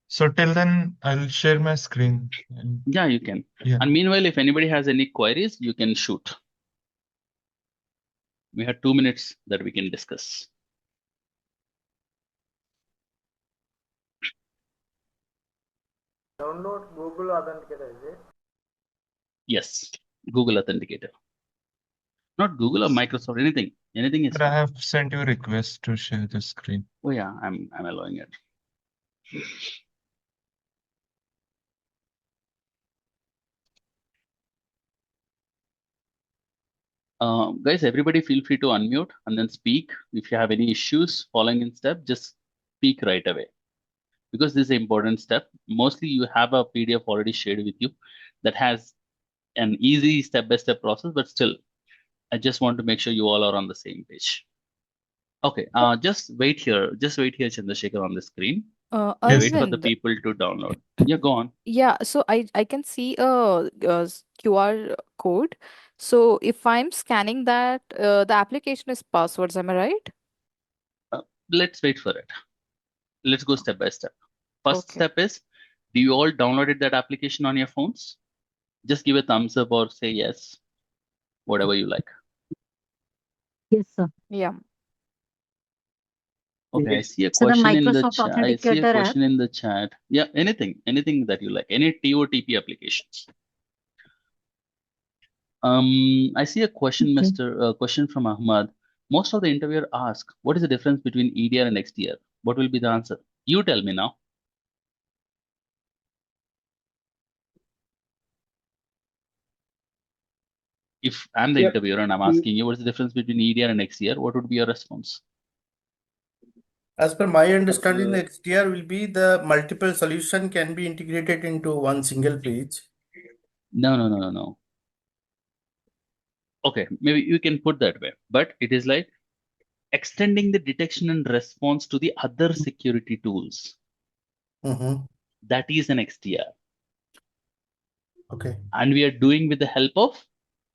So till then, I'll share my screen. Yeah, you can. Yeah. And meanwhile, if anybody has any queries, you can shoot. We have 2 minutes that we can discuss. Download Google Authenticator, is it? Yes, Google Authenticator. Not Google or Microsoft, anything. Anything is But I have sent you a request to share the screen. Oh yeah, I'm allowing it. Guys, everybody feel free to unmute and then speak. If you have any issues following in step, just speak right away. Because this is an important step. Mostly you have a PDF already shared with you that has an easy step-by-step process, but still, I just want to make sure you all are on the same page. Okay, just wait here, Chandrasekhar, on the screen. Wait for the Arvind, people to download. Yeah, go on. yeah, so I can see a QR code. So if I'm scanning that, the application is passwords, am I right? Let's wait for it. Let's go step by step. First Okay. step is Do you all downloaded that application on your phones? Just give a thumbs up or say yes, whatever you like. Yes, sir. Yeah. Okay, I see a So the question in the Microsoft chat. I see a Authenticator app. question in the chat. Yeah, anything that you like, any TOTP applications. I see a question, question from Ahmad. Most of the interviewer ask, what is the difference between EDR and XDR? What will be the answer? You tell me now. If I'm the interviewer and I'm asking you what's the difference between EDR and XDR, what would be your response? As per my understanding, the XDR will be the multiple solution can be integrated into one single page. No. Okay, maybe you can put that way, but it is like extending the detection and response to the other security tools. That is an XDR. Okay. And we are doing with the help of,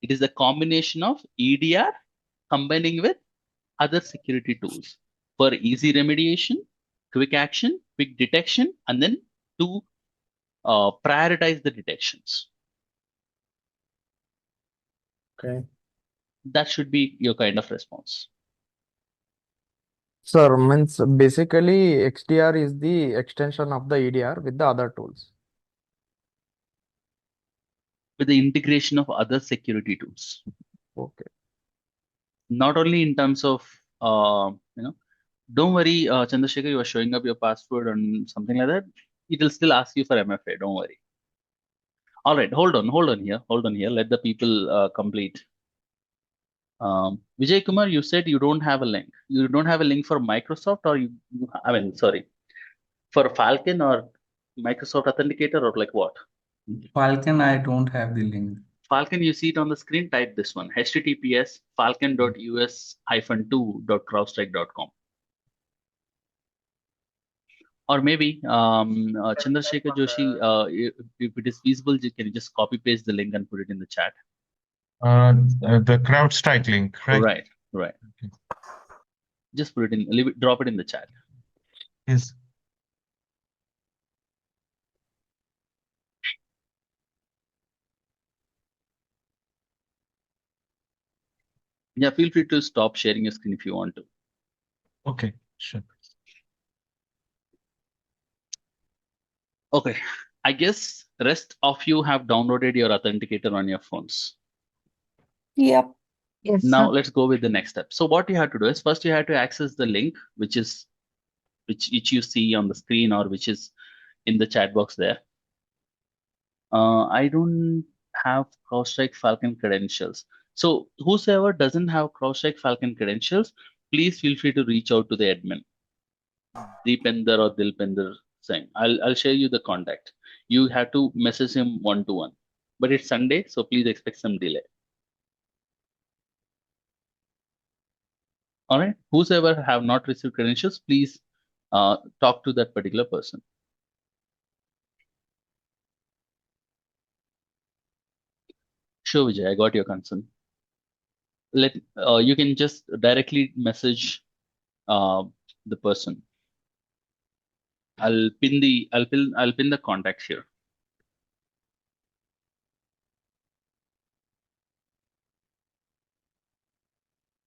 it is a combination of EDR combining with other security tools for easy remediation, quick action, quick detection, and then to prioritize the detections. Okay. That should be your kind of response. Sir, means basically XDR is the extension of the EDR with the other tools. With the integration of other security tools. Okay. Not only in terms of, don't worry, Chandrasekhar, you are showing up your password and something like that. It will still ask you for MFA, don't worry. All right, hold on here. Let the people complete. Vijay Kumar, you said you don't have a link. You don't have a link for Microsoft for Falcon or Microsoft Authenticator or like what? Falcon, I don't have the link. Falcon, you see it on the screen, type this one, https falcon.us-2.crowdstrike.com. Or maybe Chandrasekhar Joshi, if it is feasible, you can just copy paste the link and put it in the chat. The CrowdStrike link, right? Right. Okay. Just put it in, drop it in the chat. Yes. Yeah, feel free to stop sharing your screen if you want to. Okay, sure. Okay, I guess rest of you have downloaded your authenticator on your phones. Yep. Yes, now sir. let's go with the next step. So what you have to do is first you have to access the link, which you see on the screen or which is in the chat box there. I don't have CrowdStrike Falcon credentials. So whosoever doesn't have CrowdStrike Falcon credentials, please feel free to reach out to the admin, Deepender or Dilpender Singh. I'll share you the contact. You have to message him one-to-one. But it's Sunday, so please expect some delay. All right. Whosoever have not received credentials, please talk to that particular person. Sure, Vijay, I got your concern. You can just directly message the person. I'll pin the contact here.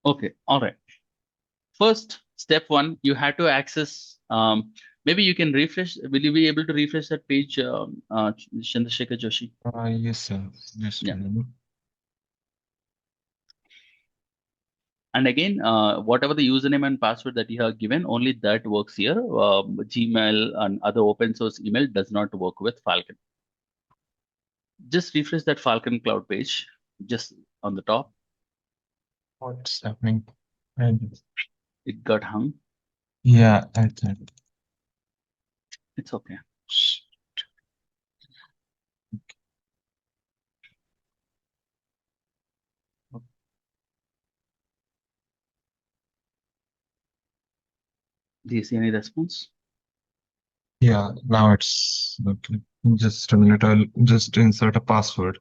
Okay, all right. First, step one, you have to access. Maybe you can refresh. Will you be able to refresh that page, Chandrasekhar Joshi? Yes, sir. Yes, yeah. And again, whatever the username and password that you have given, only that works here. Gmail and other open source email does not work with Falcon. Just refresh that Falcon Cloud page, just on the top. What's happening? It got hung. Yeah, that's it. It's okay. Do you see any response? Yeah, now it's okay. Just a minute, I'll just insert a password.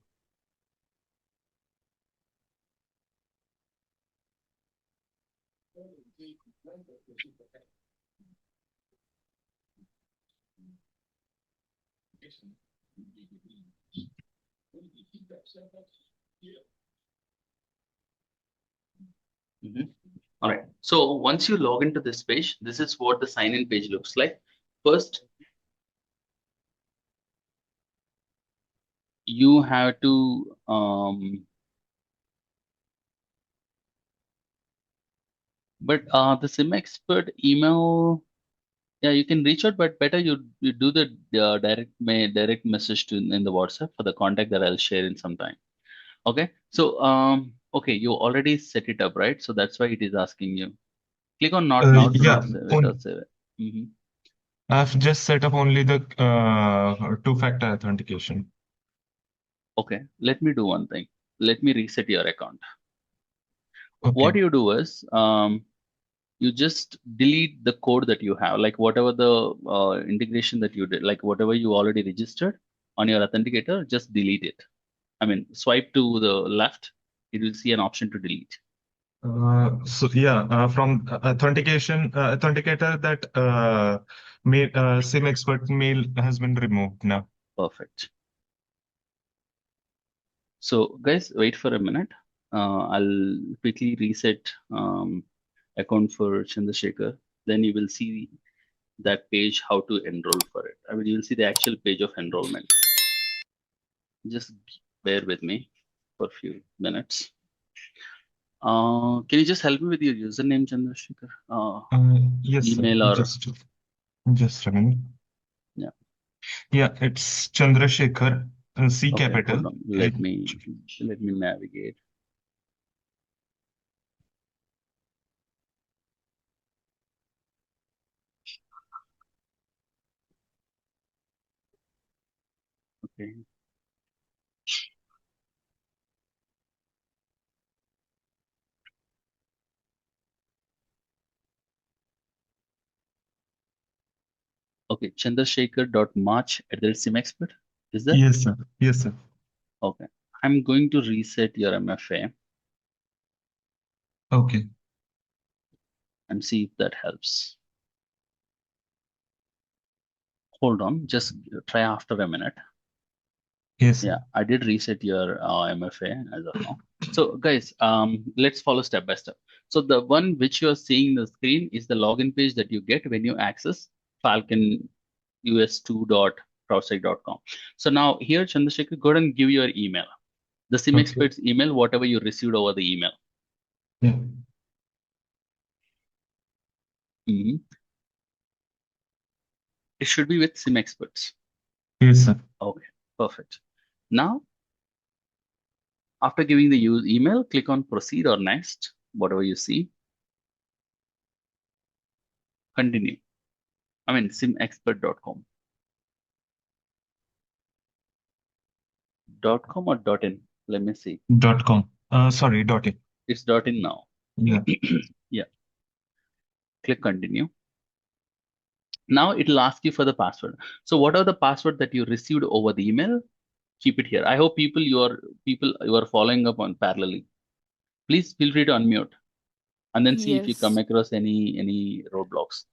All right. So once you log into this page, this is what the sign-in page looks like. First, you have to the SIM expert email, yeah, you can reach out, but better you do the direct message to in the WhatsApp for the contact that I'll share in some time. Okay. So okay, you already set it up, right? So that's why it is asking you. Click on not now to Yeah, not save it or save it. I've just set up only the two-factor authentication. Okay, let me do one thing. Let me reset your account. Okay. What you do is you just delete the code that you have, like whatever the integration that you did, like whatever you already registered on your authenticator, just delete it. I mean, swipe to the left, you will see an option to delete. So yeah, from authenticator that SIM expert mail has been removed now. Perfect. So guys, wait for a minute. I'll quickly reset account for Chandrasekhar. Then you will see that page how to enroll for it. I mean, you will see the actual page of enrollment. Just bear with me for a few minutes. Can you just help me with your username, Chandrasekhar? Yes, email sir. or Just a minute. Yeah. Yeah, it's Chandrasekhar, C Okay, capital. hold on. Let me navigate. Okay. Okay, chandrasekhar.march@SIMExpert. Is that? Yes, sir. Yes, sir. Okay. I'm going to reset your MFA. Okay. And see if that helps. Hold on, just try after a minute. Yes. Yeah, I did reset your MFA as of now. So guys, let's follow step by step. So the one which you're seeing the screen is the login page that you get when you access Falcon us2.crowdstrike.com. So now here, Chandrasekhar, go ahead and give your email. The SIM expert's email, whatever you received over the email. Yeah. It should be with SIM experts. Yes, sir. Okay, perfect. Now, after giving the email, click on proceed or next, whatever you see. Continue. I mean, simexpert.com. .com or .in? Let me see. .com. Sorry, .in. It's .in now. Yeah. Yeah. Click continue. Now it will ask you for the password. So what are the password that you received over the email? Keep it here. I hope you are following up on parallelly. Please feel free to unmute and then see if you come Yes. across any roadblocks.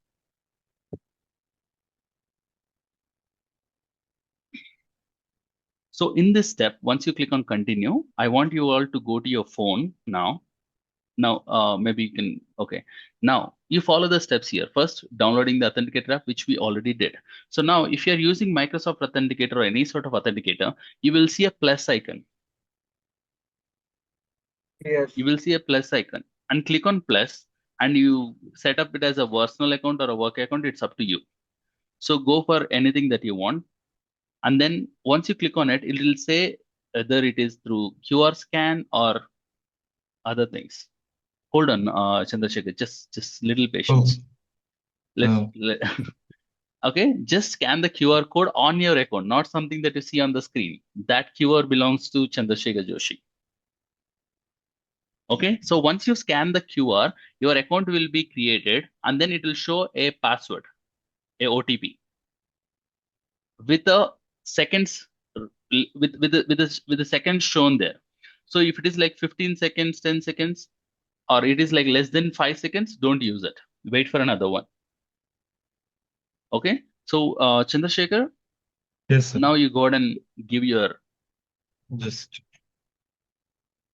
So in this step, once you click on continue, I want you all to go to your phone now. Now, maybe you can, okay. Now you follow the steps here. First, downloading the Authenticator app, which we already did. So now if you're using Microsoft Authenticator or any sort of authenticator, you will see a plus icon. Yes. You will see a plus icon and click on plus and you set up it as a personal account or a work account. It's up to you. So go for anything that you want. And then once you click on it, it will say whether it is through QR scan or other things. Hold on, Chandrasekhar, just little patience. Okay, just scan the QR code on your account, not something that you see on the screen. That QR belongs to Chandrasekhar Joshi. Okay, so once you scan the QR, your account will be created and then it will show a password, a OTP with a seconds with the seconds shown there. So if it is like 15 seconds, 10 seconds, or it is like less than 5 seconds, don't use it. Wait for another one. Okay, so Chandrasekhar, Yes, sir. Now you go ahead and give your Just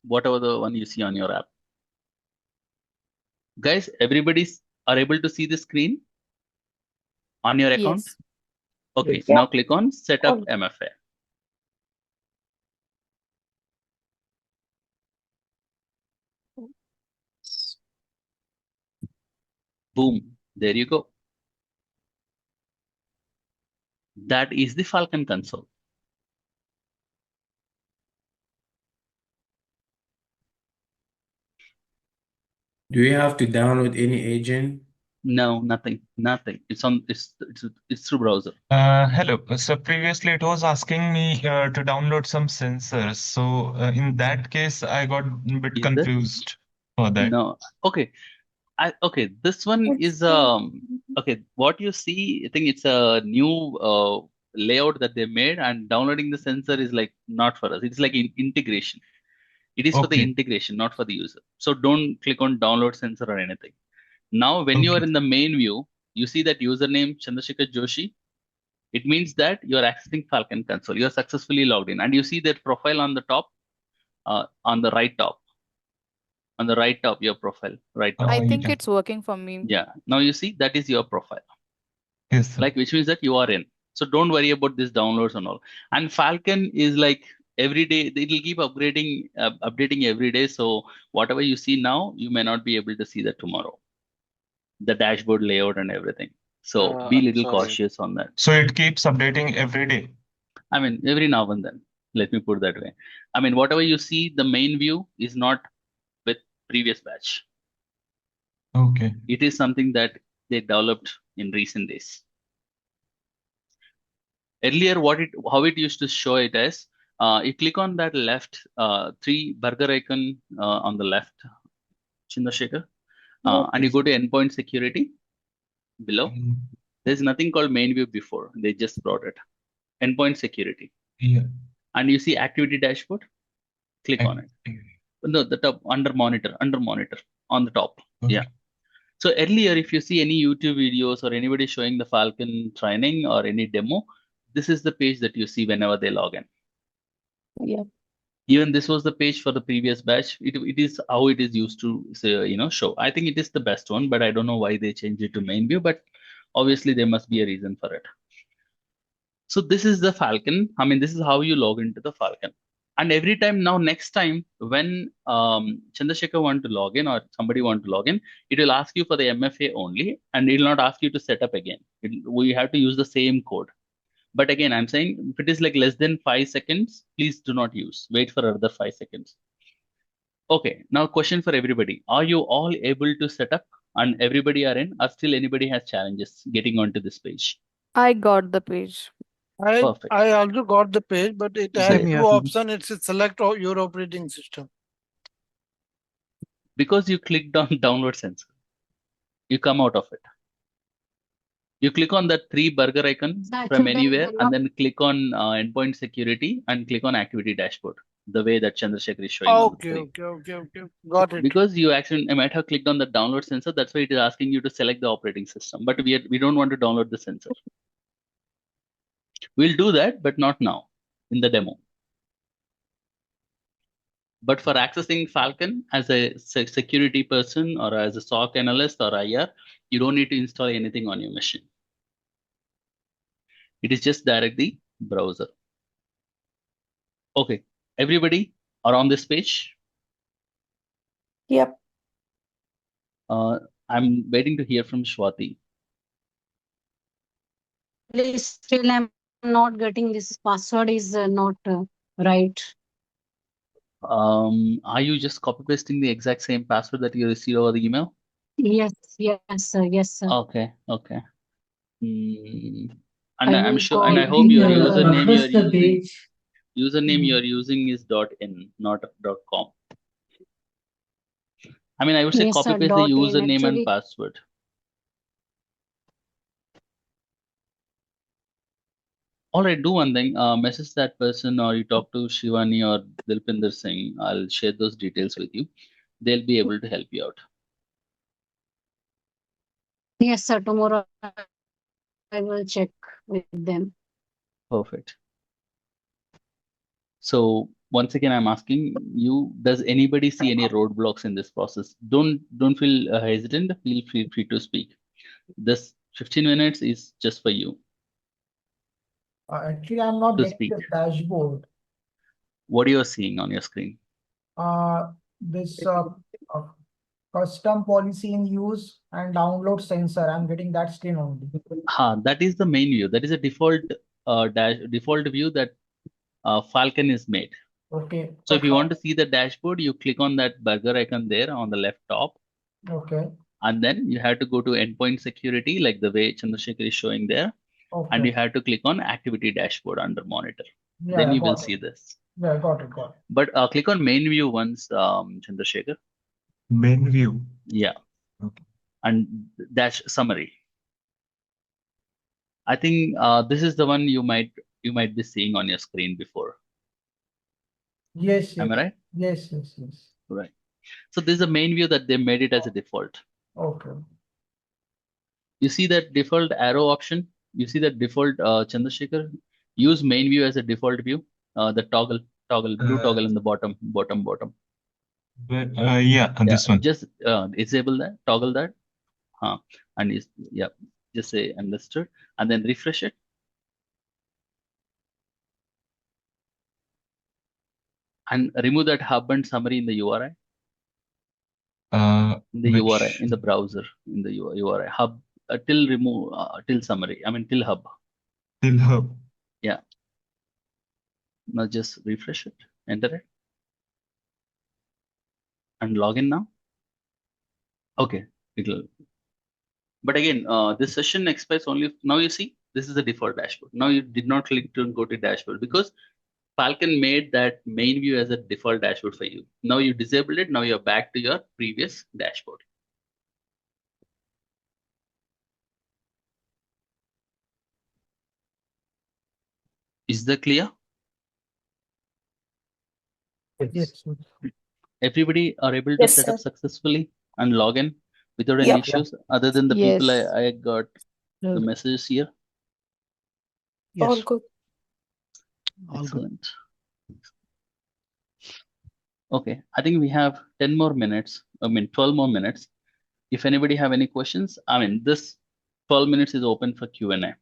whatever the one you see on your app. Guys, everybody's are able to see the screen on your account? Yes. Okay, Yes. now click on Setup Okay. MFA. Boom, there you go. That is the Falcon console. Do you have to download any agent? No, nothing. It's through browser. hello. So previously it was asking me to download some sensors. So in that case, I got a bit Is there? confused for that. No. Okay. Okay. This one is okay. What you see, I think it's a new layout that they made, and downloading the sensor is like not for us. It's like integration. It is for the Okay. integration, not for the user. So don't click on download sensor or anything. Now, when you are Okay. in the main view, you see that username Chandrasekhar Joshi. It means that you are accessing Falcon console. You are successfully logged in, and you see that profile on the top, on the right top, your profile, right top. I think Yeah. it's working for me. Yeah. Now you see that is your profile. Yes, sir. Like, which means that you are in. So don't worry about these downloads and all. And Falcon is like every day, it will keep updating every day. So whatever you see now, you may not be able to see that tomorrow. The dashboard layout and everything. So be a little Sorry. cautious on that. So it keeps updating every day. I mean, every now and then. Let me put it that way. I mean, whatever you see, the main view is not with previous batch. Okay. It is something that they developed in recent days. Earlier, how it used to show it as, you click on that left three burger icon on the left, Chandrasekhar, and you go to endpoint security below. There's nothing called main view before. They just brought it. Endpoint security. Yeah. And you see activity dashboard. Click on it. No, the top under monitor on the top. Okay. Yeah. So earlier, if you see any YouTube videos or anybody showing the Falcon training or any demo, this is the page that you see whenever they log in. Yeah. Even this was the page for the previous batch. It is how it is used to say, show. I think it is the best one, but I don't know why they changed it to main view, but obviously there must be a reason for it. So this is the Falcon. I mean, this is how you log into the Falcon. And every time now, next time when Chandrasekhar want to log in or somebody want to log in, it will ask you for the MFA only, and it will not ask you to set up again. We have to use the same code. But again, I'm saying if it is like less than 5 seconds, please do not use. Wait for another 5 seconds. Okay, now question for everybody. Are you all able to set up and everybody are in, or still anybody has challenges getting onto this page? I got the page. Perfect. I also got the page, but it has Great. two options. It's a select your operating system. Because you clicked on download sensor, you come out of it. You click on that three burger icon from anywhere and then click on endpoint security and click on activity dashboard, the way that Chandrasekhar is showing on the screen. Okay. Got it. Because you actually might have clicked on the download sensor, that's why it is asking you to select the operating system. But we don't want to download the sensor. We'll do that, but not now in the demo. But for accessing Falcon as a security person or as a SOC analyst or IR, you don't need to install anything on your machine. It is just directly browser. Okay, everybody are on this page? Yep. I'm waiting to hear from Swati. Please, still I'm not getting this password is not right. Are you just copy pasting the exact same password that you received over the email? Yes, sir. Okay. And I I'm will sure, call and I hope your the- username you're using is .in, not .com. I mean, I would say Yes, copy sir, paste the .in. username and Actually, password. All right, do one thing. Message that person, or you talk to Shivani or Dilpinder Singh. I'll share those details with you. They'll be able to help you out. yes, sir. Tomorrow I will check with them. Perfect. So once again, I'm asking you, does anybody see any roadblocks in this process? Don't feel hesitant. Feel free to speak. This 15 minutes is just for you Actually, I'm not to getting speak. this dashboard. What are you seeing on your screen? This uh, custom policy in use and download sensor. I'm getting that screen only. That is the main view. That is a default view that Falcon is made. Okay. So if you want to see the dashboard, you click on that burger icon there on the left top, Okay. and then you have to go to endpoint security, like the way Chandrasekhar is showing there, and you Okay. have to click on activity dashboard under monitor. Yeah, Then I you will got see it. this. Yeah, I got it. Got it. But click on main view once, Chandrasekhar. Main view. Yeah. Okay. And dash summary. I think this is the one you might be seeing on your screen before. Yes, Am I yes. right? Yes, yes, yes. Right. So this is the main view that they made it as a default. Okay. You see that default arrow option? You see that default Chandrasekhar? Use main view as a default view. The toggle, blue toggle in the bottom. Yeah, this one. Just disable that, toggle that. And yeah, just say understood, and then refresh it. And remove that hub and summary in the URI. In the URI, in the browser, in the URI hub till remove till summary. I mean till hub. Till hub. Yeah. Now just refresh it, enter it, and log in now. Okay, it'll. But again, this session expires only. Now you see, this is the default dashboard. Now you did not click to go to dashboard because Falcon made that main view as a default dashboard for you. Now you disabled it. Now you're back to your previous dashboard. Is that clear? Yes. Everybody are able to Yes, set up sir. successfully and log in without any Yep. issues, other than the people I got the messages here. All Yes. good. Excellent. Okay, I think we have 10 more minutes. 12 more minutes. If anybody have any questions, this 12 minutes is open for Q&A.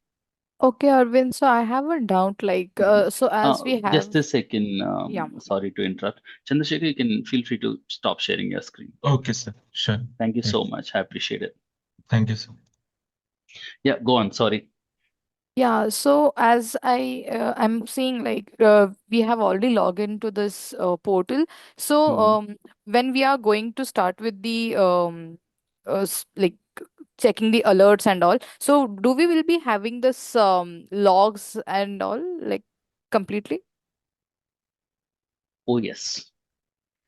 Okay, Arvind, so I have a doubt, like, so as we Just have, a second. yeah. Sorry to interrupt. Chandrasekhar, you can feel free to stop sharing your screen. Okay, sir. Sure. Thank you Yeah. so much. I appreciate it. Thank you, sir. Yeah, go on. Sorry. Yeah, so as I'm seeing, like, we have already logged into this portal. So when we are going to start with the like checking the alerts and all, so do we will be having this logs and all, like, completely? Oh, yes.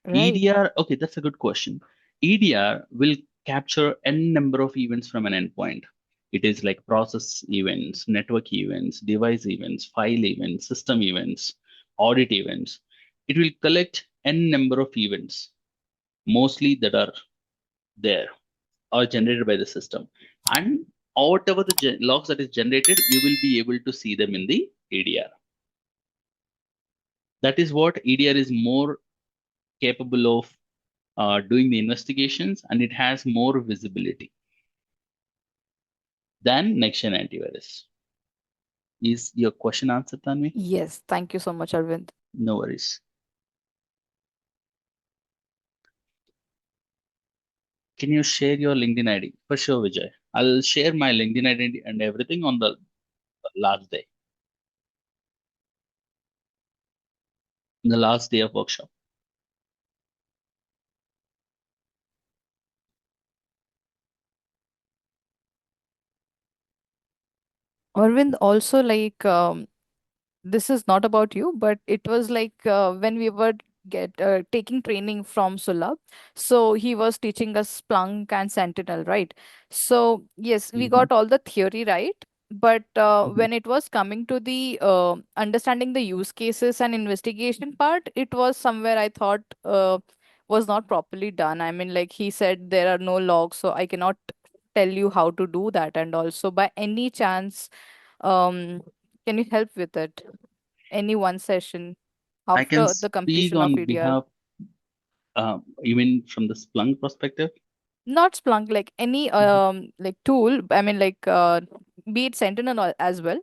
Right. EDR, okay, that's a good question. EDR will capture n number of events from an endpoint. It is like process events, network events, device events, file events, system events, audit events. It will collect n number of events, mostly that are there or generated by the system. And whatever the logs that is generated, you will be able to see them in the EDR. That is what EDR is more capable of doing the investigations, and it has more visibility than next-gen antivirus. Is your question answered, Tanvi? Yes, thank you so much, Arvind. No worries. Can you share your LinkedIn ID? For sure, Vijay. I'll share my LinkedIn ID and everything on the last day. The last day of workshop. Arvind, also, like, this is not about you, but it was like when we were taking training from Sulabh. So he was teaching us Splunk and Sentinel, right? So yes, we got all the theory right. But when it was coming to the understanding the use cases and investigation part, it was somewhere I thought was not properly done. I mean, like he said, there are no logs, so I cannot tell you how to do that. And also, by any chance, um Can you help with it? Any one session I can after the speak completion of on EDR? behalf, you mean from the Splunk perspective? Not Splunk, like any like tool. I mean, like be it Sentinel as well.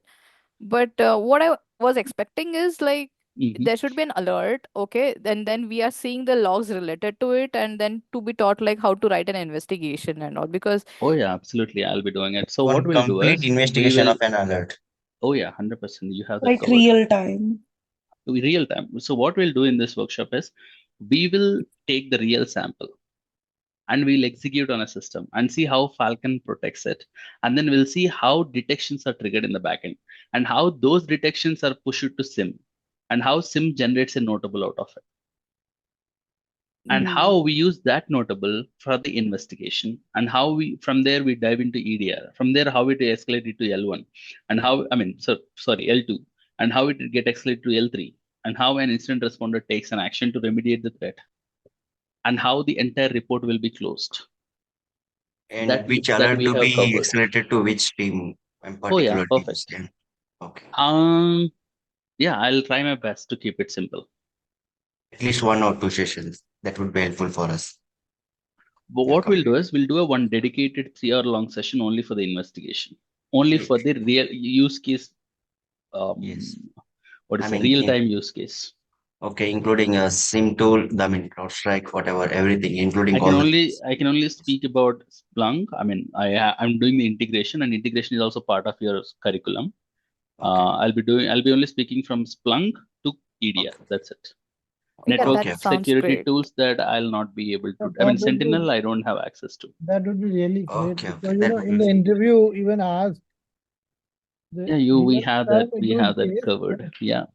But what I was expecting is like there should be an alert, okay? Then we are seeing the logs related to it, and then to be taught like how to write an investigation and all. Because Oh yeah, absolutely. I'll be doing it. So what One we'll do complete is we investigation will. of an alert. Oh yeah, 100%. You have that Like covered. real time. Real time. So what we'll do in this workshop is we will take the real sample and we'll execute on a system and see how Falcon protects it. And then we'll see how detections are triggered in the backend and how those detections are pushed to SIEM and how SIEM generates a notable out of it. And how we use that notable for the investigation, and how we from there we dive into EDR. From there, how it escalate it to L1, and how sorry L2, and how it get escalated to L3, and how an incident responder takes an action to remediate the threat, and how the entire report will be closed. And which That alert we to have be covered. accelerated to which team and Oh yeah, particular teams. perfect. Okay. Yeah, I'll try my best to keep it simple. At least 1 or 2 sessions. That would be helpful for us. But what we'll do is we'll do a one dedicated 3-hour long session only for the investigation, only for the real use case. What is the real time use case? Okay, including a SIM tool, CrowdStrike, whatever, everything, including I can all only speak about Splunk. I mean, I'm doing the integration, and integration is also part of your curriculum. I'll be only speaking from Splunk to EDR. That's it. Yeah, Network that sounds security great. tools that I'll not be able to. I That mean, would be- Sentinel, I don't have access to. That would be really great Okay, because that in would the be interview even asked Yeah, we have that. We have that covered. Yeah,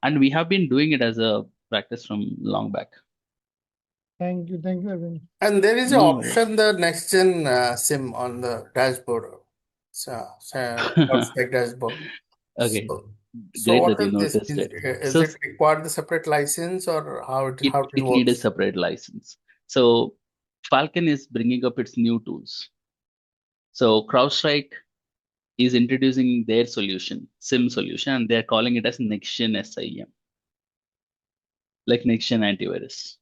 and we have been doing it as a practice from long back. Thank you, Arvind. And there is an No. option, the next gen SIM on the dashboard. CrowdStrike dashboard. Okay. So Great what that you is this? noticed it. Is So it required the separate license or how it it needs a works? separate license. So Falcon is bringing up its new tools. So CrowdStrike is introducing their solution, SIM solution, and they're calling it as next gen SIEM, like next gen antivirus.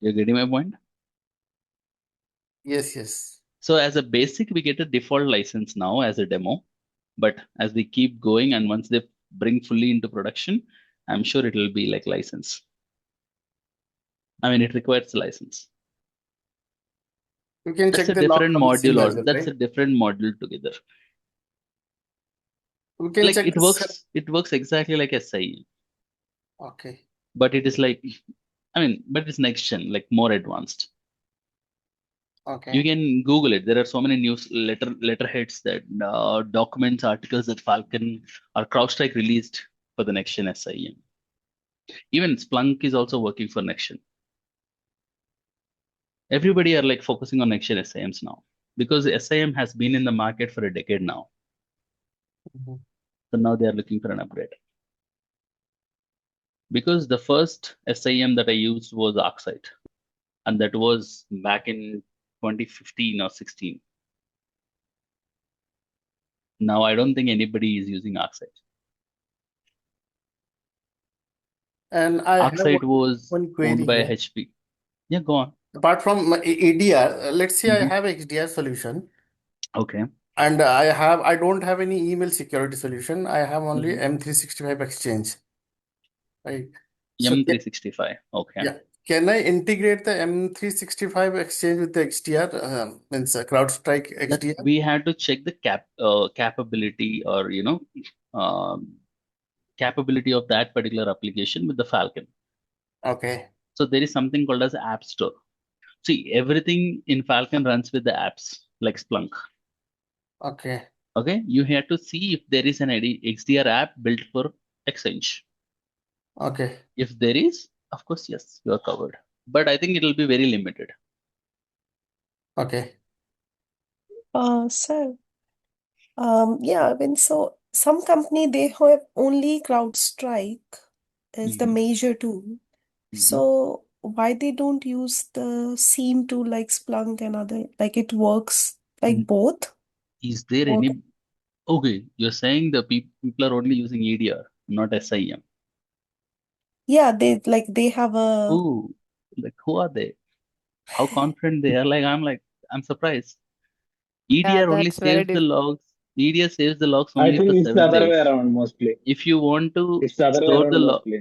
You're getting my point? Yes. So as a basic, we get a default license now as a demo, but as we keep going and once they bring fully into production, I'm sure it will be like license. I mean, it requires a license. You can That's check a the log different from the SIM module, as or well, that's a right? different module together. We can Like check it the works, it works exactly like SIE, Okay. but it is like, but it's next gen, like more advanced. Okay. You can Google it. There are so many news letterheads that documents, articles that Falcon or CrowdStrike released for the next gen SIEM. Even Splunk is also working for next gen. Everybody are like focusing on next gen SIEMs now because SIEM has been in the market for a decade now. So now they are looking for an upgrade. Because the first SIEM that I used was Arcsite, and that was back in 2015 or 16. Now I don't think anybody is using Arcsite. And I have Arcsite was one query owned by here. HP. Yeah, go on. Apart from my EDR, let's say I Mhm. have XDR solution Okay. and I don't have any email security solution. I have only Mhm. M365 Exchange. Right. So M365. Okay. yeah, can I integrate the M365 Exchange with the XDR? Means CrowdStrike That XDR? we had to check the capability or um, capability of that particular application with the Falcon. Okay. So there is something called as App Store. See, everything in Falcon runs with the apps like Splunk. Okay. Okay, you have to see if there is an XDR app built for Exchange. Okay. If there is, of course, yes, you are covered. But I think it will be very limited. Okay. Sir, yeah, when so some company they have only CrowdStrike as the major tool. So why they don't use the SIEM tool like Splunk and other, like it works like both? Is there Or- any Okay, you're saying the people are only using EDR, not SIEM. Yeah, they have a Oh, like who are they? How confident they are? I'm surprised. Yeah, EDR only that's very saves the logs. EDR saves the logs I only think for it's the 7 other way days. around mostly. If you want to It's the other way store the around log, mostly.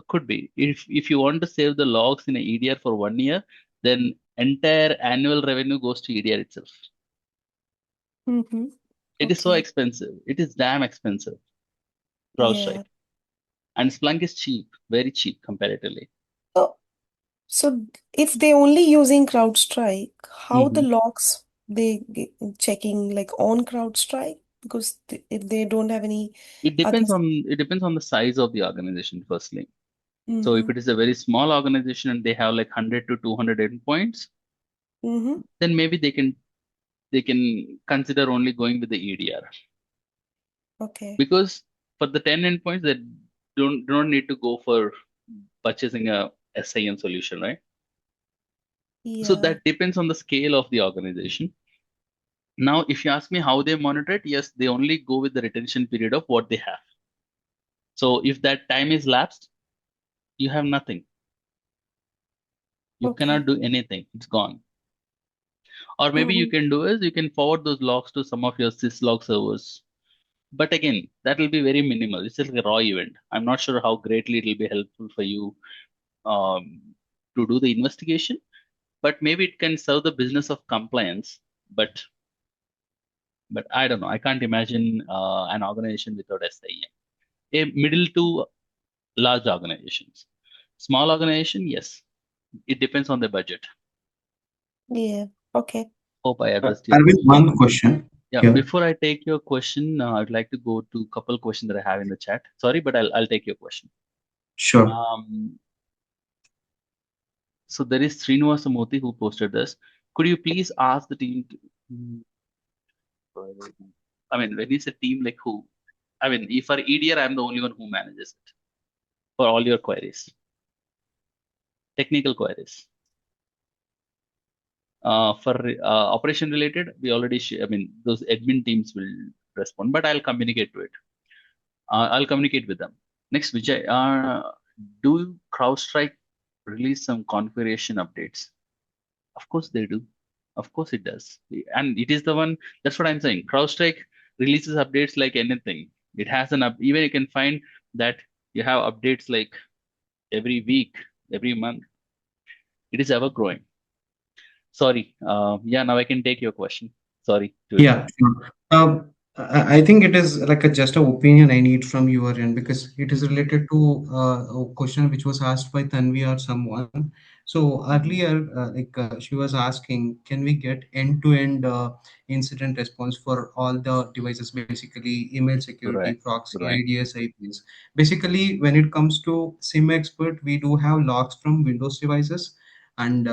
could be. If you want to save the logs in a EDR for 1 year, then entire annual revenue goes to EDR itself. Mm-hmm. It is so Okay. expensive. It is damn expensive. Yeah. CrowdStrike. And Splunk is cheap, very cheap comparatively. So if they only using CrowdStrike, how the Mhm. logs they checking like on CrowdStrike? Because if they don't have any It other. depends on the size of the organization, firstly. So if Mm-hmm. it is a very small organization and they have like 100 to 200 endpoints, Mm-hmm. then maybe they can consider only going with the EDR. Okay. Because for the 10 endpoints, they don't need to go for purchasing a SIM solution, right? So Yeah. that depends on the scale of the organization. Now, if you ask me how they monitor it, yes, they only go with the retention period of what they have. So if that time is lapsed, you have nothing. You cannot do anything. It's gone. Or maybe you can do is you can forward those logs to some of your syslog servers. But again, that will be very minimal. It's just like a raw event. I'm not sure how greatly it will be helpful for you to do the investigation, but maybe it can serve the business of compliance. But I don't know. I can't imagine an organization without SIEM. A middle to large organizations. Small organization, yes. It depends on the budget. Yeah. Okay. Hope I addressed your Arvind, question. one question Yeah, here. before I take your question, I'd like to go to a couple questions that I have in the chat. Sorry, but I'll take your question. Sure. So there is Srinivasa Murthy who posted this. Could you please ask the team? I mean, when you say team, like who? I mean, if for EDR, I'm the only one who manages it for all your queries, technical queries. For operation related, we already I mean, those admin teams will respond, but I'll communicate to it. I'll communicate with them. Next, Vijay, do CrowdStrike release some configuration updates? Of course they do. Of course it does. And it is the one, that's what I'm saying. CrowdStrike releases updates like anything. It has even you can find that you have updates like every week, every month. It is ever growing. Sorry. Yeah, now I can take your question. Sorry to Yeah, interrupt. sure. I think it is like just an opinion I need from your end because it is related to a question which was asked by Tanvi or someone. So earlier, she was asking, can we get end-to-end incident response for all the devices, basically email security, Right. proxy, Right. IDS, IPS. Basically, when it comes to SIEM expert, we do have logs from Windows devices and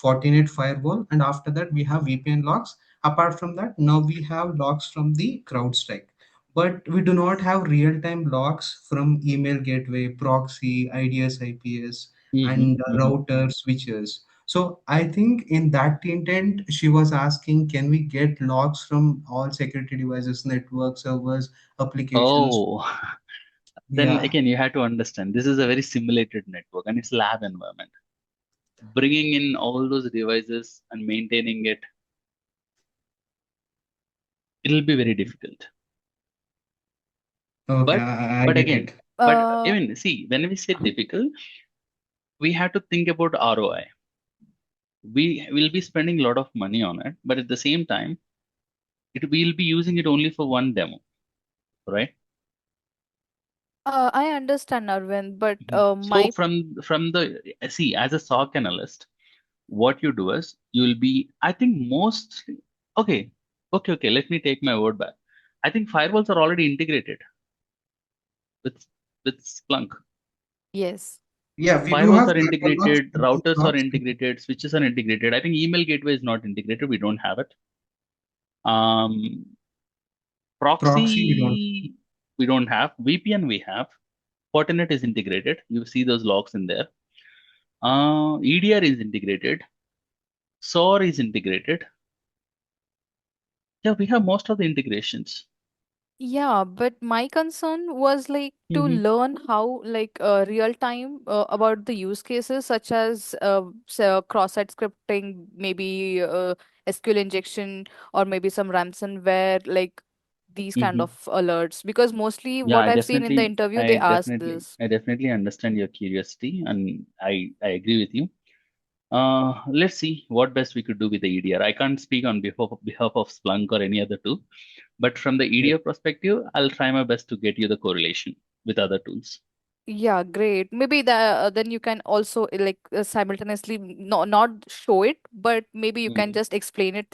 Fortinet firewall, and after that we have VPN logs. Apart from that, now we have logs from the CrowdStrike, but we do not have real-time logs from email gateway, proxy, IDS, IPS, and router switches. So I think in that intent, she was asking, can we get logs from all security devices, network servers, applications? Oh, then Yeah. again, you have to understand this is a very simulated network and it's lab environment. Bringing in all those devices and maintaining it, it'll be very difficult. Okay, But I but get again, it. but even see, when we say difficult, we have to think about ROI. We will be spending a lot of money on it, but at the same time, we'll be using it only for one demo, right? I understand, Arvind, but So my from the see, as a SOC analyst, what you do is you will be, I think most okay, okay. Let me take my word back. I think firewalls are already integrated with Splunk. yes. Yeah, we do Firewalls have are logs, integrated, routers are logs. integrated, switches are integrated. I think email gateway is not integrated. We don't have it. Um, Proxy, we don't. proxy we don't have. VPN we have. Fortinet is integrated. You see those logs in there. EDR is integrated. SOAR is integrated. Yeah, we have most of the integrations. Yeah, but my concern was like to learn how like real time about the use cases such as cross-site scripting, maybe SQL injection, or maybe some ransomware, like these kind of alerts. Because mostly Yeah, what I've seen in the interview, they ask this. I definitely understand your curiosity, and I agree with you. Let's see what best we could do with the EDR. I can't speak on behalf of Splunk or any other tool, but from the EDR perspective, I'll try my best to get you the correlation with other tools. Yeah, great. Maybe then you can also like simultaneously not show it, but maybe you can just explain it.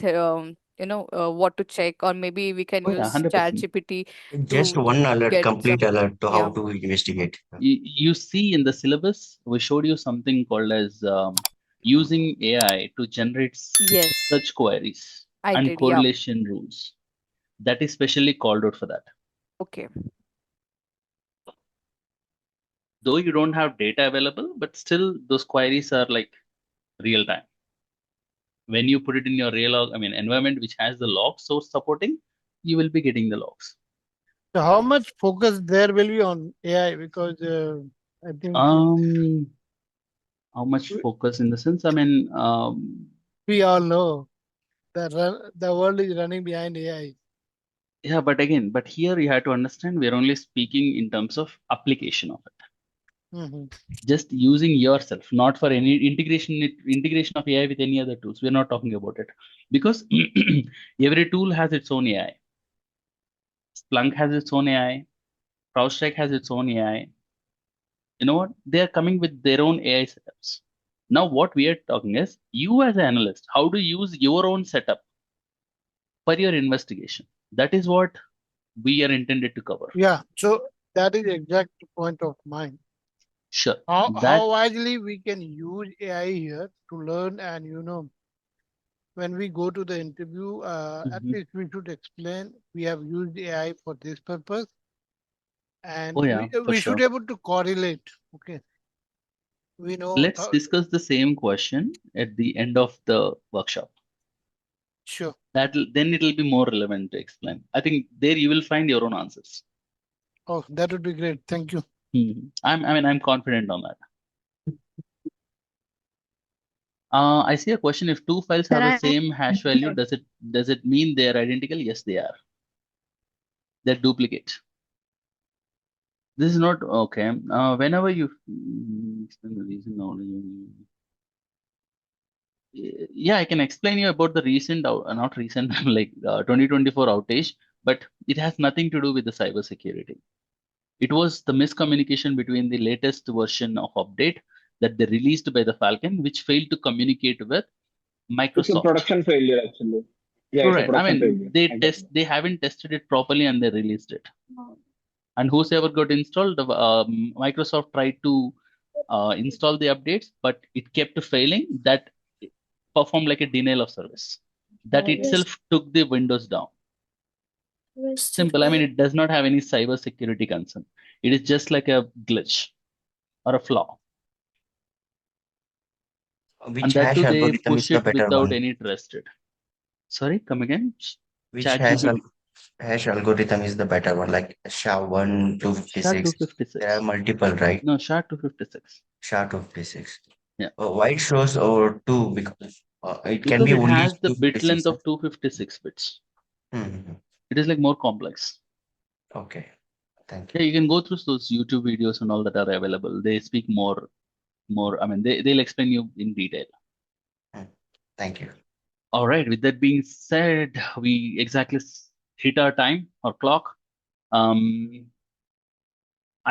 What to check, or maybe we can Oh yeah, use 100%. ChatGPT Just to one alert, get complete some. alert to how Yeah. to investigate. You see in the syllabus, we showed you something called as using AI to generate Yes, search queries I and did. Yeah. correlation rules. That is specially called out for that. Okay. Though you don't have data available, but still those queries are like real time. When you put it in your environment which has the log source supporting, you will be getting the logs. So how much focus there will be on AI? Because I think How much focus in the sense? we all know that the world is running behind AI. Yeah, but here you have to understand we're only speaking in terms of application of it. Just using yourself, not for any integration of AI with any other tools. We're not talking about it because every tool has its own AI. Splunk has its own AI. CrowdStrike has its own AI. You know what? They are coming with their own AI setups. Now, what we are talking is you as an analyst, how to use your own setup for your investigation. That is what we are intended to cover. Yeah, so that is exact point of mine. Sure. How wisely we can use AI here to learn, and when we go to the interview, at least we should explain we have used AI for this purpose, and we should be able to correlate. Okay. We know. Let's discuss the same question at the end of the workshop. Sure. Then it'll be more relevant to explain. I think there you will find your own answers. Oh, that would be great. Thank you. I'm confident on that. I see a question. If two files have the same hash value, does it mean they are identical? Yes, they are. They're duplicate. This is not okay. Whenever you yeah, I can explain you about the recent, not recent, like 2024 outage, but it has nothing to do with the cybersecurity. It was the miscommunication between the latest version of update that they released by the Falcon, which failed to communicate with Microsoft. It's a production failure, actually. Yeah, Correct. It's a production failure. They haven't tested it properly and they released it. And whosoever got installed, Microsoft tried to install the updates, but it kept failing. That performed like a denial of service. That itself took the Windows down. Simple. It does not have any cyber security concern. It is just like a glitch or a flaw. Which hash algorithm is the better without one? any trusted. Sorry, come again. Which hash algorithm is the better one? Like SHA-1, 256. There are multiple, right? No, SHA-256. SHA-256. Yeah. Why it shows or 2? Because it can because be it only has the bit 256, length of 256 bits. It is like more complex. Okay. Thank you. Yeah, you can go through those YouTube videos and all that are available. They speak more. They'll explain you in detail. Thank you. All right. With that being said, we exactly hit our time or clock. I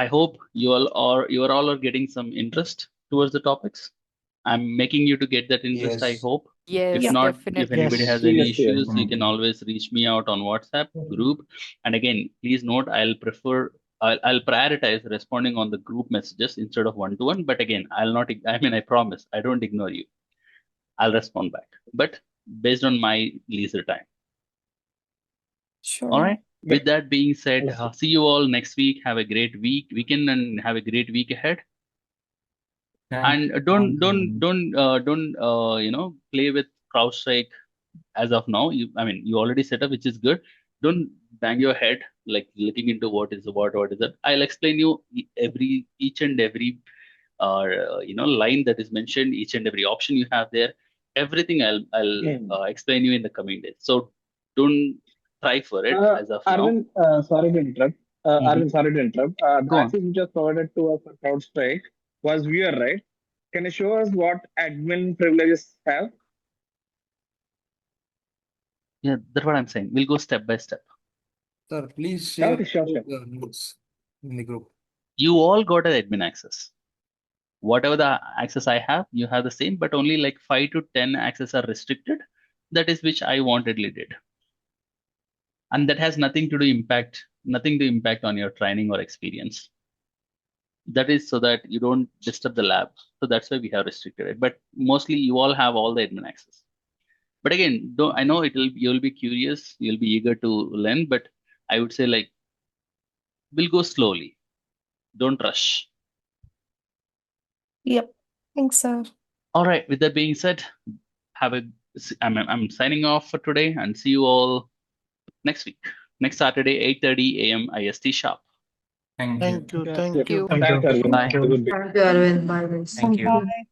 hope you all are getting some interest towards the topics. I'm making you to get that interest. I hope. Yes, If not, definitely. if anybody has any issues, you can always reach me out on WhatsApp group. And again, please note, I'll prioritize responding on the group messages instead of one-to-one. But again, I promise, I don't ignore you. I'll respond back, but based on my leisure time. Sure. All right. With that being said, see you all next week. Have a great weekend, and have a great week ahead. And don't play with CrowdStrike as of now. You already set up, which is good. Don't bang your head like looking into what is that. I'll explain you each and every line that is mentioned, each and every option you have there. Everything I'll explain you in the coming days. So don't try for it as of Arvind, sorry to interrupt. now. Arvind, sorry to interrupt. The Go on. access which was provided to us for CrowdStrike was viewer, right? Can you show us what admin privileges have? Yeah, that's what I'm saying. We'll go step by step. Sir, please share Okay, sure. the notes in the group. You all got an admin access. Whatever the access I have, you have the same, but only like 5 to 10 access are restricted. That is which I wantedly did. And that has nothing to impact on your training or experience. That is so that you don't disturb the lab. So that's why we have restricted it. But mostly you all have all the admin access. But again, I know you'll be curious, you'll be eager to learn, but I would say like we'll go slowly. Don't rush. Yep. Thanks, sir. All right. With that being said, I'm signing off for today and see you all next week, next Saturday, 8:30 a.m. IST sharp. Thank you. Thank you. Yeah. Thank you. Thanks, Arvind. Bye. Have a good day. Thank you, Arvind. Bye, guys. Thank you. Bye.